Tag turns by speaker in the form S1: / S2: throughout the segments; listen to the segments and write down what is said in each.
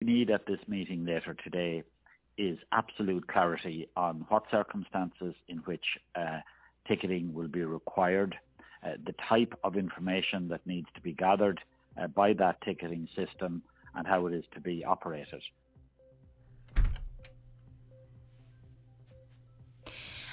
S1: we need at this meeting later today is absolute clarity on what circumstances in which ticketing will be required, the type of information that needs to be gathered by that ticketing system, and how it is to be operated.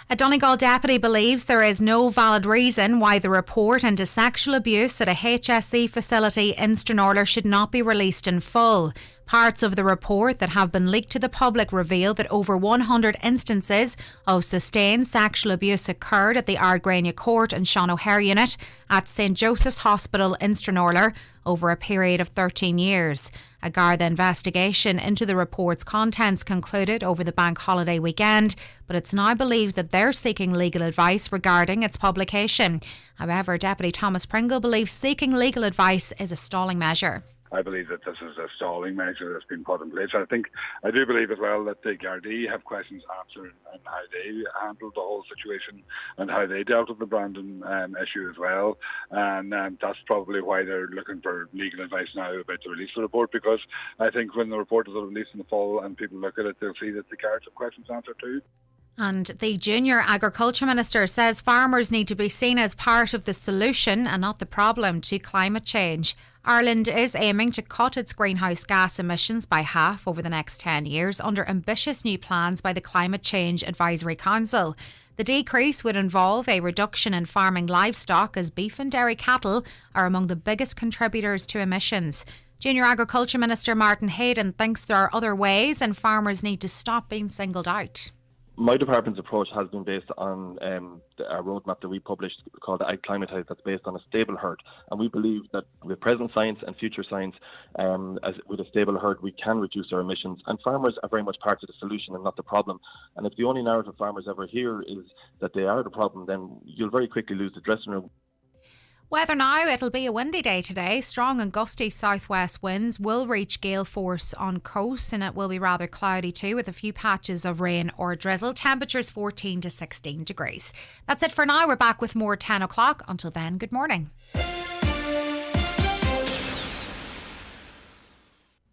S2: A Donegal deputy believes there is no valid reason why the report into sexual abuse at a HSE facility in Stranraer should not be released in full. Parts of the report that have been leaked to the public reveal that over 100 instances of sustained sexual abuse occurred at the Ardgrania Court and Sean O'Hare unit at St Joseph's Hospital in Stranraer over a period of 13 years. A Garda investigation into the report's contents concluded over the bank holiday weekend, but it's now believed that they're seeking legal advice regarding its publication. However, Deputy Thomas Pringle believes seeking legal advice is a stalling measure.
S3: I believe that this is a stalling measure that's been put in place. I do believe as well that the Gardaí have questions answered on how they handled the whole situation and how they dealt with the Brandon issue as well. And that's probably why they're looking for legal advice now about the release of the report, because I think when the report is released in the fall and people look at it, they'll see that the Guards have questions answered too.
S2: And the Junior Agriculture Minister says farmers need to be seen as part of the solution and not the problem to climate change. Ireland is aiming to cut its greenhouse gas emissions by half over the next 10 years under ambitious new plans by the Climate Change Advisory Council. The decrease would involve a reduction in farming livestock, as beef and dairy cattle are among the biggest contributors to emissions. Junior Agriculture Minister Martin Hayden thinks there are other ways and farmers need to stop being singled out.
S4: My department's approach has been based on a roadmap that we published called the Acclimatise, that's based on a stable herd. And we believe that with present science and future science, with a stable herd, we can reduce our emissions. And farmers are very much part of the solution and not the problem. And if the only narrative farmers ever hear is that they are the problem, then you'll very quickly lose the dressing room.
S2: Weather now, it'll be a windy day today. Strong and gusty southwest winds will reach gale force on coasts, and it will be rather cloudy too, with a few patches of rain or drizzle. Temperatures 14 to 16 degrees. That's it for now. We're back with more 10 o'clock. Until then, good morning.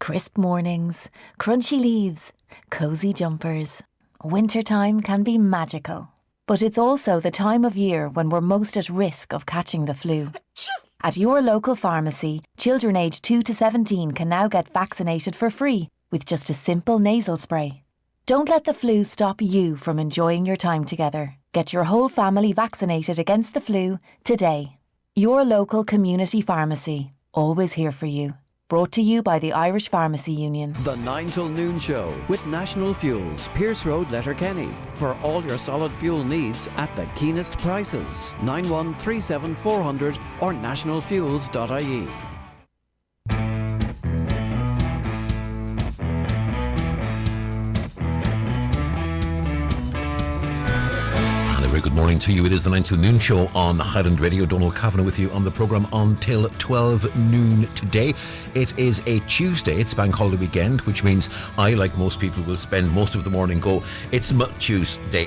S5: Crisp mornings, crunchy leaves, cosy jumpers. Wintertime can be magical. But it's also the time of year when we're most at risk of catching the flu. At your local pharmacy, children aged 2 to 17 can now get vaccinated for free with just a simple nasal spray. Don't let the flu stop you from enjoying your time together. Get your whole family vaccinated against the flu today. Your local community pharmacy, always here for you. Brought to you by the Irish Pharmacy Union.
S6: The 9 till noon show with National Fuels, Pierce Road, Letterkenny. For all your solid fuel needs at the keenest prices. 9137 400 or nationalfuels.ie.
S7: Very good morning to you. It is the 9 till noon show on Highland Radio. Donal Kavanagh with you on the programme until 12 noon today. It is a Tuesday. It's bank holiday weekend, which means I, like most people, will spend most of the morning it's Tuesday,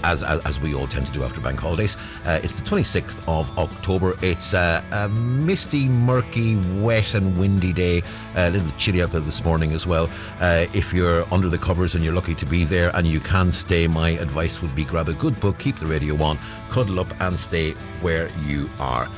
S7: as we all tend to do after bank holidays. It's the 26th of October. It's a misty, murky, wet and windy day. A little bit chilly out there this morning as well. If you're under the covers and you're lucky to be there and you can stay, my advice would be grab a good book, keep the radio on, cuddle up and stay where you are.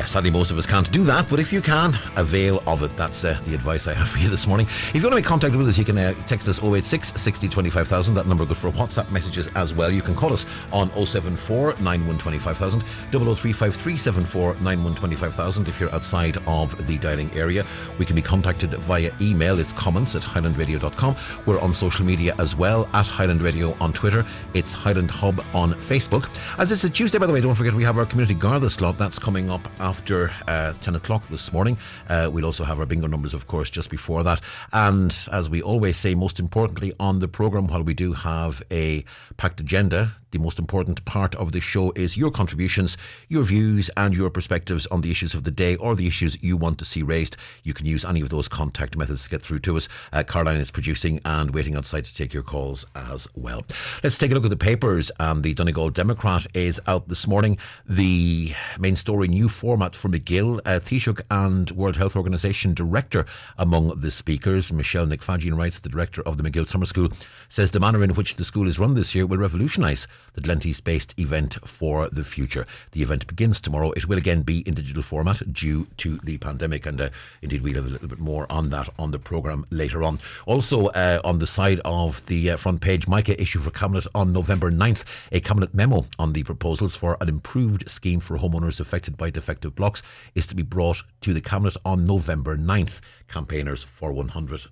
S7: Sadly, most of us can't do that, but if you can, avail of it. That's the advice I have for you this morning. If you want to make contact with us, you can text us 086 60 25000. That number good for WhatsApp messages as well. You can call us on 074 91 25000, 00353 374 91 25000 if you're outside of the dialing area. We can be contacted via email. It's comments@highlandradio.com. We're on social media as well, at Highland Radio on Twitter. It's Highland Hub on Facebook. As it's a Tuesday, by the way, don't forget we have our Community Garda slot. That's coming up after 10 o'clock this morning. We'll also have our bingo numbers, of course, just before that. And as we always say, most importantly on the programme, while we do have a packed agenda The most important part of the show is your contributions, your views and your perspectives on the issues of the day or the issues you want to see raised. You can use any of those contact methods to get through to us. Caroline is producing and waiting outside to take your calls as well. Let's take a look at the papers. The Donegal Democrat is out this morning. The main story, new format for Mcgill. Taoiseach and World Health Organization director among the speakers. Michelle Ncbi writes, the director of the Mcgill Summer School, says the manner in which the school is run this year will revolutionise the Glenties-based event for the future. The event begins tomorrow. It will again be in digital format due to the pandemic, and indeed we'll have a little bit more on that on the programme later on. Also on the side of the front page, Micah issue for Cabinet on November 9th, a Cabinet memo on the proposals for an improved scheme for homeowners affected by defective blocks is to be brought to the Cabinet on November 9th. Campaigners for 100%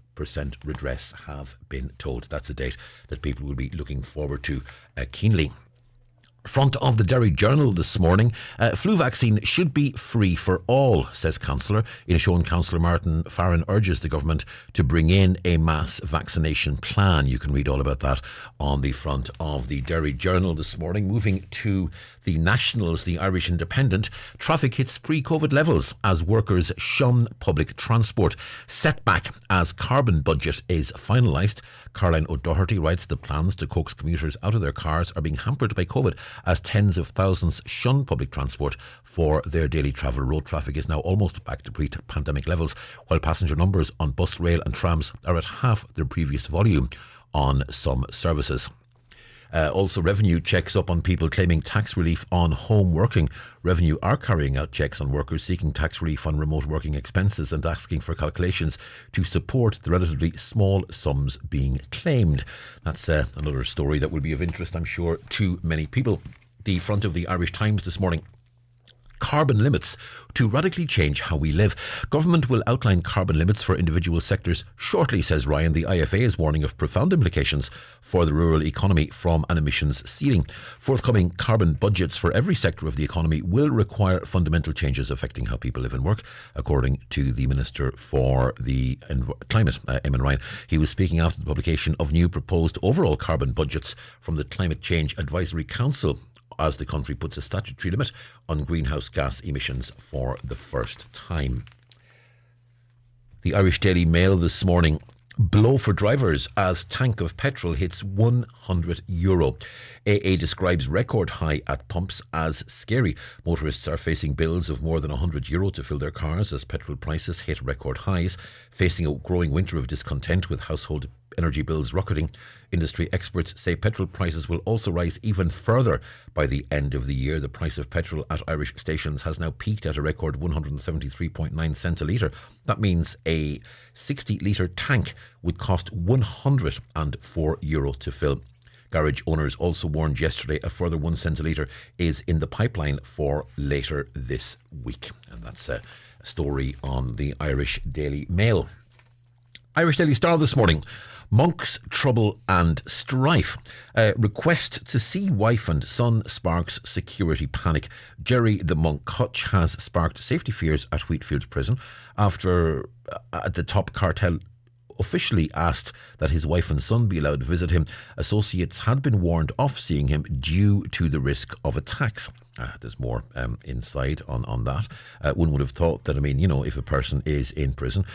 S7: redress have been told. That's a date that people will be looking forward to keenly. Front of the Derry Journal this morning, flu vaccine should be free for all, says Councillor. In a show, Councillor Martin Farron urges the government to bring in a mass vaccination plan. You can read all about that on the front of the Derry Journal this morning. Moving to the Nationals, the Irish Independent, traffic hits pre-COVID levels as workers shun public transport. Setback as carbon budget is finalised. Caroline O'Doherty writes, the plans to coax commuters out of their cars are being hampered by COVID as tens of thousands shun public transport for their daily travel. Road traffic is now almost back to pre-pandemic levels, while passenger numbers on bus, rail and trams are at half their previous volume on some services. Also, Revenue checks up on people claiming tax relief on home working. Revenue are carrying out checks on workers seeking tax relief on remote working expenses and asking for calculations to support the relatively small sums being claimed. That's another story that will be of interest, I'm sure, to many people. The front of the Irish Times this morning. Carbon limits to radically change how we live. Government will outline carbon limits for individual sectors shortly, says Ryan. The IFA is warning of profound implications for the rural economy from an emissions ceiling. Forthcoming carbon budgets for every sector of the economy will require fundamental changes affecting how people live and work, according to the Minister for the Climate, Eamon Ryan. He was speaking after the publication of new proposed overall carbon budgets from the Climate Change Advisory Council, as the country puts a statutory limit on greenhouse gas emissions for the first time. The Irish Daily Mail this morning. Blow for drivers as tank of petrol hits €100. AA describes record high at pumps as scary. Motorists are facing bills of more than €100 to fill their cars as petrol prices hit record highs, facing a growing winter of discontent with household energy bills rocketing. Industry experts say petrol prices will also rise even further by the end of the year. The price of petrol at Irish stations has now peaked at a record 173.9 cents a litre. That means a 60-litre tank would cost €104 to fill. Garage owners also warned yesterday a further 1 cent a litre is in the pipeline for later this week. And that's a story on the Irish Daily Mail. Irish Daily Star this morning. Monks, trouble and strife. Request to see wife and son sparks security panic. Jerry the monk Hutch has sparked safety fears at Wheatfield Prison after the top cartel officially asked that his wife and son be allowed to visit him. Associates had been warned off seeing him due to the risk of attacks. There's more inside on that. One would have thought that, if a person is in prison,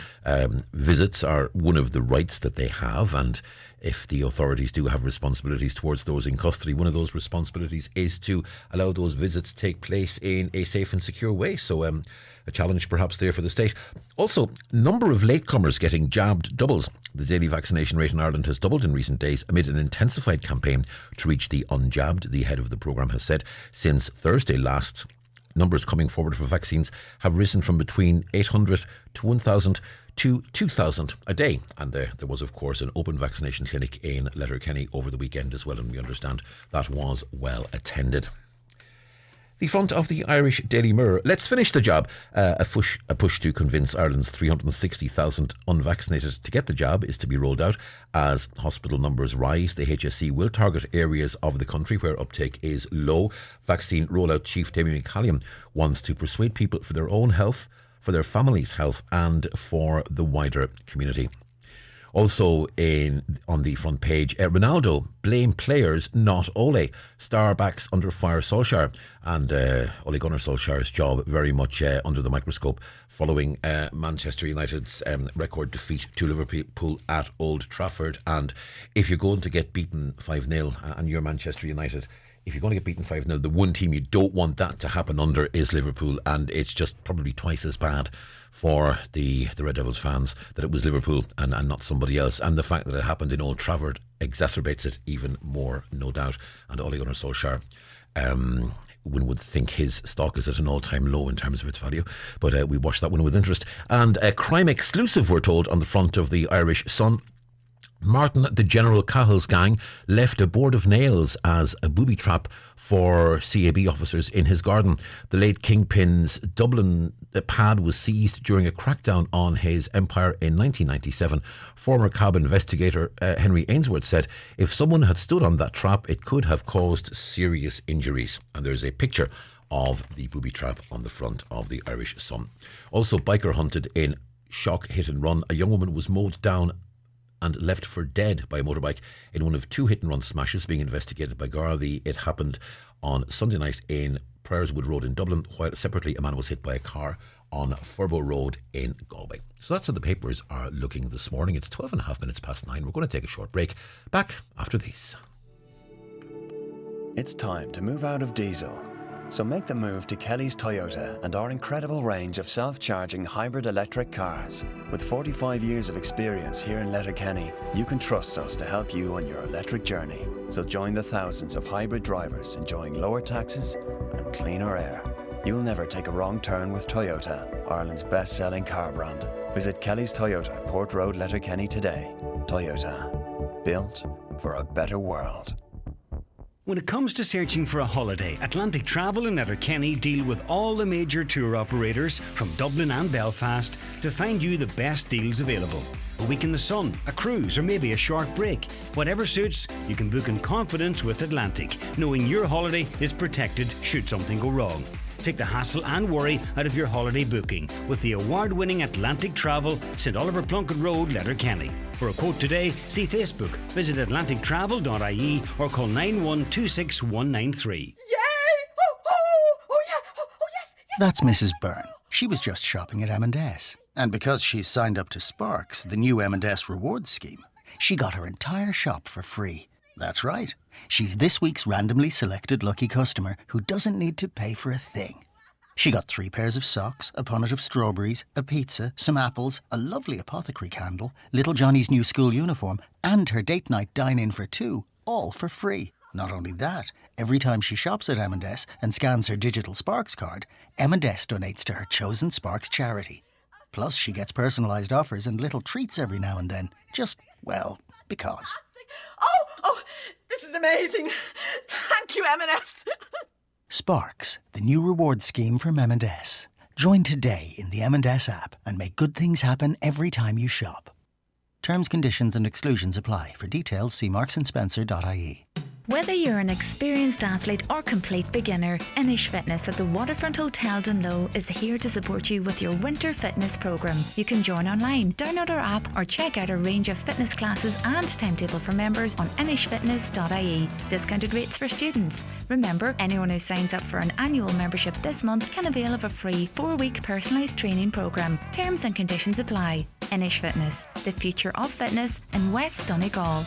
S7: visits are one of the rights that they have, and if the authorities do have responsibilities towards those in custody, one of those responsibilities is to allow those visits to take place in a safe and secure way. So a challenge perhaps there for the state. Also, number of latecomers getting jabbed doubles. The daily vaccination rate in Ireland has doubled in recent days amid an intensified campaign to reach the unjabbed, the head of the programme has said. Since Thursday last, numbers coming forward for vaccines have risen from between 800 to 1,000 to 2,000 a day. And there was, of course, an open vaccination clinic in Letterkenny over the weekend as well, and we understand that was well attended. The front of the Irish Daily Mirror. Let's finish the job. A push to convince Ireland's 360,000 unvaccinated to get the jab is to be rolled out. As hospital numbers rise, the HSE will target areas of the country where uptake is low. Vaccine rollout chief Damien McCallion wants to persuade people for their own health, for their family's health and for the wider community. Also on the front page, Ronaldo blame players, not Ole. Star backs under fire Solskjaer, and Ole Gunnar Solskjaer's job very much under the microscope following Manchester United's record defeat to Liverpool at Old Trafford. And if you're going to get beaten 5-0 and you're Manchester United, if you're going to get beaten 5-0, the one team you don't want that to happen under is Liverpool, and it's just probably twice as bad for the Red Devils fans that it was Liverpool and not somebody else. And the fact that it happened in Old Trafford exacerbates it even more, no doubt. And Ole Gunnar Solskjaer, one would think his stock is at an all-time low in terms of its value, but we watched that one with interest. And a crime exclusive, we're told, on the front of the Irish Sun. Martin, the General Cahill's gang, left a board of nails as a booby trap for CAB officers in his garden. The late Kingpin's Dublin pad was seized during a crackdown on his empire in 1997. Former CAB investigator Henry Ainsworth said if someone had stood on that trap, it could have caused serious injuries. And there's a picture of the booby trap on the front of the Irish Sun. Also, biker hunted in shock hit and run. A young woman was mowed down and left for dead by a motorbike in one of 2 hit-and-run smashes being investigated by Gardaí. It happened on Sunday night in Priorswood Road in Dublin, while separately a man was hit by a car on Furbo Road in Galway. So that's how the papers are looking this morning. It's 9:12. We're going to take a short break. Back after these.
S8: It's time to move out of diesel. So make the move to Kelly's Toyota and our incredible range of self-charging hybrid electric cars. With 45 years of experience here in Letterkenny, you can trust us to help you on your electric journey. So join the thousands of hybrid drivers enjoying lower taxes and cleaner air. You'll never take a wrong turn with Toyota, Ireland's best-selling car brand. Visit Kelly's Toyota, Port Road, Letterkenny today. Toyota, built for a better world.
S9: When it comes to searching for a holiday, Atlantic Travel and Letterkenny deal with all the major tour operators from Dublin and Belfast to find you the best deals available. A week in the sun, a cruise, or maybe a short break. Whatever suits, you can book in confidence with Atlantic, knowing your holiday is protected should something go wrong. Take the hassle and worry out of your holiday booking with the award-winning Atlantic Travel, St Oliver Plunkett Road, Letterkenny. For a quote today, see Facebook, visit atlantictravel.ie or call 9126193.
S10: Yay! Oh yeah! Oh yes!
S11: That's Mrs. Byrne. She was just shopping at M&S. And because she's signed up to Sparks, the new M&S rewards scheme, she got her entire shop for free. That's right. She's this week's randomly selected lucky customer who doesn't need to pay for a thing. She got 3 pairs of socks, a punnet of strawberries, a pizza, some apples, a lovely apothecary candle, little Johnny's new school uniform, and her date night dine-in for 2, all for free. Not only that, every time she shops at M&S and scans her digital Sparks card, M&S donates to her chosen Sparks charity. Plus, she gets personalised offers and little treats every now and then. Just, well, because.
S10: Oh, this is amazing. Thank you, M&S.
S11: Sparks, the new reward scheme from M&S. Join today in the M&S app and make good things happen every time you shop. Terms, conditions and exclusions apply. For details, see marksandSpencer.ie.
S12: Whether you're an experienced athlete or complete beginner, Inish Fitness at the Waterfront Hotel Dunloe is here to support you with your winter fitness programme. You can join online, download our app or check out a range of fitness classes and timetable for members on inishfitness.ie. Discounted rates for students. Remember, anyone who signs up for an annual membership this month can avail of a free 4-week personalised training programme. Terms and conditions apply. Inish Fitness, the future of fitness in West Donegal.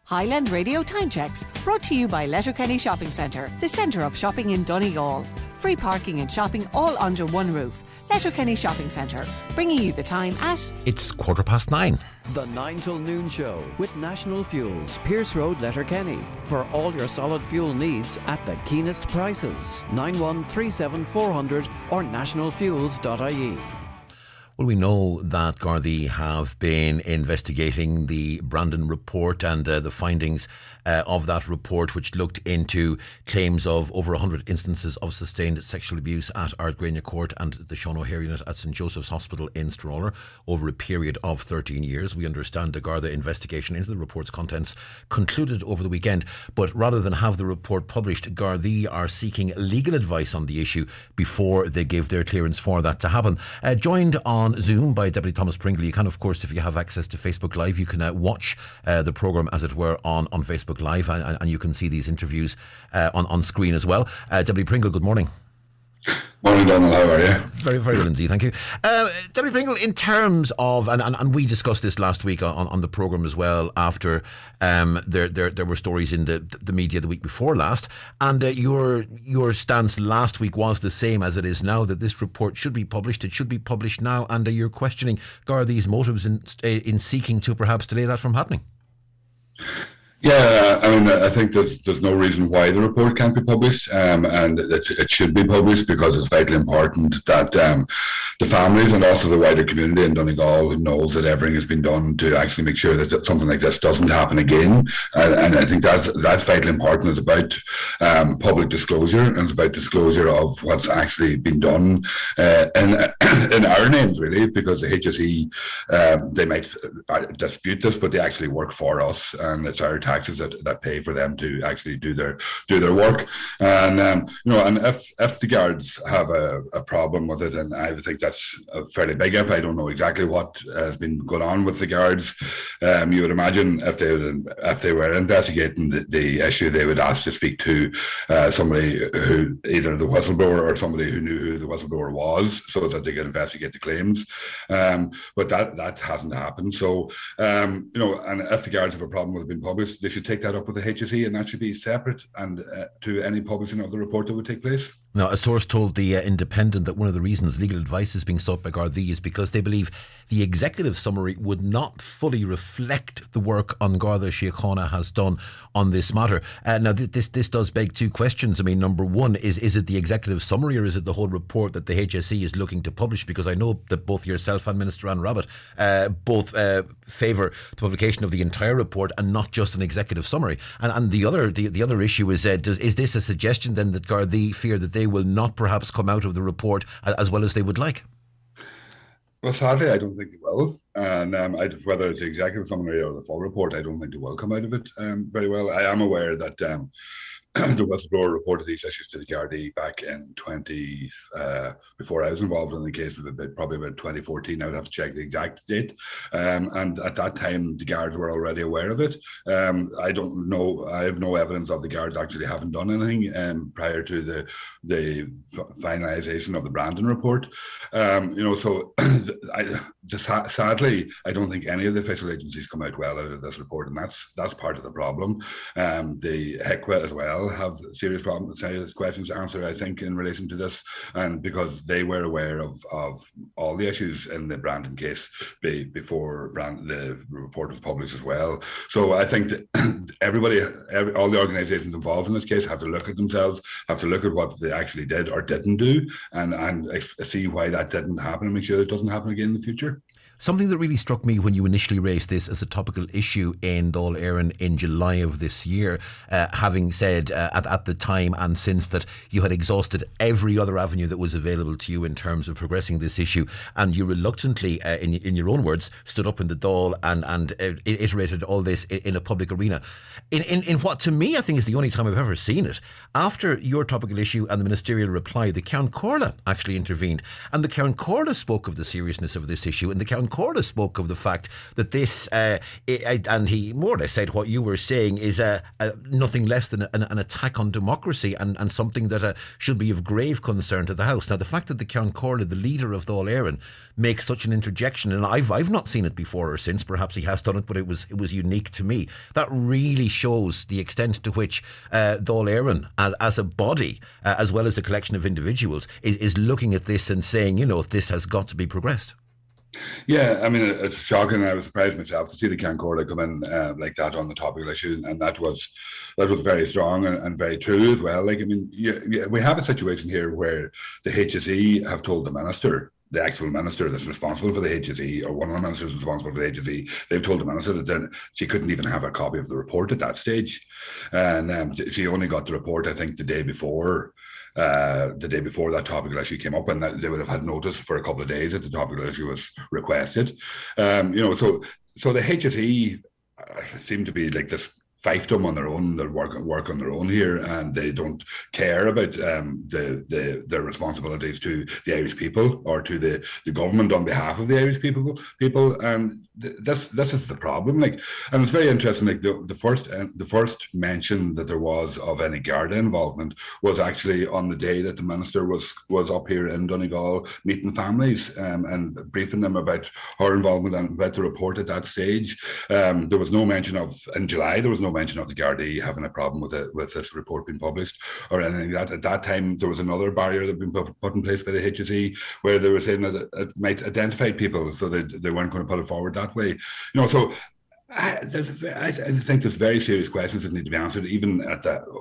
S13: Highland Radio Time Checks, brought to you by Letterkenny Shopping Centre, the centre of shopping in Donegal. Free parking and shopping all under one roof. Letterkenny Shopping Centre, bringing you the time at...
S7: It's 9:15.
S6: The 9 till noon show with National Fuels, Pierce Road, Letterkenny. For all your solid fuel needs at the keenest prices. 9137 400 or nationalfuels.ie.
S7: Well, we know that Gardaí have been investigating the Brandon report and the findings of that report, which looked into claims of over 100 instances of sustained sexual abuse at Ardgrania Court and the Sean O'Hare unit at St Joseph's Hospital in Straller over a period of 13 years. We understand the Garda investigation into the report's contents concluded over the weekend, but rather than have the report published, Gardaí are seeking legal advice on the issue before they give their clearance for that to happen. Joined on on Zoom by Deputy Thomas Pringle. You can, of course, if you have access to Facebook Live, you can watch the programme, as it were, on Facebook Live, and you can see these interviews on screen as well. Deputy Pringle, good morning.
S14: Morning, Donald. How are you?
S7: Very, very well indeed, thank you. Deputy Pringle, in terms of, and we discussed this last week on the programme as well, after there were stories in the media the week before last, and your stance last week was the same as it is now, that this report should be published. It should be published now, and you're questioning Gardaí's motives in seeking to perhaps delay that from happening.
S14: Yeah, I mean, I think there's no reason why the report can't be published, and it should be published because it's vitally important that the families and also the wider community in Donegal knows that everything has been done to actually make sure that something like this doesn't happen again. And I think that's vitally important. It's about public disclosure, and it's about disclosure of what's actually been done in our names, really, because the HSE, they might dispute this, but they actually work for us, and it's our taxes that pay for them to actually do their work. And and if the guards have a problem with it, and I think that's a fairly big if. I don't know exactly what has been going on with the guards. You would imagine if they were investigating the issue, they would ask to speak to somebody who, either the whistleblower or somebody who knew who the whistleblower was, so that they could investigate the claims. But that hasn't happened. So and if the guards have a problem with it being published, they should take that up with the HSE, and that should be separate and to any publishing of the report that would take place.
S7: Now, a source told the Independent that one of the reasons legal advice is being sought by Gardaí is because they believe the executive summary would not fully reflect the work An Garda Síochána has done on this matter. Now, this does beg two questions. I mean, number one, is it the executive summary, or is it the whole report that the HSE is looking to publish? Because I know that both yourself and Minister Anne Rabbitte both favour the publication of the entire report and not just an executive summary. And the other issue is this a suggestion then that Gardaí fear that they will not perhaps come out of the report as well as they would like?
S14: Well, sadly, I don't think they will. And whether it's the executive summary or the full report, I don't think they will come out of it very well. I am aware that the whistleblower reported these issues to the Gardaí back in before I was involved in the case of probably about 2014. I would have to check the exact date. And at that time, the guards were already aware of it. I don't know. I have no evidence of the guards actually having done anything prior to the finalisation of the Brandon report. So sadly, I don't think any of the official agencies come out well out of this report, and that's part of the problem. The HICWA as well have serious questions to answer, I think, in relation to this, and because they were aware of all the issues in the Brandon case before the report was published as well. So I think that all the organisations involved in this case have to look at themselves, have to look at what they actually did or didn't do, and see why that didn't happen, and make sure it doesn't happen again in the future.
S7: Something that really struck me when you initially raised this as a topical issue in Dáil Éireann in July of this year, having said at the time and since that you had exhausted every other avenue that was available to you in terms of progressing this issue, and you reluctantly, in your own words, stood up in the Dáil and iterated all this in a public arena. In what to me I think is the only time I've ever seen it, after your topical issue and the ministerial reply, the Ceann Comhairle actually intervened, and the Ceann Comhairle spoke of the seriousness of this issue, and the Ceann Comhairle spoke of the fact that this, and he more or less said what you were saying, is nothing less than an attack on democracy and something that should be of grave concern to the House. Now, the fact that the Ceann Comhairle, the leader of Dáil Éireann, makes such an interjection, and I've not seen it before or since, perhaps he has done it, but it was unique to me. That really shows the extent to which Dáil Éireann, as a body, as well as a collection of individuals, is looking at this and saying, this has got to be progressed.
S14: Yeah, I mean, it's shocking. I was surprised myself to see the Ceann Comhairle come in like that on the topical issue, and that was very strong and very true as well. Like, I mean, we have a situation here where the HSE have told the minister, the actual minister that's responsible for the HSE, or one of the ministers responsible for the HSE, they've told the minister that she couldn't even have a copy of the report at that stage, and she only got the report, I think, the day before that topical issue came up, and that they would have had notice for a couple of days that the topical issue was requested. So the HSE seem to be like this fiefdom on their own, they work on their own here, and they don't care about their responsibilities to the Irish people or to the government on behalf of the Irish people. And this is the problem. Like, and it's very interesting. Like the first mention that there was of any Garda involvement was actually on the day that the minister was up here in Donegal meeting families and briefing them about her involvement and about the report at that stage. There was no mention of, in July, there was no mention of the Gardaí having a problem with this report being published or anything like that. At that time, there was another barrier that had been put in place by the HSE where they were saying that it might identify people, so they weren't going to put it forward that way. So I think there's very serious questions that need to be answered, even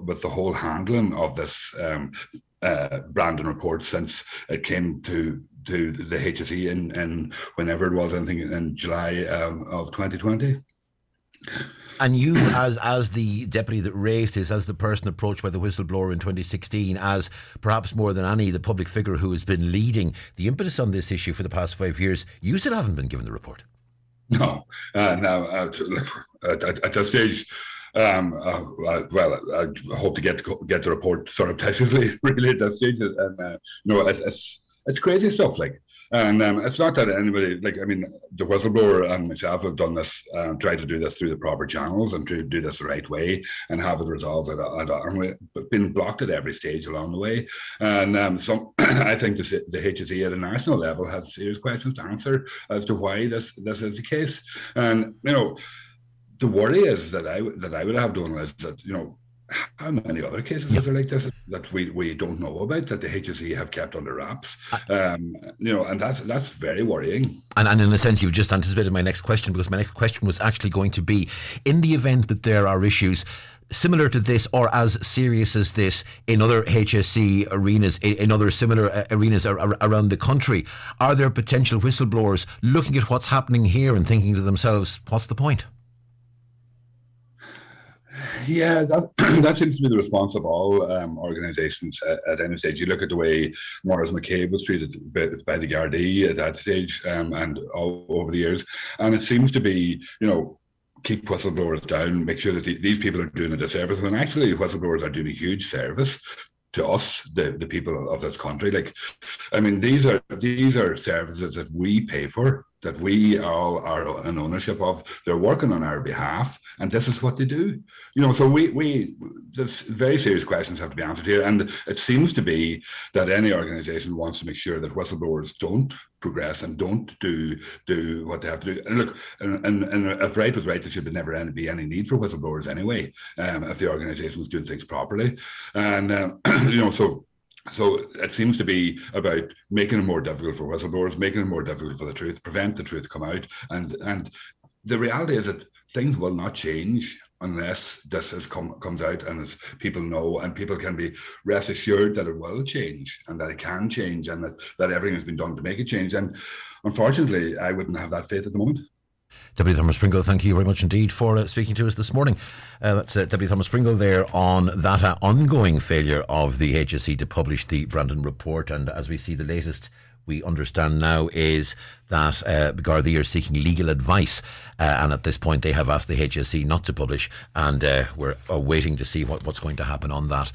S14: with the whole handling of this Brandon report since it came to the HSE in whenever it was, I think in July of 2020.
S7: And you, as the deputy that raised this, as the person approached by the whistleblower in 2016, as perhaps more than any, the public figure who has been leading the impetus on this issue for the past 5 years, you still haven't been given the report.
S14: No. Now, at this stage, well, I hope to get the report surreptitiously, really, at that stage. And it's crazy stuff, like. And it's not that anybody, like, I mean, the whistleblower and myself have done this, tried to do this through the proper channels and to do this the right way and have it resolved but been blocked at every stage along the way. And I think the HSE at a national level has serious questions to answer as to why this is the case. And, the worry is that I would have done is that, how many other cases are there like this that we don't know about, that the HSE have kept under wraps? And that's very worrying. And
S7: in a sense, you've just anticipated my next question, because my next question was actually going to be, in the event that there are issues similar to this or as serious as this in other HSE arenas, in other similar arenas around the country, are there potential whistleblowers looking at what's happening here and thinking to themselves, what's the point?
S14: Yeah, that seems to be the response of all organisations at any stage. You look at the way Maurice McCabe was treated by the Gardaí at that stage and all over the years, and it seems to be, keep whistleblowers down, make sure that these people are doing a disservice, and actually whistleblowers are doing a huge service to us, the people of this country. Like, I mean, these are services that we pay for, that we all are in ownership of. They're working on our behalf, and this is what they do. So there's very serious questions have to be answered here, and it seems to be that any organisation wants to make sure that whistleblowers don't progress and don't do what they have to do. And look, and if right was right, there should never be any need for whistleblowers anyway, if the organisation was doing things properly. And So it seems to be about making it more difficult for whistleblowers, making it more difficult for the truth, prevent the truth come out. And the reality is that things will not change unless this comes out and as people know, and people can be rest assured that it will change and that it can change and that everything has been done to make it change. And unfortunately, I wouldn't have that faith at the moment.
S7: Deputy Thomas Pringle, thank you very much indeed for speaking to us this morning. That's Deputy Thomas Pringle there on that ongoing failure of the HSE to publish the Brandon report. And as we see, the latest we understand now is that Gardaí are seeking legal advice, and at this point they have asked the HSE not to publish, and we're waiting to see what's going to happen on that.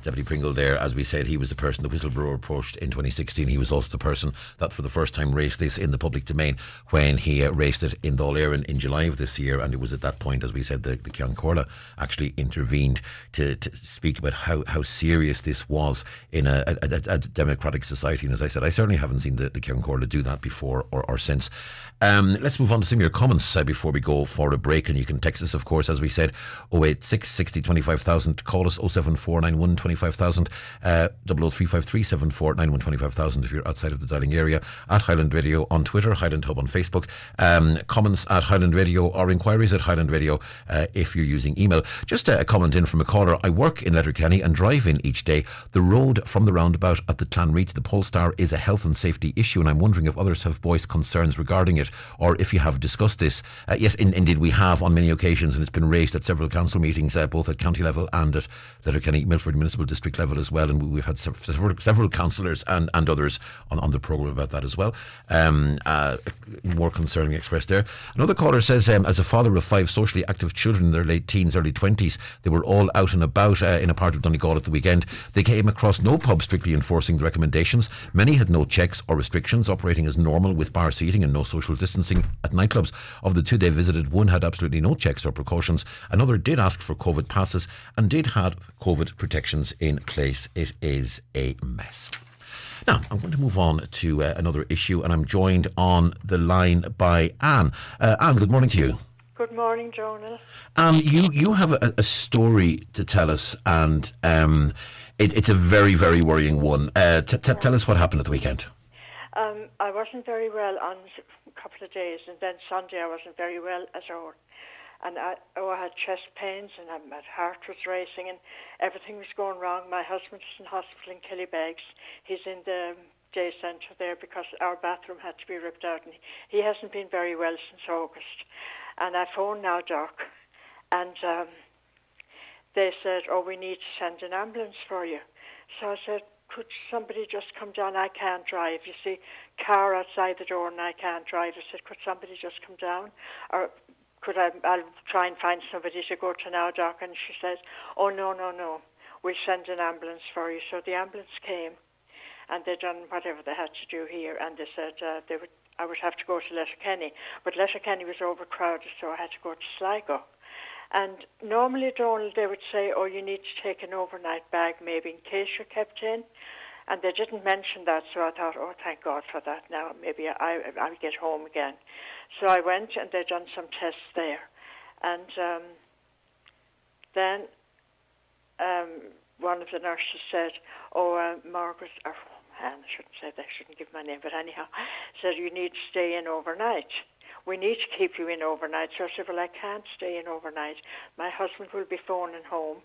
S7: Deputy Pringle there, as we said, he was the person the whistleblower approached in 2016. He was also the person that for the first time raised this in the public domain when he raised it in Dáil Éireann in July of this year. And it was at that point, as we said, the Ceann Comhairle actually intervened to speak about how serious this was in a democratic society. And as I said, I certainly haven't seen the Ceann Comhairle do that before or since. Let's move on to some of your comments before we go for a break. And you can text us, of course, as we said, 086 60 25,000. Call us 07491 25,000, 00353 74 91 25,000 if you're outside of the dialing area. At Highland Radio on Twitter, Highland Hub on Facebook. Comments at Highland Radio or inquiries at Highland Radio if you're using email. Just a comment in from a caller. I work in Letterkenny and drive in each day. The road from the roundabout at the Clanree to the Polestar is a health and safety issue, and I'm wondering if others have voiced concerns regarding it, or if you have discussed this. Yes, indeed we have on many occasions, and it's been raised at several council meetings, both at county level and at Letterkenny Milford Municipal District level as well, and we've had several councillors and others on the programme about that as well. More concerning expressed there. Another caller says, as a father of 5 socially active children in their late teens, early 20s, they were all out and about in a part of Donegal at the weekend. They came across no pub strictly enforcing the recommendations. Many had no checks or restrictions, operating as normal with bar seating and no social distancing at nightclubs. Of the 2 they visited, one had absolutely no checks or precautions. Another did ask for COVID passes and did have COVID protections in place. It is a mess. Now, I'm going to move on to another issue, and I'm joined on the line by Anne. Anne, good morning to you.
S15: Good morning, Jonah.
S7: You have a story to tell us, and it's a very, very worrying one. Tell us what happened at the weekend.
S15: I wasn't very well on a couple of days, and then Sunday I wasn't very well at all. And I had chest pains, and my heart was racing, and everything was going wrong. My husband's in hospital in Killybegs. He's in the day centre there because our bathroom had to be ripped out, and he hasn't been very well since August. And I phoned now, Doc, and they said, we need to send an ambulance for you. So I said, could somebody just come down? I can't drive. You see, car outside the door, and I can't drive. I said, could somebody just come down? Or I'll try and find somebody to go to now, Doc. And she says, no, we'll send an ambulance for you. So the ambulance came, and they done whatever they had to do here, and they said I would have to go to Letterkenny. But Letterkenny was overcrowded, so I had to go to Sligo. And normally, Donald, they would say, you need to take an overnight bag maybe in case you're kept in. And they didn't mention that, so I thought, thank God for that now. Maybe I'll get home again. So I went, and they done some tests there. And then one of the nurses said, Margaret, I shouldn't say that, I shouldn't give my name, but anyhow, said, you need to stay in overnight. We need to keep you in overnight. So I said, well, I can't stay in overnight. My husband will be phoning home,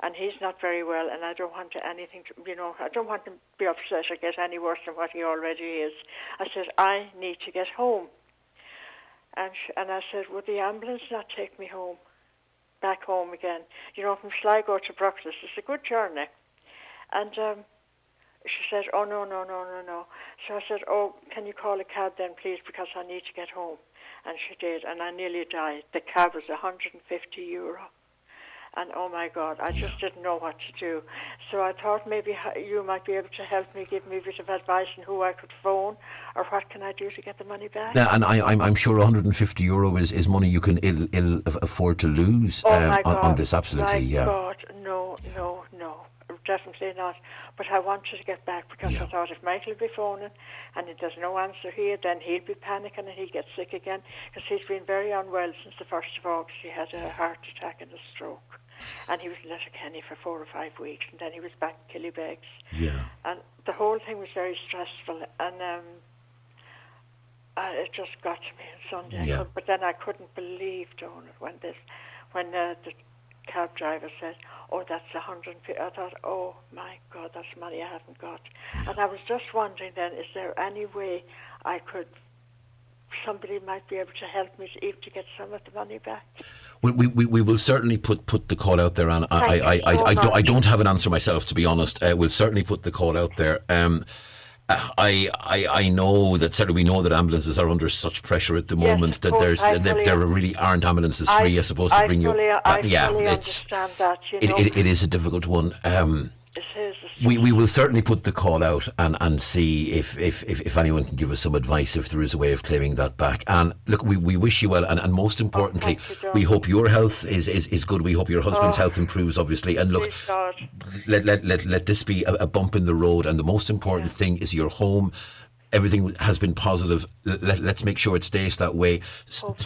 S15: and he's not very well, and I don't want anything to, I don't want him to be upset or get any worse than what he already is. I said, I need to get home. And I said, would the ambulance not take me home, back home again? From Sligo to Bruxelles, it's a good journey. And she said, no. So I said, can you call a cab then, please, because I need to get home. And she did, and I nearly died. The cab was €150. And oh my God, I just didn't know what to do. So I thought maybe you might be able to help me, give me a bit of advice on who I could phone, or what can I do to get the money back.
S7: Yeah, and I'm sure €150 is money you can ill afford to lose on this. Absolutely,
S15: my God, no, definitely not. But I wanted to get back because I thought if Michael will be phoning and there's no answer here, then he'll be panicking and he'll get sick again, because he's been very unwell since the 1st of August. He had a heart attack and a stroke, and he was in Letterkenny for 4 or 5 weeks, and then he was back in Killybegs. Yeah. And the whole thing was very stressful, and it just got to me on Sunday. Yeah. But then I couldn't believe, Donald, when the cab driver said, that's 150. I thought, oh my God, that's money I haven't got. And I was just wondering then, is there any way somebody might be able to help me to get some of the money back?
S7: We will certainly put the call out there, and I don't have an answer myself, to be honest. We'll certainly put the call out there. I know that certainly we know that ambulances are under such pressure at the moment that there really aren't ambulances free, I suppose, to bring you.
S15: I fully understand that.
S7: It is a difficult one. We will certainly put the call out and see if anyone can give us some advice, if there is a way of claiming that back. And look, we wish you well, and most importantly, we hope your health is good. We hope your husband's health improves, obviously. And look, let this be a bump in the road, and the most important thing is your home. Everything has been positive. Let's make sure it stays that way.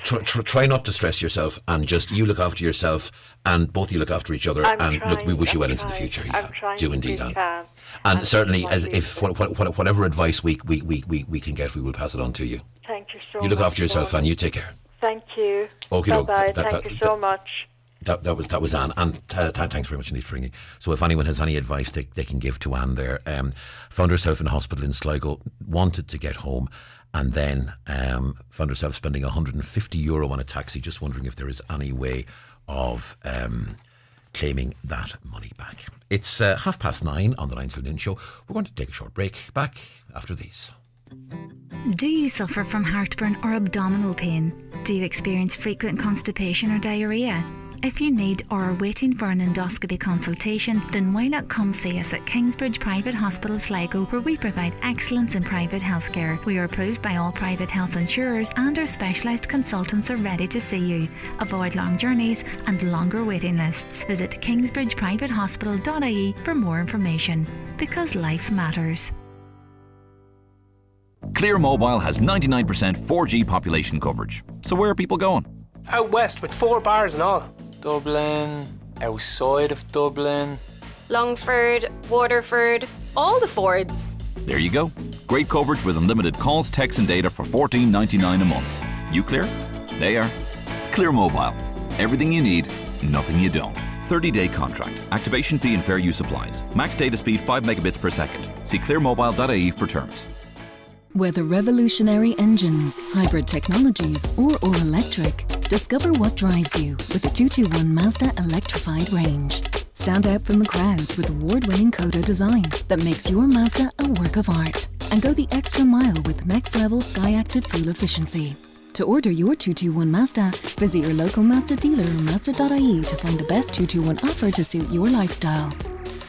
S7: Try not to stress yourself, and just you look after yourself, and both you look after each other. Look, we wish you well into the future. Do indeed, Anne. And certainly, if whatever advice we can get, we will pass it on to you.
S15: Thank you so much.
S7: You look after yourself, Anne. You take care.
S15: Thank you.
S7: Okay,
S15: bye. Thank you so much.
S7: That was Anne, and thanks very much indeed for ringing. So if anyone has any advice they can give to Anne there, found herself in a hospital in Sligo, wanted to get home, and then found herself spending €150 on a taxi, just wondering if there is any way of claiming that money back. It's 9:30 on the 9 till Noon Show. We're going to take a short break. Back after these.
S12: Do you suffer from heartburn or abdominal pain? Do you experience frequent constipation or diarrhoea? If you need or are waiting for an endoscopy consultation, then why not come see us at Kingsbridge Private Hospital Sligo, where we provide excellence in private healthcare. We are approved by all private health insurers, and our specialised consultants are ready to see you. Avoid long journeys and longer waiting lists. Visit kingsbridgeprivatehospital.ie for more information. Because life matters.
S16: Clear Mobile has 99% 4G population coverage. So where are people going?
S17: Out west with 4 bars and all. Dublin, outside of Dublin.
S18: Longford, Waterford, all the Fords.
S16: There you go. Great coverage with unlimited calls, texts and data for $14.99 a month. You clear? They are. Clear Mobile. Everything you need, nothing you don't. 30-day contract. Activation fee and fair use applies. Max data speed 5 megabits per second. See clearmobile.ie for terms.
S19: Whether revolutionary engines, hybrid technologies, or all-electric, discover what drives you with the 221 Mazda electrified range. Stand out from the crowd with award-winning Coda design that makes your Mazda a work of art. And go the extra mile with next-level Sky-Active fuel efficiency. To order your 221 Mazda, visit your local Mazda dealer or Mazda.ie to find the best 221 offer to suit your lifestyle.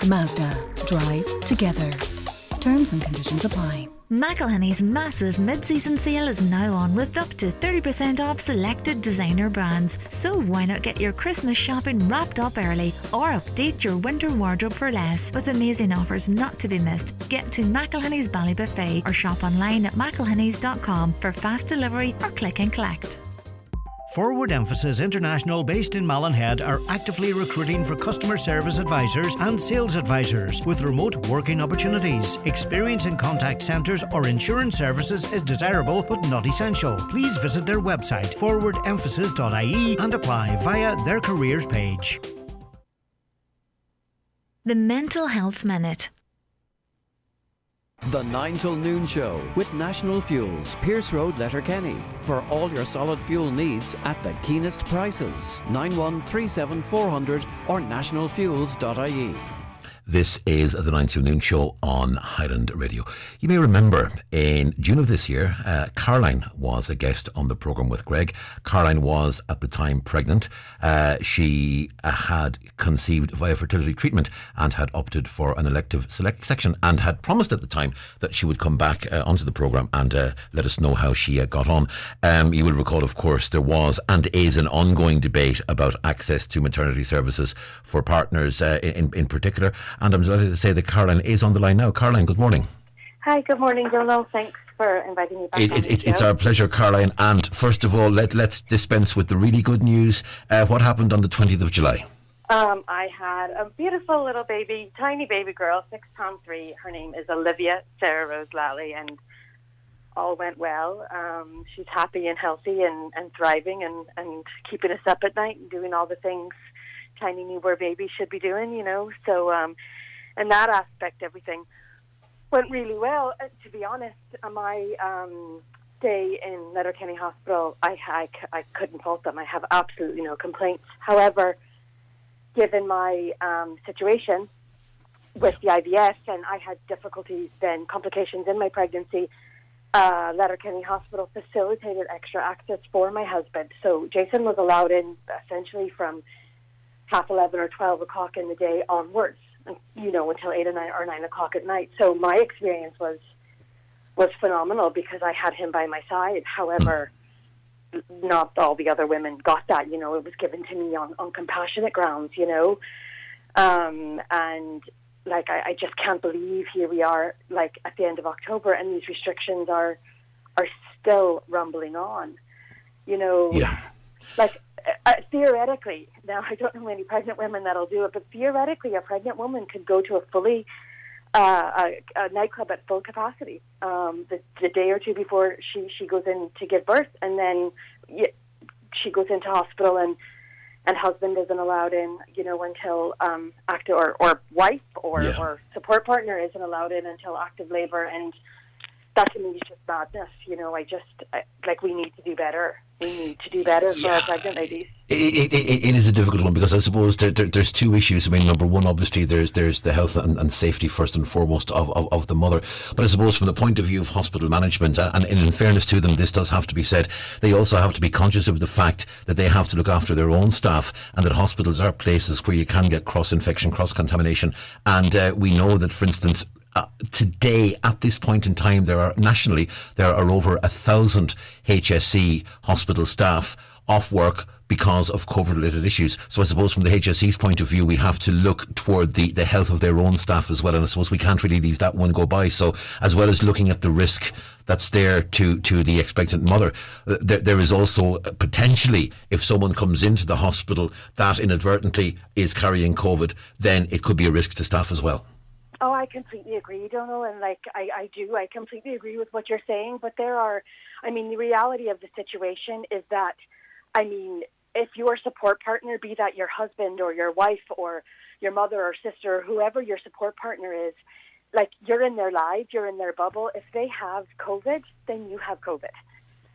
S19: Mazda. Drive together. Terms and conditions apply.
S12: McElhinney's massive mid-season sale is now on with up to 30% off selected designer brands. So why not get your Christmas shopping wrapped up early or update your winter wardrobe for less with amazing offers not to be missed. Get to McElhinney's Ballybuffet or shop online at mcelhinneys.com for fast delivery or click and collect.
S9: Forward Emphasis International, based in Mallinhead, are actively recruiting for customer service advisors and sales advisors with remote working opportunities. Experience in contact centres or insurance services is desirable but not essential. Please visit their website forwardemphasis.ie and apply via their careers page.
S12: The Mental Health Minute.
S6: The 9 till Noon Show with National Fuels, Pierce Road, Letterkenny. For all your solid fuel needs at the keenest prices. 9137 400 or nationalfuels.ie.
S7: This is the 9 till Noon Show on Highland Radio. You may remember in June of this year, Caroline was a guest on the programme with Greg. Caroline was at the time pregnant. She had conceived via fertility treatment and had opted for an elective select section and had promised at the time that she would come back onto the programme and let us know how she got on. You will recall, of course, there was and is an ongoing debate about access to maternity services for partners in particular. And I'm delighted to say that Caroline is on the line now. Caroline, good morning.
S20: Hi, good morning, Donal. Thanks for inviting me back.
S7: It's our pleasure, Caroline. And first of all, let's dispense with the really good news. What happened on the 20th of July?
S20: I had a beautiful little baby, tiny baby girl, 6'3". Her name is Olivia Sarah Rose Lally, and all went well. She's happy and healthy and thriving and keeping us up at night and doing all the things tiny newborn baby should be doing, you know. So in that aspect, everything went really well. To be honest, my stay in Letterkenny Hospital, I couldn't fault them. I have absolutely no complaints. However, given my situation with the IVF, and I had difficulties then, complications in my pregnancy, Letterkenny Hospital facilitated extra access for my husband. So Jason was allowed in essentially from 11:30 or 12 o'clock in the day onwards, you know, until 8 or 9 o'clock at night. So my experience was phenomenal because I had him by my side. However, not all the other women got that. You know, it was given to me on compassionate grounds, you know. And like, I just can't believe here we are, like, at the end of October, and these restrictions are still rumbling on, you know. Yeah. Like, theoretically, now I don't know any pregnant women that'll do it, but theoretically a pregnant woman could go to a nightclub at full capacity the day or two before she goes in to give birth, and then she goes into hospital and and husband isn't allowed in, until active or wife or support partner isn't allowed in until active labour, and that to me is just madness. We need to do better. We need to do better for our pregnant ladies.
S7: It is a difficult one, because I suppose there's two issues. I mean, number one, obviously, there's the health and safety first and foremost of the mother. But I suppose from the point of view of hospital management, and in fairness to them, this does have to be said, they also have to be conscious of the fact that they have to look after their own staff, and that hospitals are places where you can get cross-infection, cross-contamination. And we know that, for instance, today, at this point in time, there are over 1,000 HSE hospital staff off work because of COVID-related issues. So I suppose from the HSE's point of view, we have to look toward the health of their own staff as well. And I suppose we can't really leave that one go by. So as well as looking at the risk that's there to the expectant mother, there is also potentially, if someone comes into the hospital that inadvertently is carrying COVID, then it could be a risk to staff as well.
S20: Oh, I completely agree, Donal, and I completely agree with what you're saying, but the reality of the situation is that, if your support partner, be that your husband or your wife or your mother or sister, whoever your support partner is, you're in their lives, you're in their bubble. If they have COVID, then you have COVID.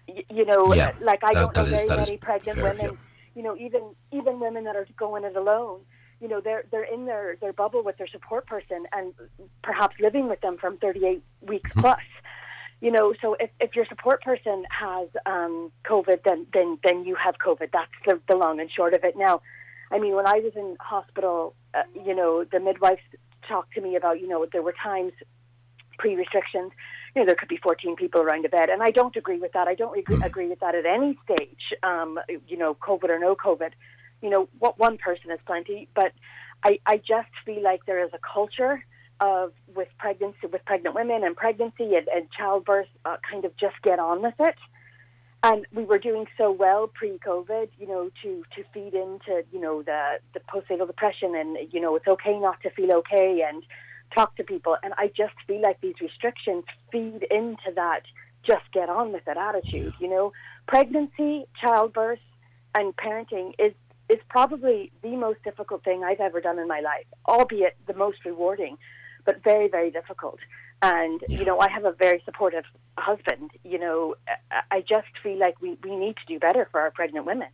S20: I don't know very many pregnant women, even women that are going it alone. They're in their bubble with their support person and perhaps living with them from 38 weeks plus. So if your support person has COVID, then you have COVID. That's the long and short of it. Now, when I was in hospital, the midwives talked to me about, there were times pre-restrictions, there could be 14 people around a bed, and I don't agree with that. I don't agree with that at any stage, COVID or no COVID. What one person is plenty, but I just feel like there is a culture with pregnant women and pregnancy and childbirth, kind of just get on with it. And we were doing so well pre-COVID, to feed into, the postnatal depression and, it's okay not to feel okay and talk to people. And I just feel like these restrictions feed into that just get on with it attitude. Pregnancy, childbirth, and parenting is probably the most difficult thing I've ever done in my life, albeit the most rewarding, but very, very difficult. And, I have a very supportive husband. I just feel like we need to do better for our pregnant women.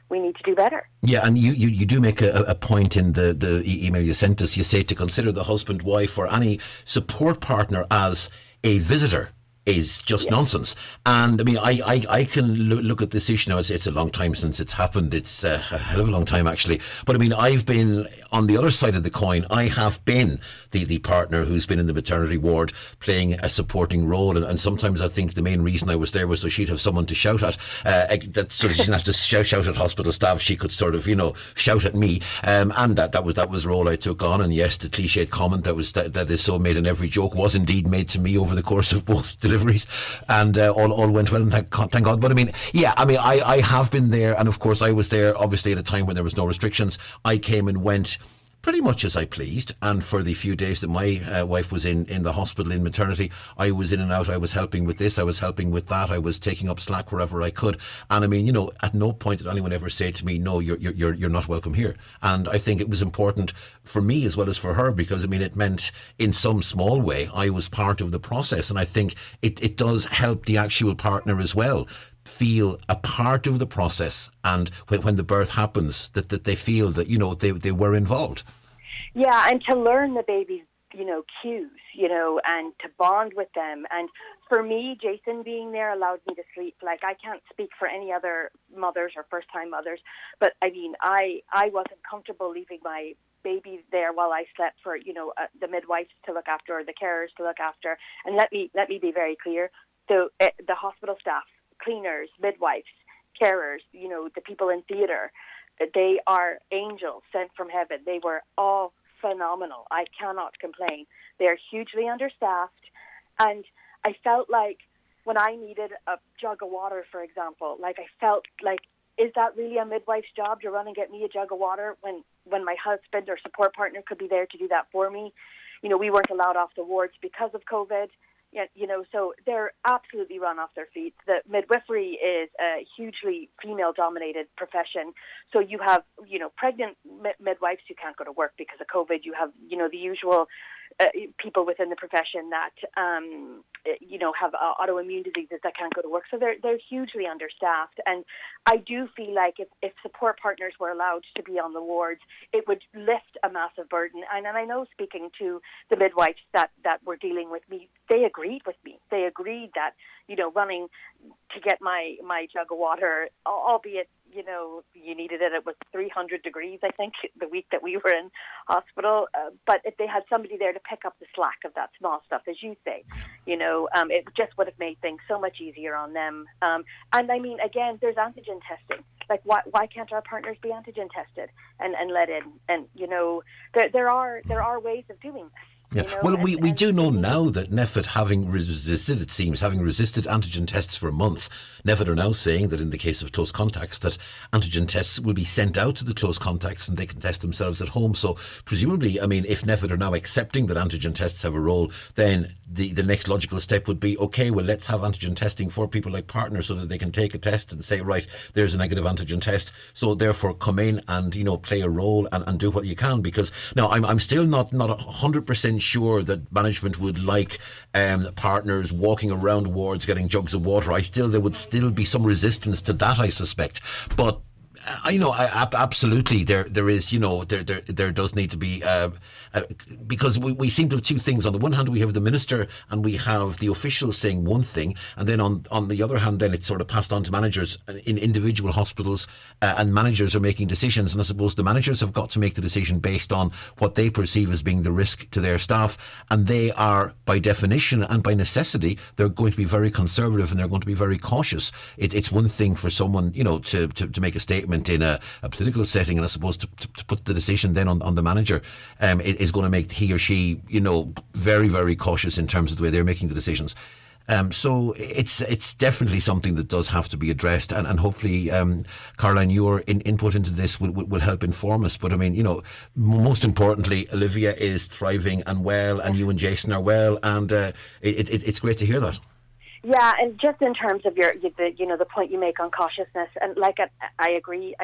S20: We need to do better.
S7: Yeah, and you do make a point in the email you sent us. You say to consider the husband, wife, or any support partner as a visitor is just nonsense. And I can look at this issue now. It's a long time since it's happened. It's a hell of a long time, actually. But I've been on the other side of the coin. I have been the partner who's been in the maternity ward playing a supporting role. And sometimes I think the main reason I was there was so she'd have someone to shout at. That sort of, she didn't have to shout at hospital staff. She could sort of, shout at me. And that was the role I took on. And yes, the cliched comment that is so made in every joke was indeed made to me over the course of both deliveries, and all went well, and thank God. But I have been there, and of course I was there obviously at a time when there was no restrictions. I came and went pretty much as I pleased, and for the few days that my wife was in the hospital in maternity, I was in and out. I was helping with this, I was helping with that, I was taking up slack wherever I could. And at no point did anyone ever say to me, no, you're not welcome here. And I think it was important for me as well as for her, because it meant in some small way I was part of the process, and I think it does help the actual partner as well feel a part of the process, and when the birth happens, that they feel that they were involved.
S20: Yeah, and to learn the baby's cues, and to bond with them. And for me, Jason being there allowed me to sleep. I can't speak for any other mothers or first-time mothers, but I wasn't comfortable leaving my baby there while I slept for the midwives to look after, or the carers to look after. And let me be very clear: the hospital staff, cleaners, midwives, carers, the people in theatre, they are angels sent from heaven. They were all phenomenal. I cannot complain. They're hugely understaffed, and I felt like when I needed a jug of water, for example, I felt like, is that really a midwife's job to run and get me a jug of water when my husband or support partner could be there to do that for me? We weren't allowed off the wards because of COVID. So they're absolutely run off their feet. The midwifery is a hugely female-dominated profession. So you have, pregnant midwives who can't go to work because of COVID. You have, the usual people within the profession that, have autoimmune diseases that can't go to work. So they're hugely understaffed. And I do feel like if support partners were allowed to be on the wards, it would lift a massive burden. And I know, speaking to the midwives that were dealing with me, they agreed with me. They agreed that, running to get my jug of water, albeit, you needed it was 300 degrees, I think, the week that we were in hospital. But if they had somebody there to pick up the slack of that small stuff, as you say, it just would have made things so much easier on them. And I mean, again, there's antigen testing. Like, why can't our partners be antigen tested and let in? And, there are ways of doing this.
S7: Yeah. Well, we do know now that NPHET, having resisted antigen tests for months, NPHET are now saying that in the case of close contacts, that antigen tests will be sent out to the close contacts and they can test themselves at home. So presumably, I mean, if NPHET are now accepting that antigen tests have a role, then the next logical step would be, okay, well, let's have antigen testing for people like partners so that they can take a test and say, right, there's a negative antigen test. So therefore come in and, play a role and do what you can. Because now I'm still not 100% sure that management would like partners walking around wards getting jugs of water. There would still be some resistance to that, I suspect. But absolutely, there is, there does need to be, because we seem to have two things. On the one hand, we have the minister and we have the officials saying one thing, and then on the other hand, then it's sort of passed on to managers in individual hospitals, and managers are making decisions. And I suppose the managers have got to make the decision based on what they perceive as being the risk to their staff, and they are, by definition and by necessity, they're going to be very conservative and they're going to be very cautious. It's one thing for someone, to make a statement in a political setting, and I suppose to put the decision then on the manager is going to make he or she, very, very cautious in terms of the way they're making the decisions. So it's definitely something that does have to be addressed, and hopefully, Caroline, your input into this will help inform us. But I mean, most importantly, Olivia is thriving and well, and you and Jason are well, and it's great to hear that.
S20: Yeah, and just in terms of the point you make on cautiousness, and like I agree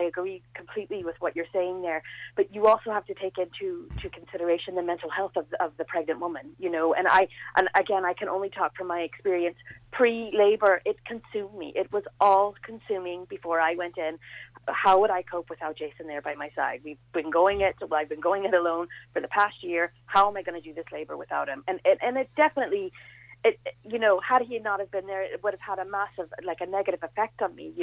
S20: completely with what you're saying there. But you also have to take into consideration the mental health of the pregnant woman, And again, I can only talk from my experience. Pre-labor, it consumed me. It was all consuming before I went in. How would I cope without Jason there by my side? I've been going it alone for the past year. How am I going to do this labor without him? And it definitely. Had he not have been there, it would have had a massive, a negative effect on me,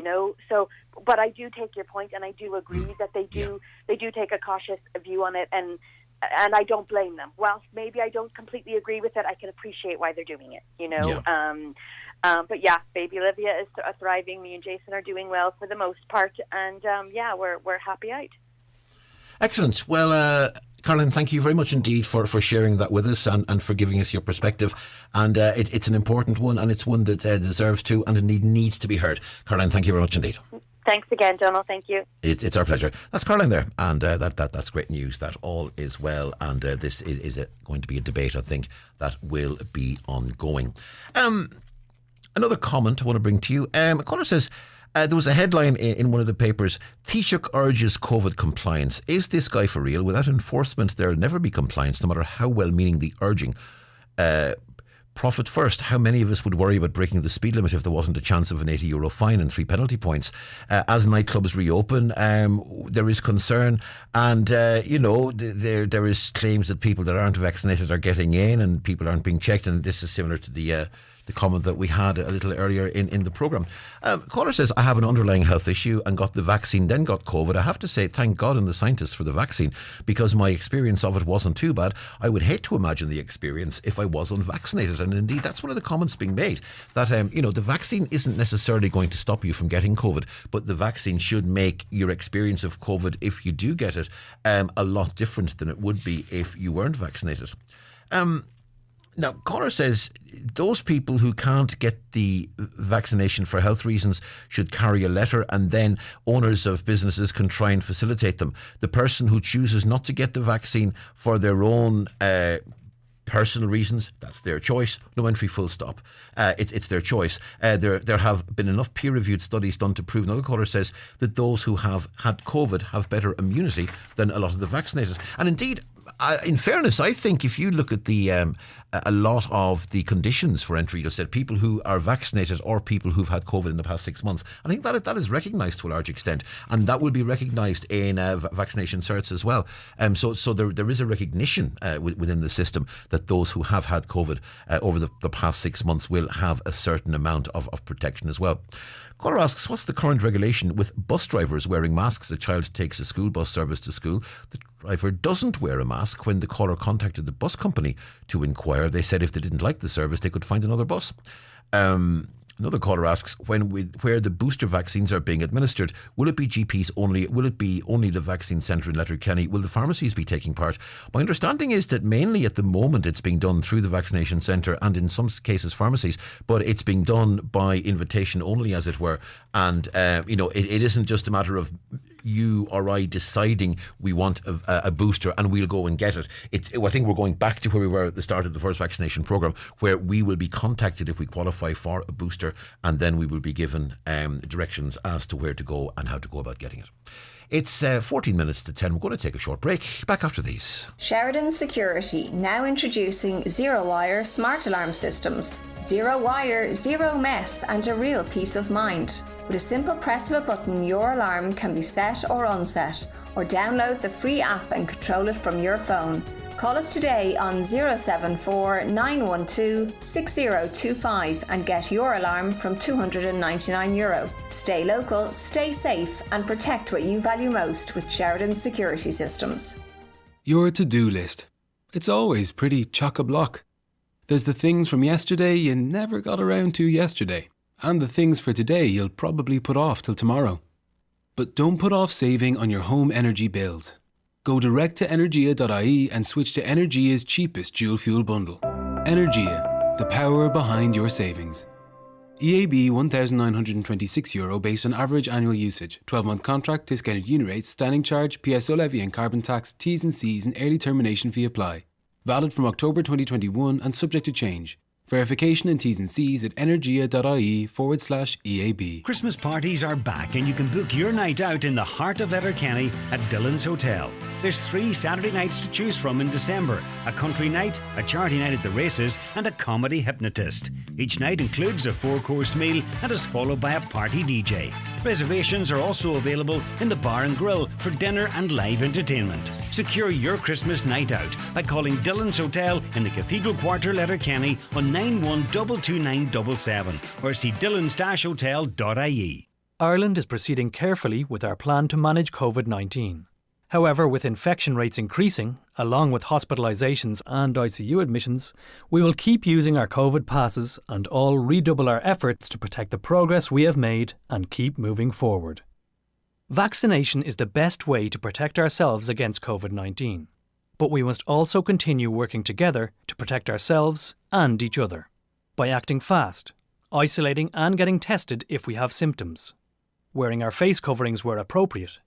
S20: So, but I do take your point, and I do agree that they do take a cautious view on it, and I don't blame them. Whilst maybe I don't completely agree with it, I can appreciate why they're doing it, Yeah. But yeah, baby Olivia is thriving. Me and Jason are doing well for the most part, and we're happy out.
S7: Excellent. Well, Caroline, thank you very much indeed for sharing that with us and for giving us your perspective. And it's an important one, and it's one that deserves to and indeed needs to be heard. Caroline, thank you very much indeed.
S20: Thanks again, Donald. Thank you.
S7: It's our pleasure. That's Caroline there, and that's great news that all is well, and this is going to be a debate, I think, that will be ongoing. Another comment I want to bring to you. A caller says, there was a headline in one of the papers, Taoiseach urges COVID compliance. Is this guy for real? Without enforcement, there will never be compliance, no matter how well-meaning the urging. Profit first. How many of us would worry about breaking the speed limit if there wasn't a chance of an €80 fine and 3 penalty points? As nightclubs reopen, there is concern, and there is claims that people that aren't vaccinated are getting in and people aren't being checked, and this is similar to the comment that we had a little earlier in the programme. Caller says, I have an underlying health issue and got the vaccine, then got COVID. I have to say, thank God and the scientists for the vaccine, because my experience of it wasn't too bad. I would hate to imagine the experience if I was unvaccinated. And indeed, that's one of the comments being made, that the vaccine isn't necessarily going to stop you from getting COVID, but the vaccine should make your experience of COVID, if you do get it, a lot different than it would be if you weren't vaccinated. Now, caller says those people who can't get the vaccination for health reasons should carry a letter, and then owners of businesses can try and facilitate them. The person who chooses not to get the vaccine for their own personal reasons, that's their choice. No entry, full stop. It's their choice. There have been enough peer-reviewed studies done to prove, another caller says, that those who have had COVID have better immunity than a lot of the vaccinated. And indeed, in fairness, I think if you look at the a lot of the conditions for entry, you said people who are vaccinated or people who've had COVID in the past 6 months, I think that is recognised to a large extent, and that will be recognised in vaccination certs as well. So there is a recognition within the system that those who have had COVID over the past 6 months will have a certain amount of protection as well. Caller asks, what's the current regulation with bus drivers wearing masks? A child takes a school bus service to school. The driver doesn't wear a mask. When the caller contacted the bus company to inquire, they said if they didn't like the service, they could find another bus. Another caller asks, where the booster vaccines are being administered, will it be GPs only? Will it be only the vaccine centre in Letterkenny? Will the pharmacies be taking part? My understanding is that mainly at the moment it's being done through the vaccination centre and in some cases pharmacies, but it's being done by invitation only, as it were. And, it isn't just a matter of you or I deciding we want a booster and we'll go and get it. I think we're going back to where we were at the start of the first vaccination programme, where we will be contacted if we qualify for a booster, and then we will be given directions as to where to go and how to go about getting it. It's 14 minutes to 10. We're going to take a short break. Back after these.
S21: Sheridan Security now introducing zero-wire smart alarm systems. Zero wire, zero mess, and a real peace of mind. With a simple press of a button, your alarm can be set or unset, or download the free app and control it from your phone. Call us today on 074 912 6025 and get your alarm from €299. Stay local, stay safe, and protect what you value most with Sheridan Security Systems.
S22: Your to-do list. It's always pretty chock-a-block. There's the things from yesterday you never got around to yesterday, and the things for today you'll probably put off till tomorrow. But don't put off saving on your home energy bills. Go direct to energia.ie and switch to Energia's cheapest dual fuel bundle. Energia, the power behind your savings. EAB €1,926 based on average annual usage. 12-month contract, discounted unit rates, standing charge, PSO levy and carbon tax, T's and C's and early termination fee apply. Valid from October 2021 and subject to change. Verification and T's and C's at energia.ie/EAB.
S9: Christmas parties are back and you can book your night out in the heart of Letterkenny at Dillon's Hotel. There's 3 Saturday nights to choose from in December. A country night, a charity night at the races and a comedy hypnotist. Each night includes a 4-course meal and is followed by a party DJ. Reservations are also available in the bar and grill for dinner and live entertainment. Secure your Christmas night out by calling Dillon's Hotel in the Cathedral Quarter, Letterkenny on 91229977 or see dillons-hotel.ie.
S23: Ireland is proceeding carefully with our plan to manage COVID-19. However, with infection rates increasing, along with hospitalisations and ICU admissions, we will keep using our COVID passes and all redouble our efforts to protect the progress we have made and keep moving forward. Vaccination is the best way to protect ourselves against COVID-19, but we must also continue working together to protect ourselves and each other by acting fast, isolating and getting tested if we have symptoms, wearing our face coverings where appropriate,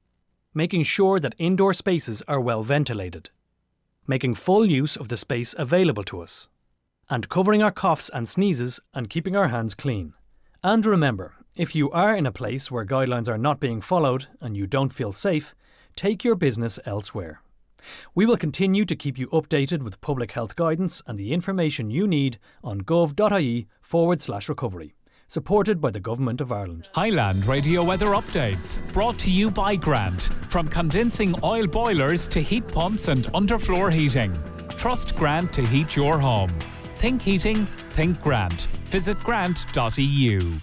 S23: making sure that indoor spaces are well ventilated, making full use of the space available to us, and covering our coughs and sneezes and keeping our hands clean. And remember, if you are in a place where guidelines are not being followed and you don't feel safe, take your business elsewhere. We will continue to keep you updated with public health guidance and the information you need on gov.ie/recovery. Supported by the Government of Ireland.
S24: Highland Radio Weather Updates, brought to you by Grant. From condensing oil boilers to heat pumps and underfloor heating. Trust Grant to heat your home. Think heating, think Grant. Visit grant.eu.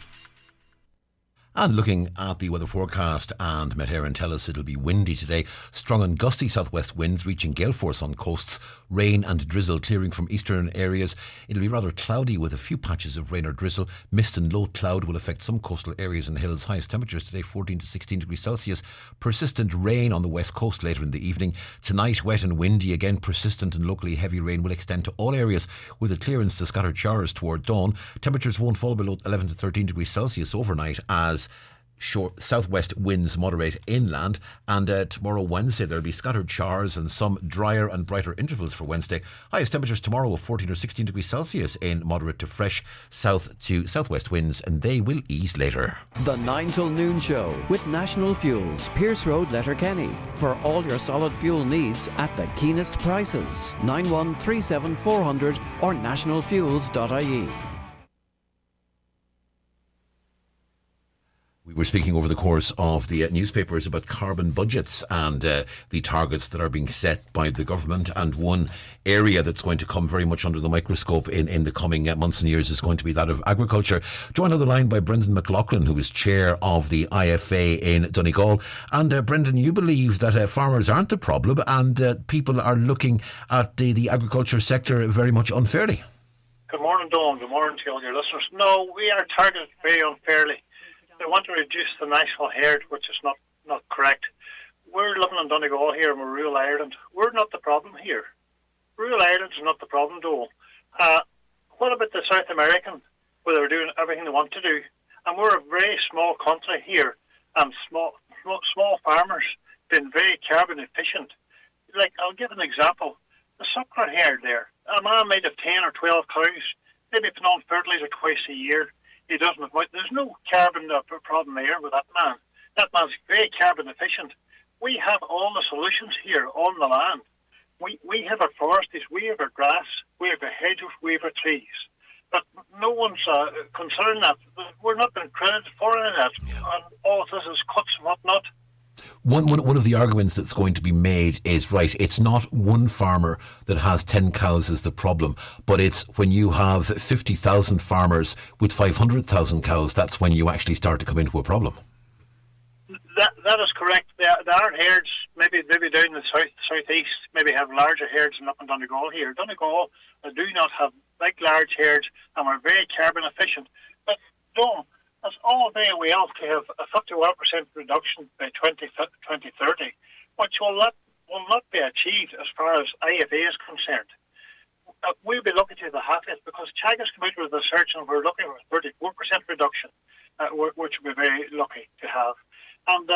S7: And looking at the weather forecast, and Met Éireann tell us it'll be windy today. Strong and gusty southwest winds reaching gale force on coasts. Rain and drizzle clearing from eastern areas. It'll be rather cloudy with a few patches of rain or drizzle. Mist and low cloud will affect some coastal areas and hills. Highest temperatures today 14 to 16 degrees Celsius. Persistent rain on the west coast later in the evening. Tonight wet and windy again. Persistent and locally heavy rain will extend to all areas with a clearance to scattered showers toward dawn. Temperatures won't fall below 11 to 13 degrees Celsius overnight as southwest winds moderate inland, and tomorrow Wednesday there'll be scattered showers and some drier and brighter intervals for Wednesday. Highest temperatures tomorrow of 14 or 16 degrees Celsius in moderate to fresh south to southwest winds, and they will ease later.
S6: The 9 till noon show with National Fuels, Pierce Road, Letterkenny. For all your solid fuel needs at the keenest prices. 9137 400 or nationalfuels.ie.
S7: We were speaking over the course of the newspapers about carbon budgets and the targets that are being set by the government, and one area that's going to come very much under the microscope in the coming months and years is going to be that of agriculture. Joined on the line by Brendan McLaughlin, who is chair of the IFA in Donegal. And Brendan, you believe that farmers aren't the problem and people are looking at the agriculture sector very much unfairly.
S1: Good morning, Dawn. Good morning to all your listeners. No, we are targeted very unfairly. They want to reduce the national herd, which is not correct. We're living in Donegal here, and we're rural Ireland. We're not the problem here. Rural Ireland is not the problem, though. What about the South American, where they're doing everything they want to do? And we're a very small country here, and small farmers being very carbon efficient. Like, I'll give an example. The suckler herd there, a man might have 10 or 12 cows, maybe put on fertiliser twice a year. He doesn't have much. There's no carbon problem there with that man. That man's very carbon efficient. We have all the solutions here on the land. We have our forests, we have our grass, we have our hedges, we have our trees. But no one's concerned that. We're not being credited for any of that. And all of this is cuts and whatnot.
S7: One of the arguments that's going to be made is, right, it's not one farmer that has 10 cows is the problem, but it's when you have 50,000 farmers with 500,000 cows, that's when you actually start to come into a problem.
S1: That is correct. There are herds, maybe down in the southeast, maybe have larger herds than up in Donegal here. Donegal do not have big, large herds, and we're very carbon efficient. But don't. It's all very well to have a 51% reduction by 2030, which will not be achieved as far as IFA is concerned. We'll be lucky to the half it because Chaga's come out with research and we're looking for a 34% reduction, which we'll be very lucky to have. And,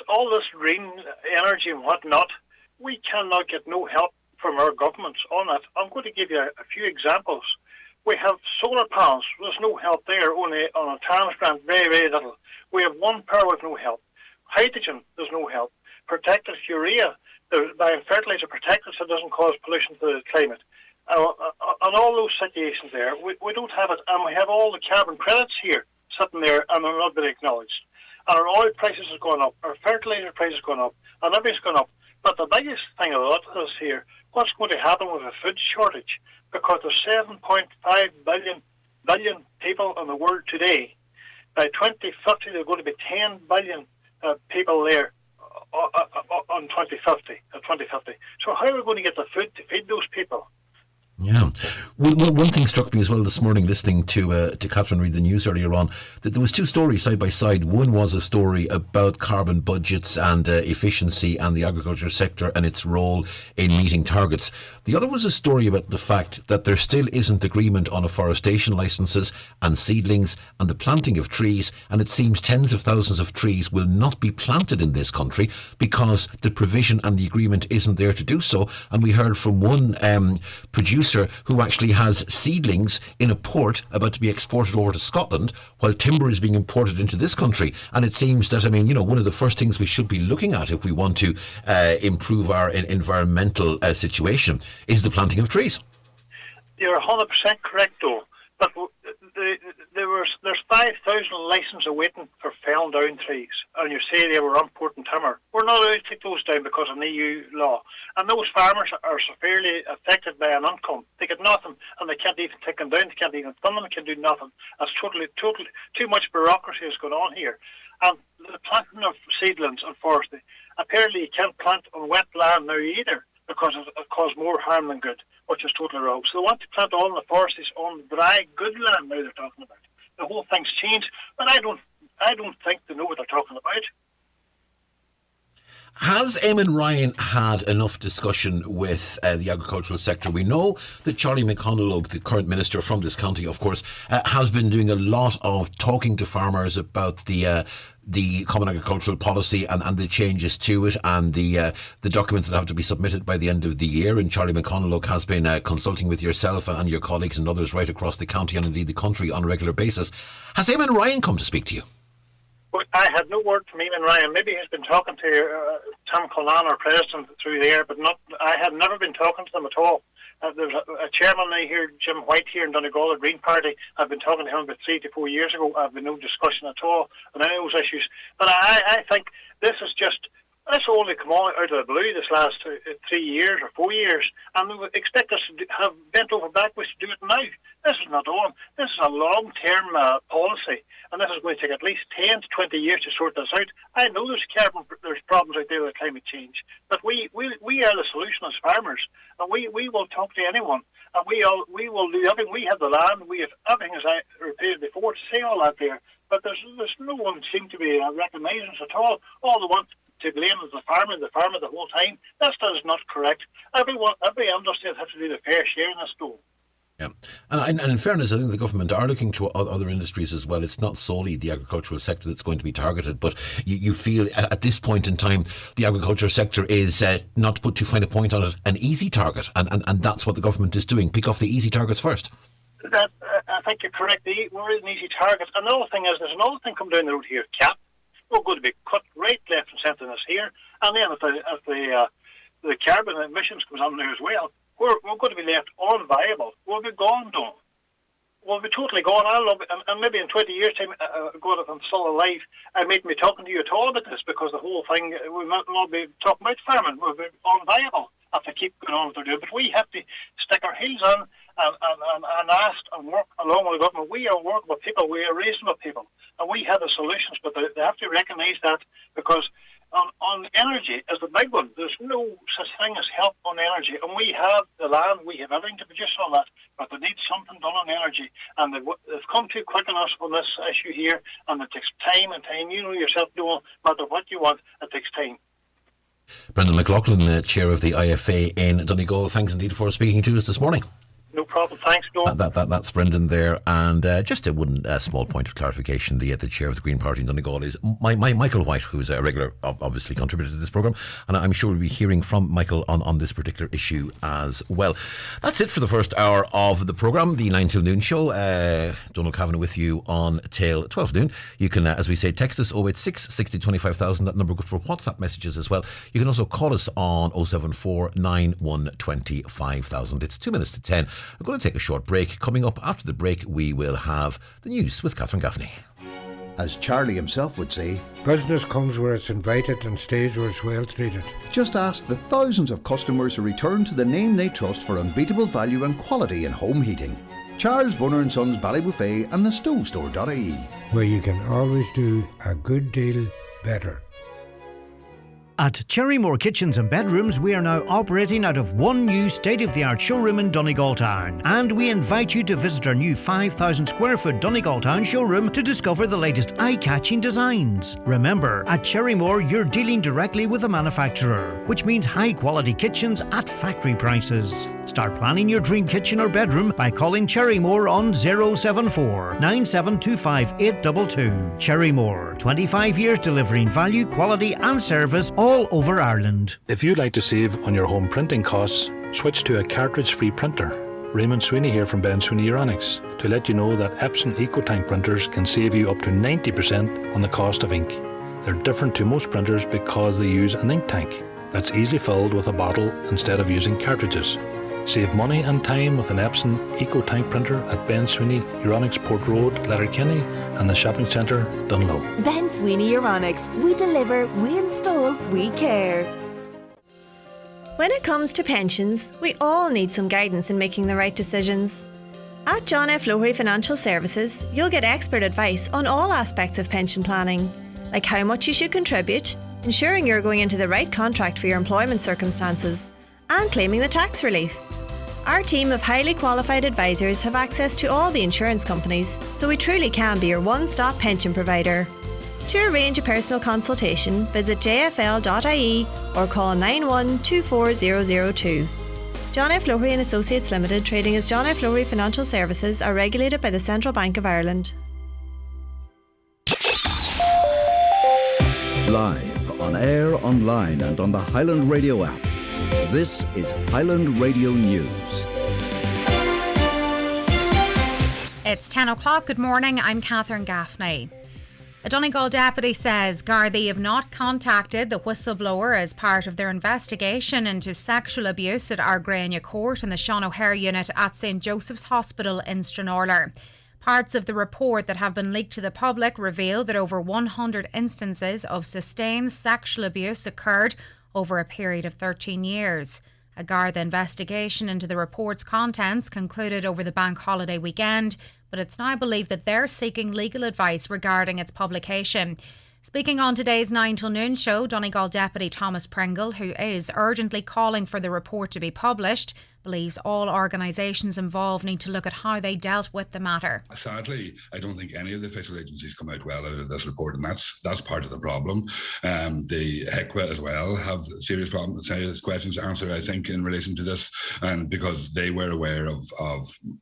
S1: all this green energy and whatnot, we cannot get no help from our governments on it. I'm going to give you a few examples. We have solar panels. There's no help there, only on a trans grant, very, very little. We have one power with no help. Hydrogen, there's no help. Protected urea, by fertiliser protected so it doesn't cause pollution to the climate. On all those situations there, we don't have it, and we have all the carbon credits here sitting there, and they're not being acknowledged. And our oil prices have gone up, our fertiliser prices have gone up, and everything's gone up. But the biggest thing of all is here, what's going to happen with a food shortage? Because there's 7.5 billion people in the world today. By 2050, there are going to be 10 billion people there on 2050. So how are we going to get the food to feed those people?
S7: Yeah. One thing struck me as well this morning, listening to Catherine read the news earlier on, that there was two stories side by side. One was a story about carbon budgets and efficiency and the agriculture sector and its role in meeting targets. The other was a story about the fact that there still isn't agreement on afforestation licences and seedlings and the planting of trees, and it seems tens of thousands of trees will not be planted in this country because the provision and the agreement isn't there to do so. And we heard from one producer who actually has seedlings in a port about to be exported over to Scotland while timber is being imported into this country. And it seems that, one of the first things we should be looking at if we want to improve our environmental situation is the planting of trees.
S1: You're 100% correct, though. But there's 5,000 licenses awaiting for felling down trees, and you say they were importing timber. We're not allowed to take those down because of an EU law. And those farmers are severely affected by an income. They get nothing, and they can't even take them down. They can't even fund them. They can do nothing. That's totally too much bureaucracy is going on here. And the planting of seedlings and forestry, apparently you can't plant on wet land now either, because it causes more harm than good, which is totally wrong. So they want to plant all the forests on dry, good land now they're talking about. The whole thing's changed, but I don't think they know what they're talking about.
S7: Has Eamon Ryan had enough discussion with the agricultural sector? We know that Charlie McConalogue, the current minister from this county, of course, has been doing a lot of talking to farmers about the Common Agricultural Policy and the changes to it, and the documents that have to be submitted by the end of the year. And Charlie McConalogue has been consulting with yourself and your colleagues and others right across the county and indeed the country on a regular basis. Has Eamon Ryan come to speak to you?
S1: Well, I had no word from Eamon Ryan. Maybe he's been talking to Tom Cullen, our president, through there, but I have never been talking to them at all. There's a chairman I hear, Jim White, here in Donegal, the Green Party. I've been talking to him about 3 to 4 years ago. I've been no discussion at all on any of those issues. But I think this only come on out of the blue this last 3 years or 4 years, and they would expect us to have bent over backwards to do it now. This is not on. This is a long-term policy, and this is going to take at least 10 to 20 years to sort this out. I know there's problems out there with climate change, but we are the solution as farmers, and we will talk to anyone, and we will do everything. We have the land, we have everything, as I repeated before, to say all that there. But there's no one seemed to be recognising us at all. All they want to blame is the farmer the whole time. That is not correct. Every industry has to do the fair share in this goal.
S7: Yeah, and in fairness, I think the government are looking to other industries as well. It's not solely the agricultural sector that's going to be targeted, but you feel at this point in time the agriculture sector is, not to put too fine a point on it, an easy target, and that's what the government is doing. Pick off the easy targets first.
S1: I think you're correct. We're an easy target. Another thing is, there's another thing coming down the road here, CAP. We're going to be cut right, left and centre in this here, and then if the carbon emissions comes on there as well, we're going to be left unviable. We'll be gone, Don. We'll be totally gone. And maybe in 20 years' time, God, if I'm still alive, I might be talking to you at all about this, because the whole thing, we might not be talking about farming. We'll be unviable if they keep going on what they're doing. But we have to stick our heels on and ask and work along with the government. We are workable people. We are reasonable people. And we have the solutions, but they have to recognise that, because on energy is the big one. There's no such thing as help on energy, and we have the land, we have everything to produce all that, but they need something done on energy, and they've come too quick on us on this issue here, and it takes time and time. You know yourself, no matter what you want, it takes time.
S7: Brendan McLaughlin, Chair of the IFA in Donegal, thanks indeed for speaking to us this morning.
S1: No problem. Thanks, Noel.
S7: That's Brendan there. And just a small point of clarification. The chair of the Green Party in Donegal is Michael White, who's a regular, obviously, contributor to this programme. And I'm sure we'll be hearing from Michael on this particular issue as well. That's it for the first hour of the programme, the 9 till noon show. Donald Kavanagh with you on till 12 noon. You can, as we say, text us 086 60 25,000. That number goes for WhatsApp messages as well. You can also call us on 074 91 25,000. It's 2 minutes to 10. We're going to take a short break. Coming up after the break, we will have the news with Catherine Gaffney.
S2: As Charlie himself would say,
S3: business comes where it's invited and stays where it's well treated.
S2: Just ask the thousands of customers who return to the name they trust for unbeatable value and quality in home heating. Charles Bunner & Sons Ballybuffet and thestovestore.ie,
S3: where you can always do a good deal better.
S4: At Cherrymore Kitchens and Bedrooms, we are now operating out of one new state-of-the-art showroom in Donegal Town. And we invite you to visit our new 5,000 square foot Donegal Town showroom to discover the latest eye-catching designs. Remember, at Cherrymore, you're dealing directly with the manufacturer, which means high-quality kitchens at factory prices. Start planning your dream kitchen or bedroom by calling Cherrymore on 074 9725 822. Cherrymore, 25 years delivering value, quality and service all over Ireland.
S5: If you'd like to save on your home printing costs, switch to a cartridge-free printer. Raymond Sweeney here from Ben Sweeney Euronics to let you know that Epson EcoTank printers can save you up to 90% on the cost of ink. They're different to most printers because they use an ink tank that's easily filled with a bottle instead of using cartridges. Save money and time with an Epson EcoTank printer at Ben Sweeney Euronics Port Road, Letterkenny and the shopping centre, Dunlow.
S25: Ben Sweeney Euronics. We deliver, we install, we care.
S26: When it comes to pensions, we all need some guidance in making the right decisions. At John F. Lowery Financial Services, you'll get expert advice on all aspects of pension planning, like how much you should contribute, ensuring you're going into the right contract for your employment circumstances, and claiming the tax relief. Our team of highly qualified advisors have access to all the insurance companies, so we truly can be your one-stop pension provider. To arrange a personal consultation, visit jfl.ie or call 9124002. John F. Lowery and Associates Limited, trading as John F. Lowery Financial Services, are regulated by the Central Bank of Ireland.
S2: Live, on air, online and on the Highland Radio app. This is Highland Radio News.
S8: It's 10 o'clock. Good morning. I'm Catherine Gaffney. A Donegal deputy says Gardaí have not contacted the whistleblower as part of their investigation into sexual abuse at Argrania Court and the Sean O'Hare unit at St Joseph's Hospital in Stranorlar. Parts of the report that have been leaked to the public reveal that over 100 instances of sustained sexual abuse occurred over a period of 13 years. A Garda investigation into the report's contents concluded over the bank holiday weekend, but it's now believed that they're seeking legal advice regarding its publication. Speaking on today's 9 till noon show, Donegal Deputy Thomas Pringle, who is urgently calling for the report to be published, believes all organisations involved need to look at how they dealt with the matter.
S10: Sadly, I don't think any of the official agencies come out well out of this report, and that's part of the problem. The HECWA as well have serious questions to answer, I think, in relation to this, and because they were aware of